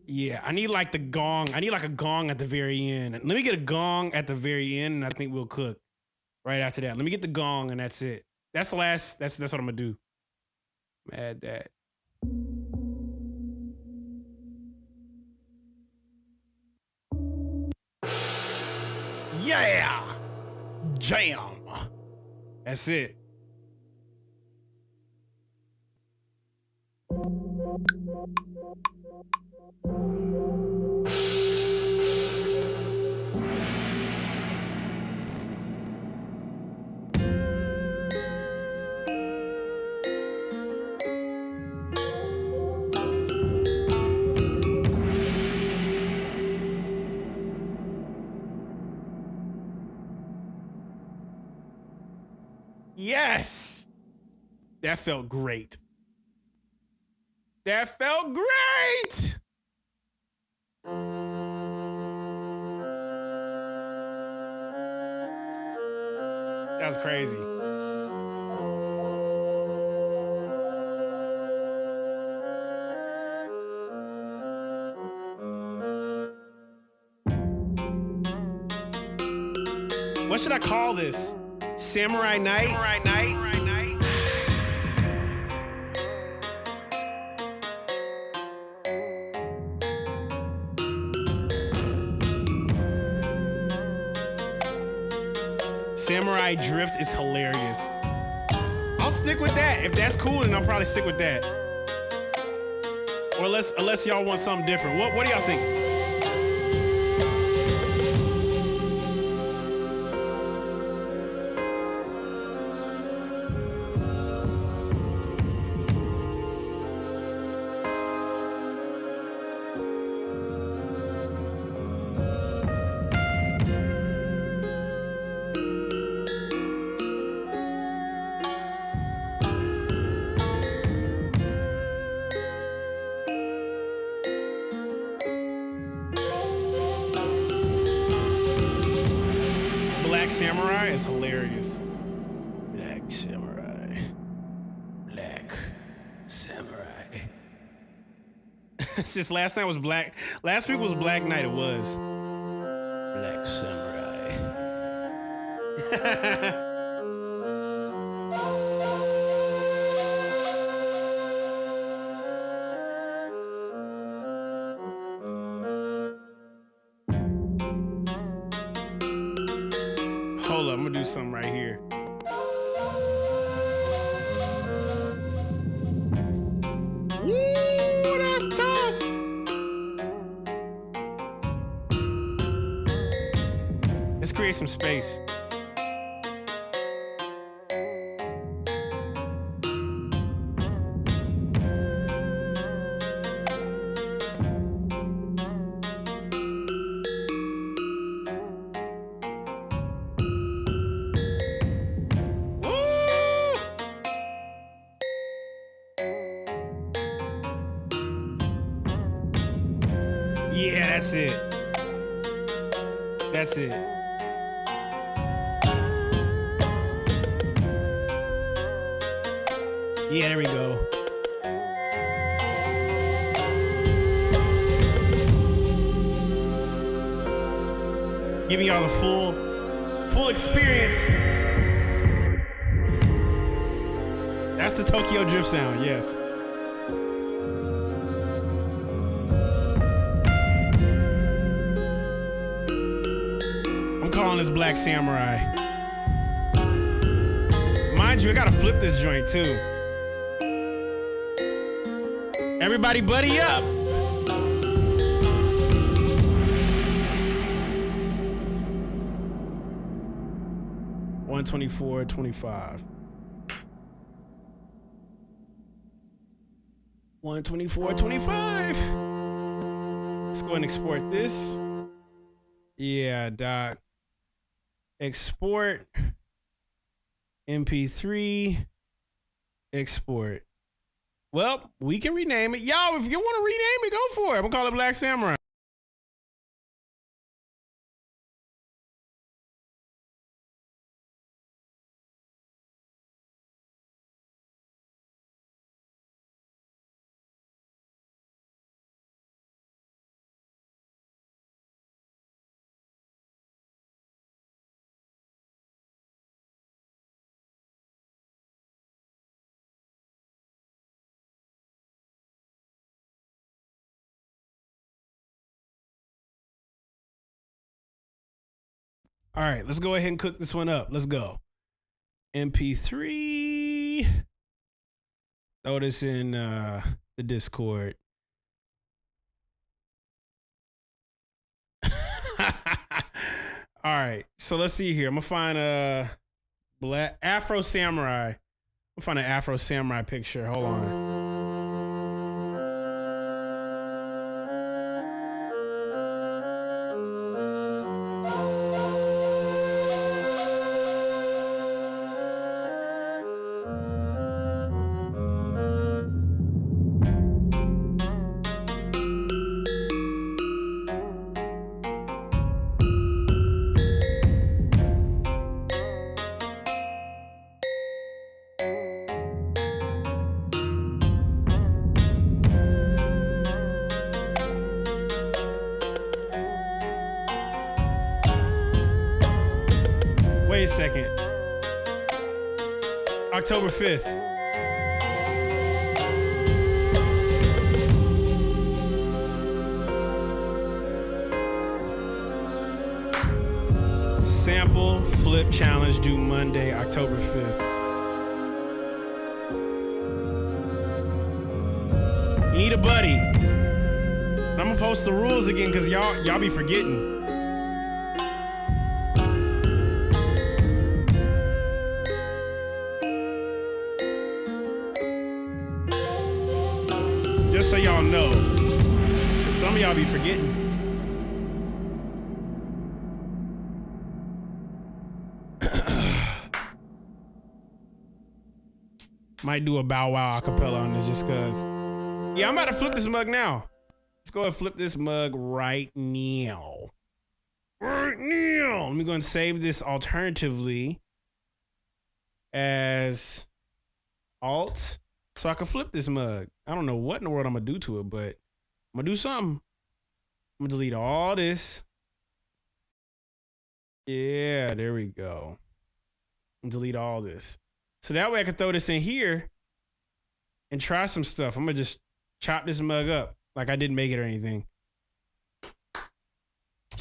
Yeah, I need like the gong. I need like a gong at the very end. Let me get a gong at the very end, and I think we'll cook right after that. Let me get the gong, and that's it. That's the last. That's what I'm gonna do. Add that. Yeah! Jam! That's it. Yes! That felt great. That felt great! That was crazy. What should I call this? Samurai Night? Samurai Night? Samurai Drift is hilarious. I'll stick with that. If that's cool, then I'll probably stick with that. Or unless y'all want something different. What do y'all think? Black Samurai is hilarious. Black Samurai. Black Samurai. Since last night was Black. Last week was Black Night, it was. Black Samurai. Hold up, I'm gonna do something right here. Woo, that's tough. Let's create some space. Yeah, that's it. That's it. Yeah, there we go. Giving y'all the full experience. That's the Tokyo Drift sound, yes. I'm calling this Black Samurai. Mind you, I gotta flip this joint too. Everybody buddy up. $124.25. $124.25. Let's go ahead and export this. Yeah, doc. Export. MP3. Export. Well, we can rename it. Y'all, if you want to rename it, go for it. I'm going to call it Black Samurai. All right, let's go ahead and cook this one up. Let's go. MP3. Throw this in the Discord. All right, so let's see here. I'm gonna find a Black Afro Samurai. I'm gonna find an Afro Samurai picture. Hold on. Wait a second. October 5th. Sample flip challenge due Monday, October 5th. You need a buddy. I'm gonna post the rules again because y'all be forgetting. Just so y'all know, some of y'all be forgetting. Might do a Bow Wow acapella on this just cause. Yeah, I'm about to flip this mug now. Let's go ahead and flip this mug right now. Right now. Let me go and save this alternatively as alt so I can flip this mug. I don't know what in the world I'm gonna do to it, but I'm gonna do something. I'm gonna delete all this. Yeah, there we go. And delete all this. So that way I can throw this in here and try some stuff. I'm gonna just chop this mug up like I didn't make it or anything.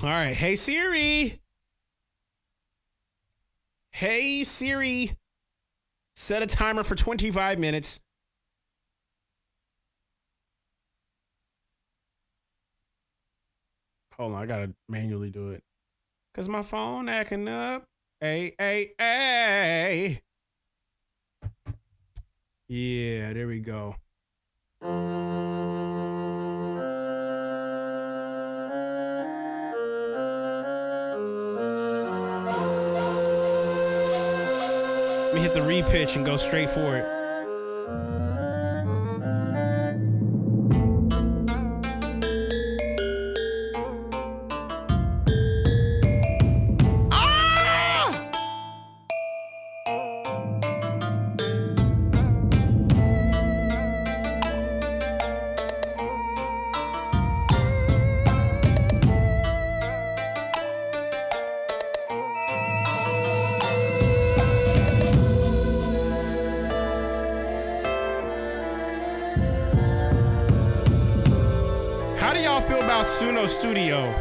All right, hey Siri. Hey Siri. Set a timer for 25 minutes. Hold on, I gotta manually do it. Cause my phone acting up. Hey. Yeah, there we go. Let me hit the repitch and go straight for it. Suno Studio.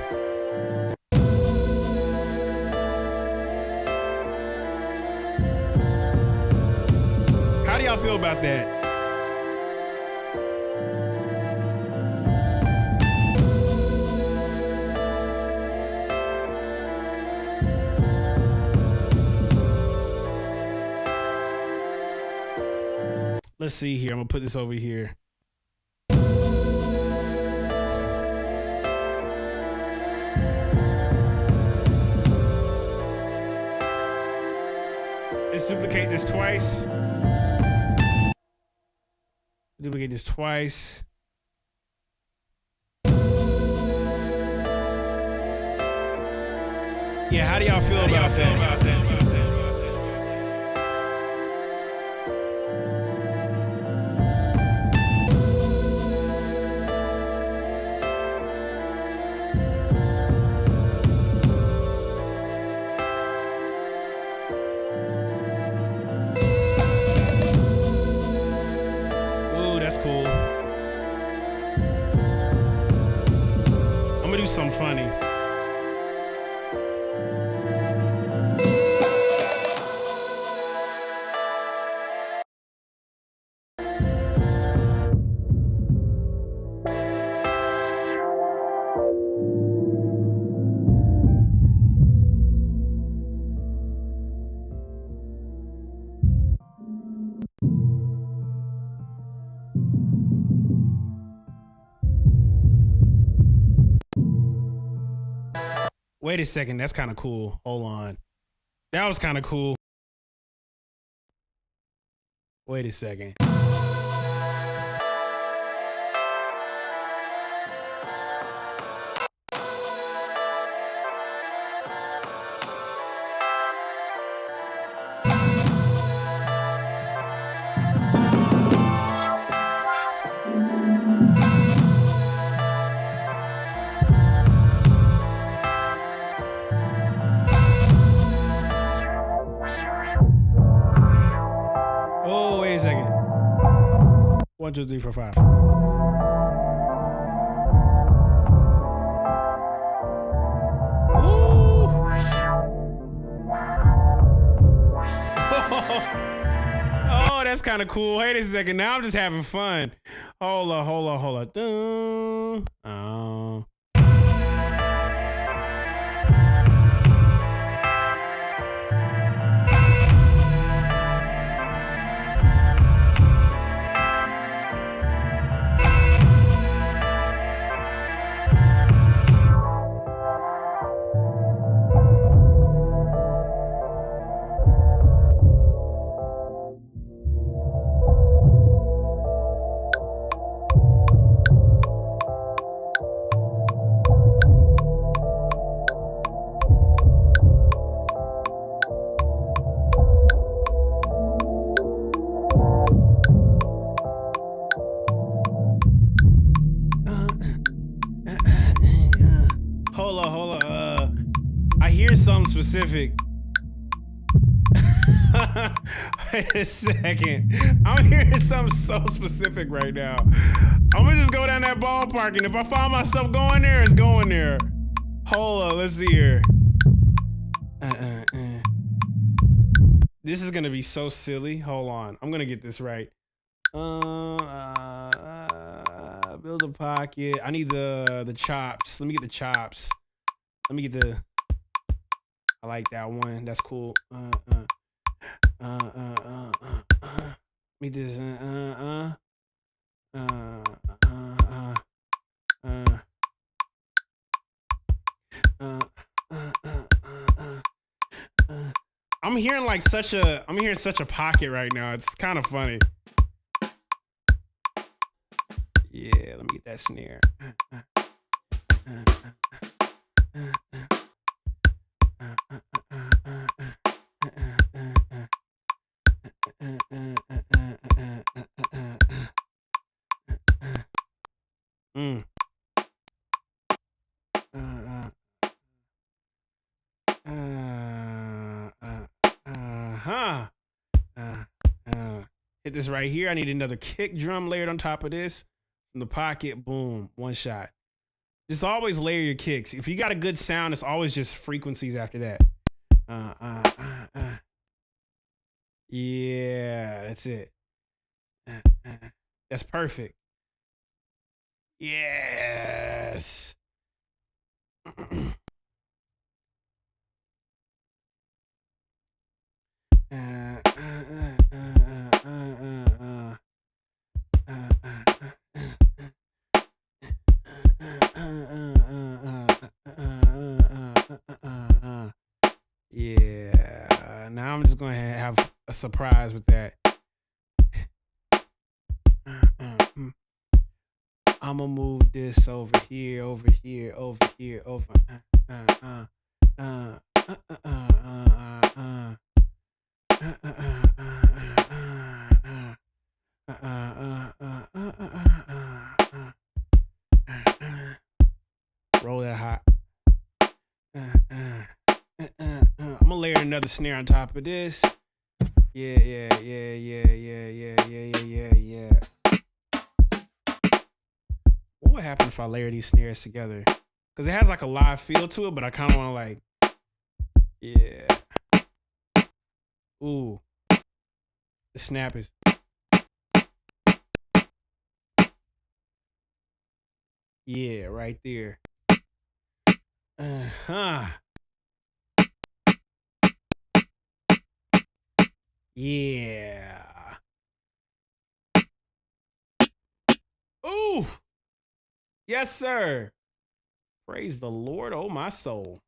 How do y'all feel about that? Let's see here. I'm gonna put this over here. Let's duplicate this twice. Duplicate this twice. Yeah, how do y'all feel about that? Cool. I'm gonna do something funny. Wait a second, that's kind of cool. Hold on. That was kind of cool. Wait a second. Oh, wait a second. 1, 2, 3, 4, 5. Oh, that's kind of cool. Wait a second. Now I'm just having fun. Hold on. Oh. Hold on. I hear something specific. Wait a second. I'm hearing something so specific right now. I'm gonna just go down that ballpark, and if I find myself going there, it's going there. Hold on, let's see here. This is gonna be so silly. Hold on, I'm gonna get this right. Build a pocket. I need the chops. Let me get the chops. Let me get the. I like that one. That's cool. Me this. I'm hearing such a pocket right now. It's kind of funny. Yeah, let me get that snare. Hit this right here. I need another kick drum layered on top of this. From the pocket, boom, one shot. Just always layer your kicks. If you got a good sound, it's always just frequencies after that. Yeah, that's it. That's perfect. Yes. Yeah. Now I'm just going to have a surprise with that. I'm gonna move this over here, over here, over here, over. Roll that hot. I'm gonna layer another snare on top of this. Yeah. What would happen if I layer these snares together? Because it has like a live feel to it, but I kind of want to like, yeah. Ooh. The snap is. Yeah, right there. Yeah. Ooh. Yes, sir. Praise the Lord, oh my soul.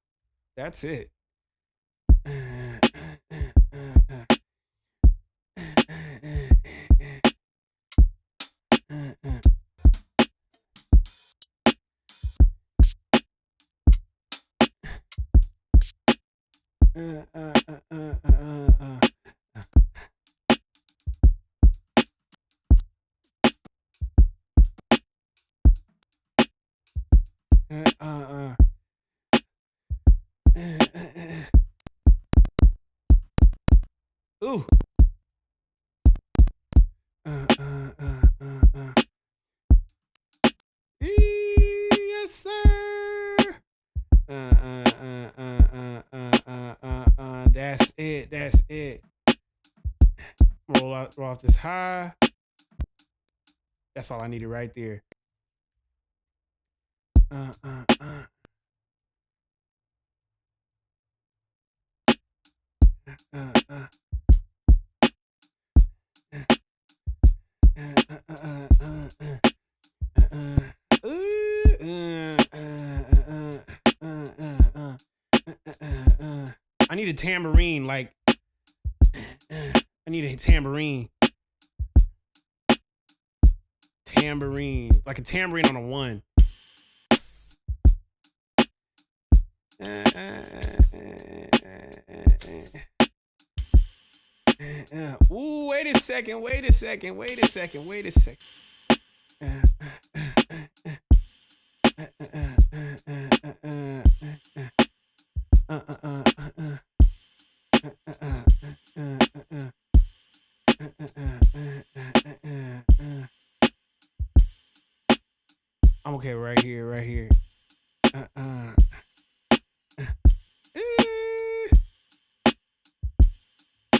That's it. Ooh. Yes, sir. That's it. That's it. Roll off this high. That's all I needed right there. I need a tambourine, like I need a tambourine. Tambourine, like a tambourine on a one. Ooh, wait a second. I'm okay right here.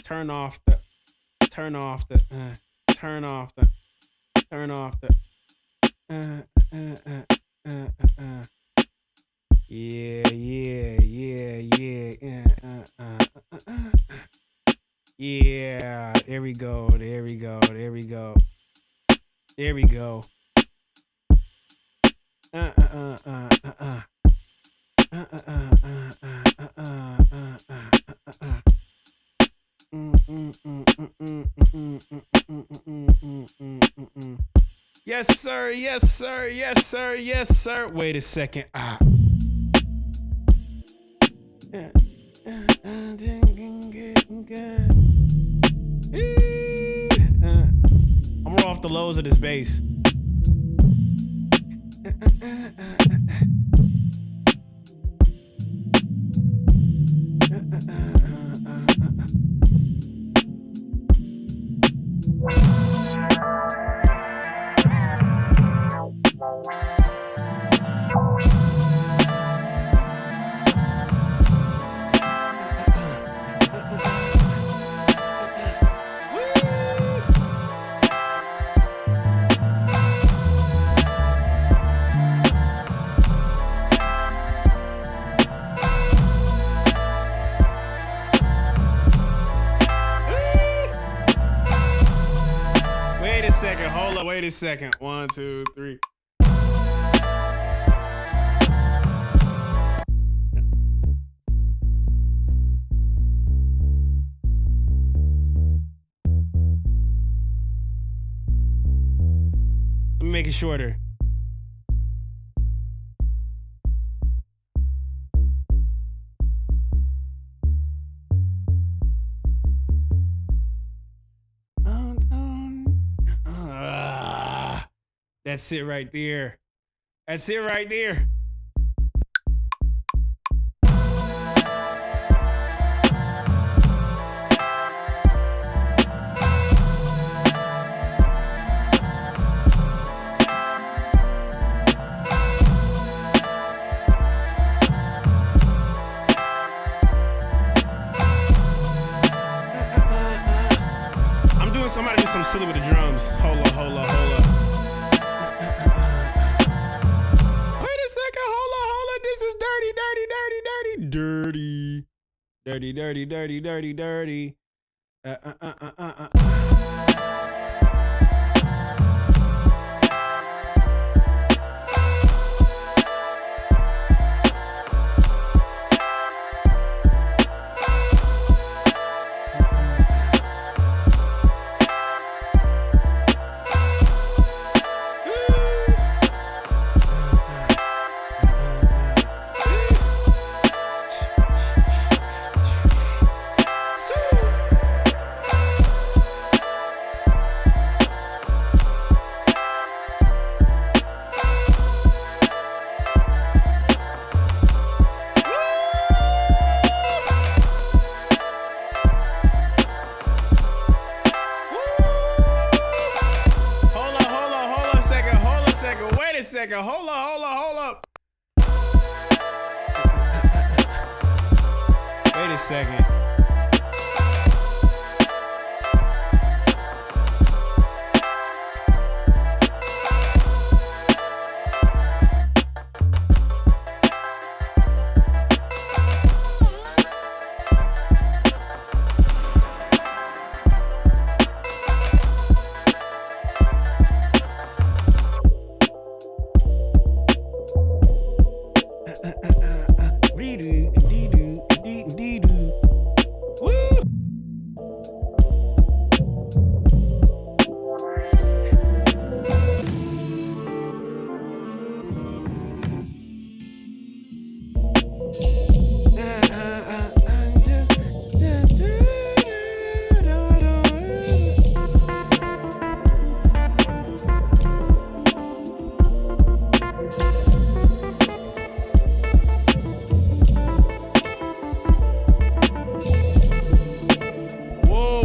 Turn off the. Yeah. There we go. Yes, sir. Wait a second. I'm gonna roll off the lows of this bass. Wait a second. 1, 2, 3. Let me make it shorter. That's it right there. That's it right there. I'm doing somebody do some silly with the drums. Hold up. This is dirty. Second. Hold up. Wait a second.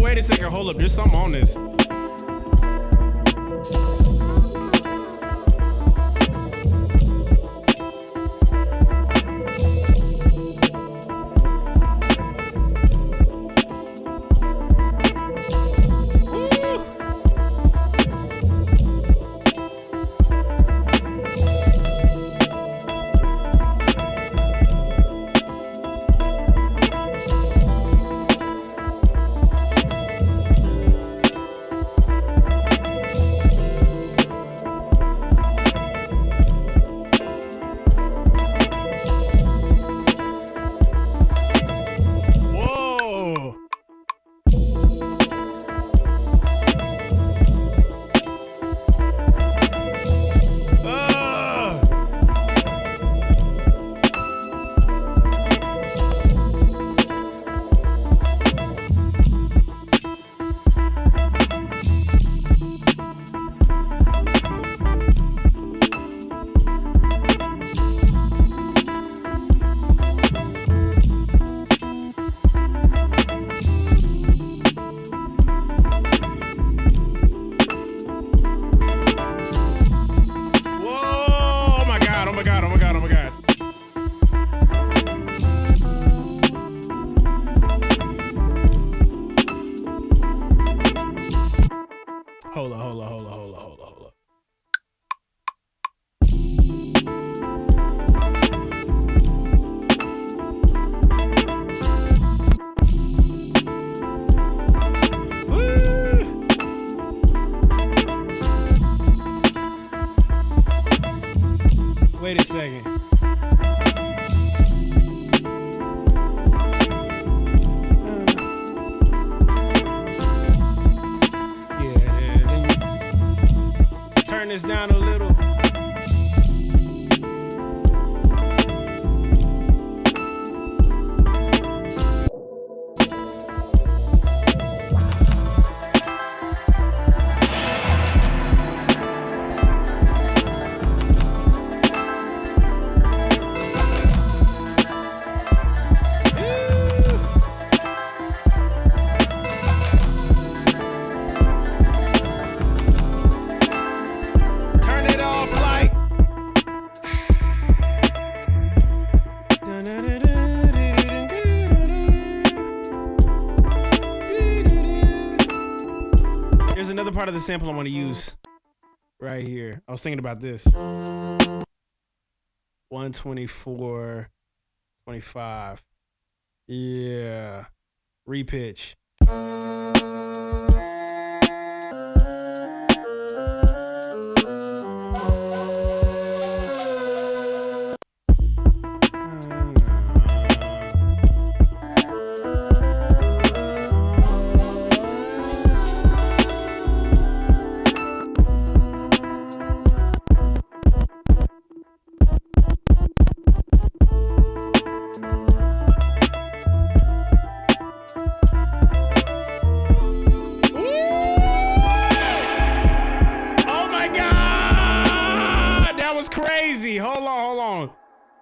Wait a second, hold up. There's something on this. part of the sample I want to use right here. I was thinking about this. 124.25. Yeah. Repitch.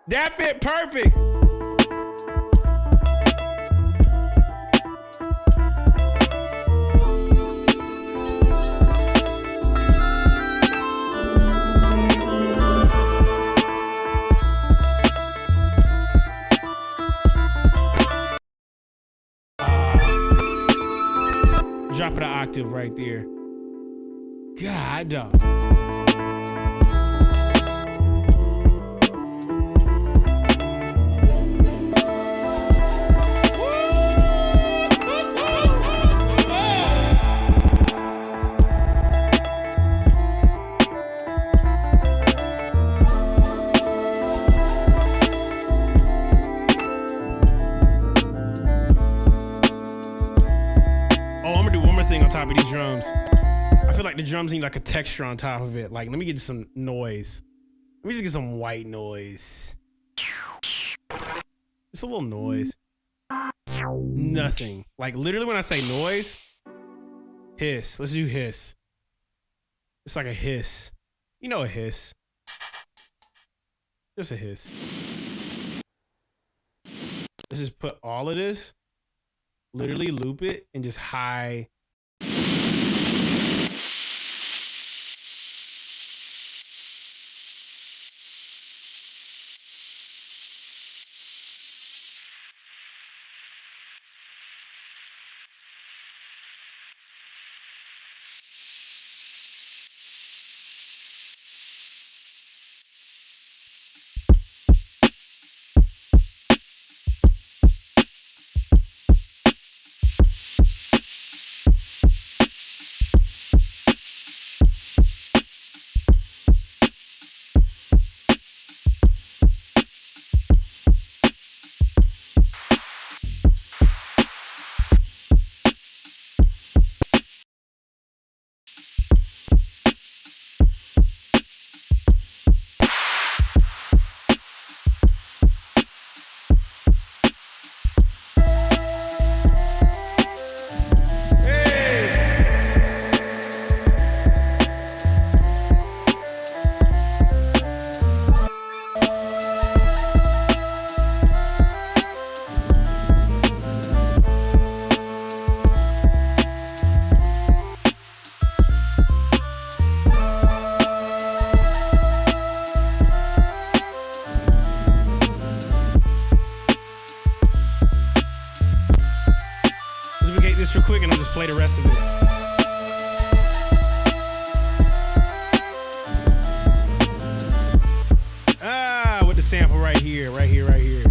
That fit perfect. Drop it an octave right there. God, dog. Top of these drums. I feel like the drums need like a texture on top of it. Like, let me get some noise. Let me just get some white noise. Just a little noise. Nothing. Like, literally when I say noise, hiss. Let's do hiss. It's like a hiss. You know a hiss. Just a hiss. Let's just put all of this, literally loop it, and just high. This real quick and I'll just play the rest of it. With the sample right here, right here, right here.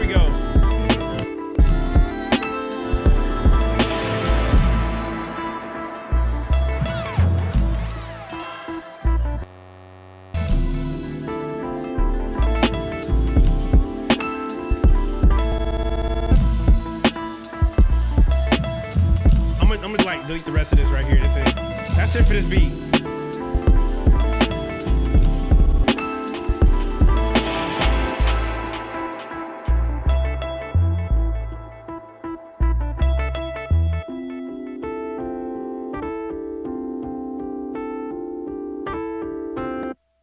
we go. I'm gonna like delete the rest of this right here. That's it. That's it for this beat.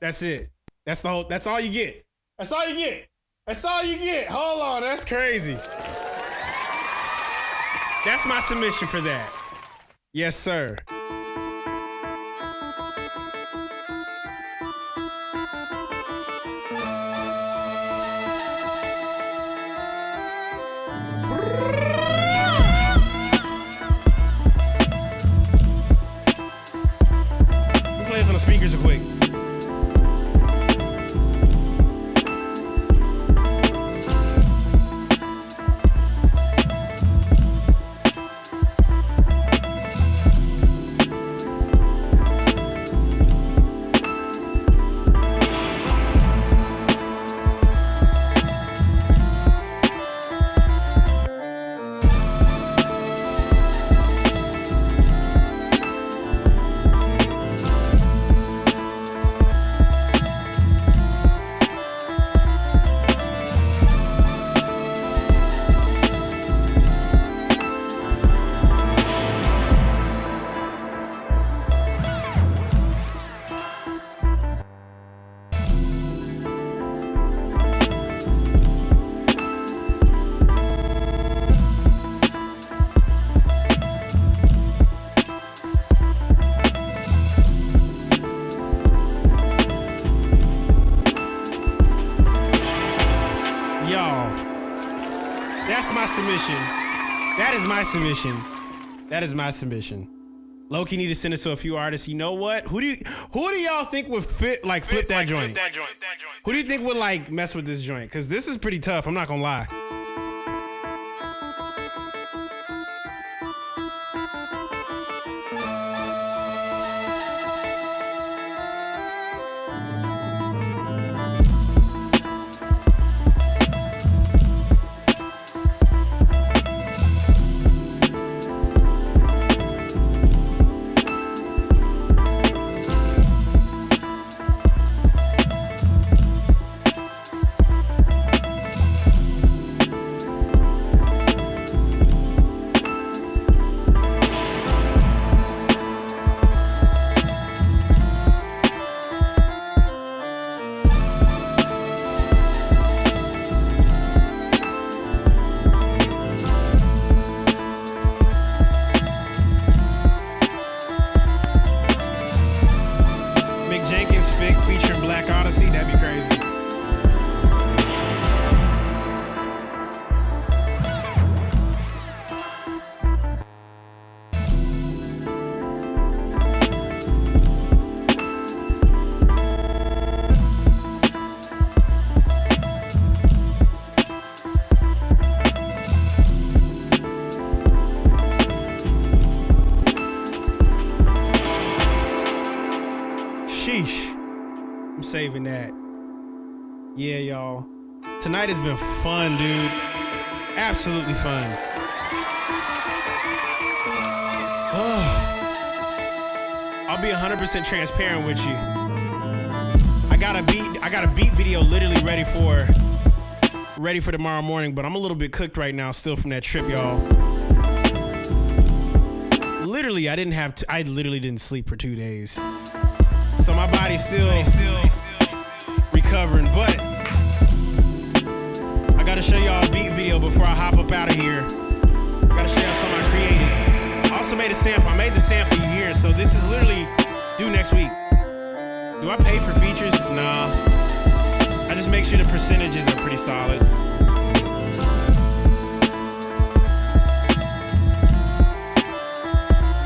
That's it. That's the whole. That's all you get. That's all you get. That's all you get. Hold on. That's crazy. That's my submission for that. Yes, sir. Let me play this on the speakers real quick. That is my submission. Loki need to send us to a few artists. You know what? Who do y'all think would flip that joint? Who do you think would like mess with this joint? Because this is pretty tough. I'm not gonna lie. Saving that. Yeah, y'all. Tonight has been fun, dude. Absolutely fun. I'll be 100% transparent with you. I got a beat video literally ready for tomorrow morning, but I'm a little bit cooked right now still from that trip, y'all. Literally, I literally didn't sleep for 2 days. So my body's still recovering, but I gotta show y'all a beat video before I hop up out of here. I gotta show y'all something I created. I also made a sample. I made the sample you hear, so this is literally due next week. Do I pay for features? Nah. I just make sure the percentages are pretty solid.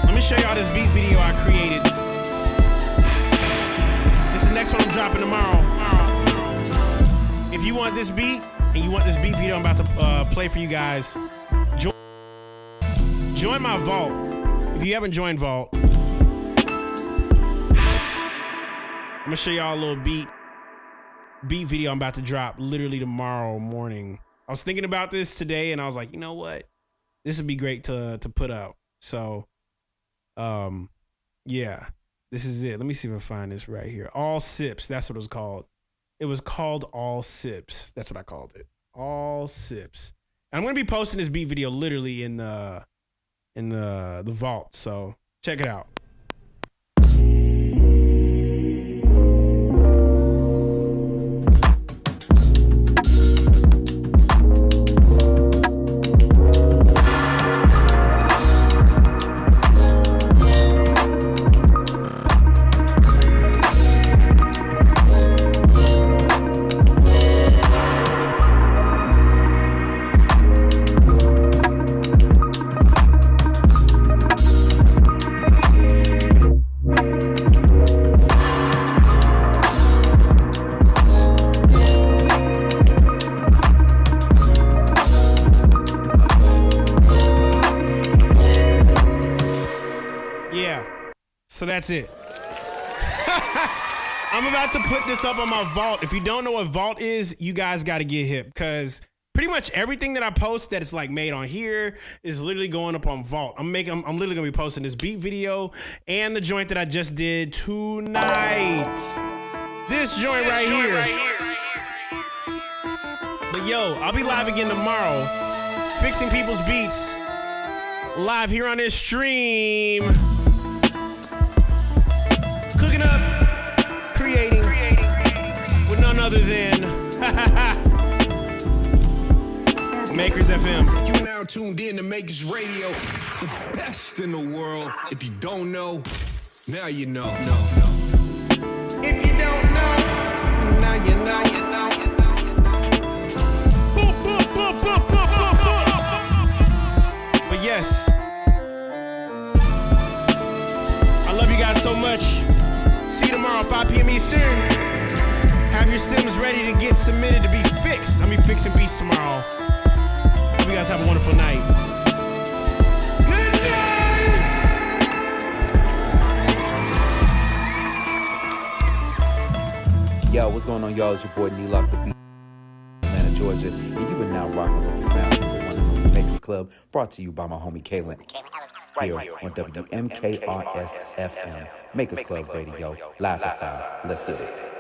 Let me show y'all this beat video I created. This is the next one I'm dropping tomorrow. If you want this beat, and you want this beat video I'm about to play for you guys, join my vault. If you haven't joined Vault, I'm gonna show y'all a little beat video I'm about to drop literally tomorrow morning. I was thinking about this today and I was like, you know what? This would be great to put out. So, yeah, this is it. Let me see if I find this right here. All Sips, that's what it was called. It was called All Sips. That's what I called it. All Sips. And I'm gonna be posting this beat video literally in the vault. So check it out. So that's it. I'm about to put this up on my vault. If you don't know what vault is, you guys got to get hip, because pretty much everything that I post that is like made on here is literally going up on vault. I'm literally gonna be posting this beat video and the joint that I just did tonight. This joint right here. But yo, I'll be live again tomorrow, fixing people's beats live here on this stream. Cooking up, creating with none other than Makers FM. You now tuned in to Makers Radio, the best in the world. If you don't know, now you know. If you don't know, now you know. But yes, I love you guys so much. See you tomorrow, 5 p.m. Eastern. Have your stems ready to get submitted to be fixed. I'll be fixing beats tomorrow. Hope you guys have a wonderful night. Good night! Yo, what's going on, y'all? It's your boy Neelock, the beat, Atlanta, Georgia, and you are now rocking with the sounds of the one and only Makers Club, brought to you by my homie Kaelin here on WMKRS FM. Makers Club Radio, live for 5. Let's get it.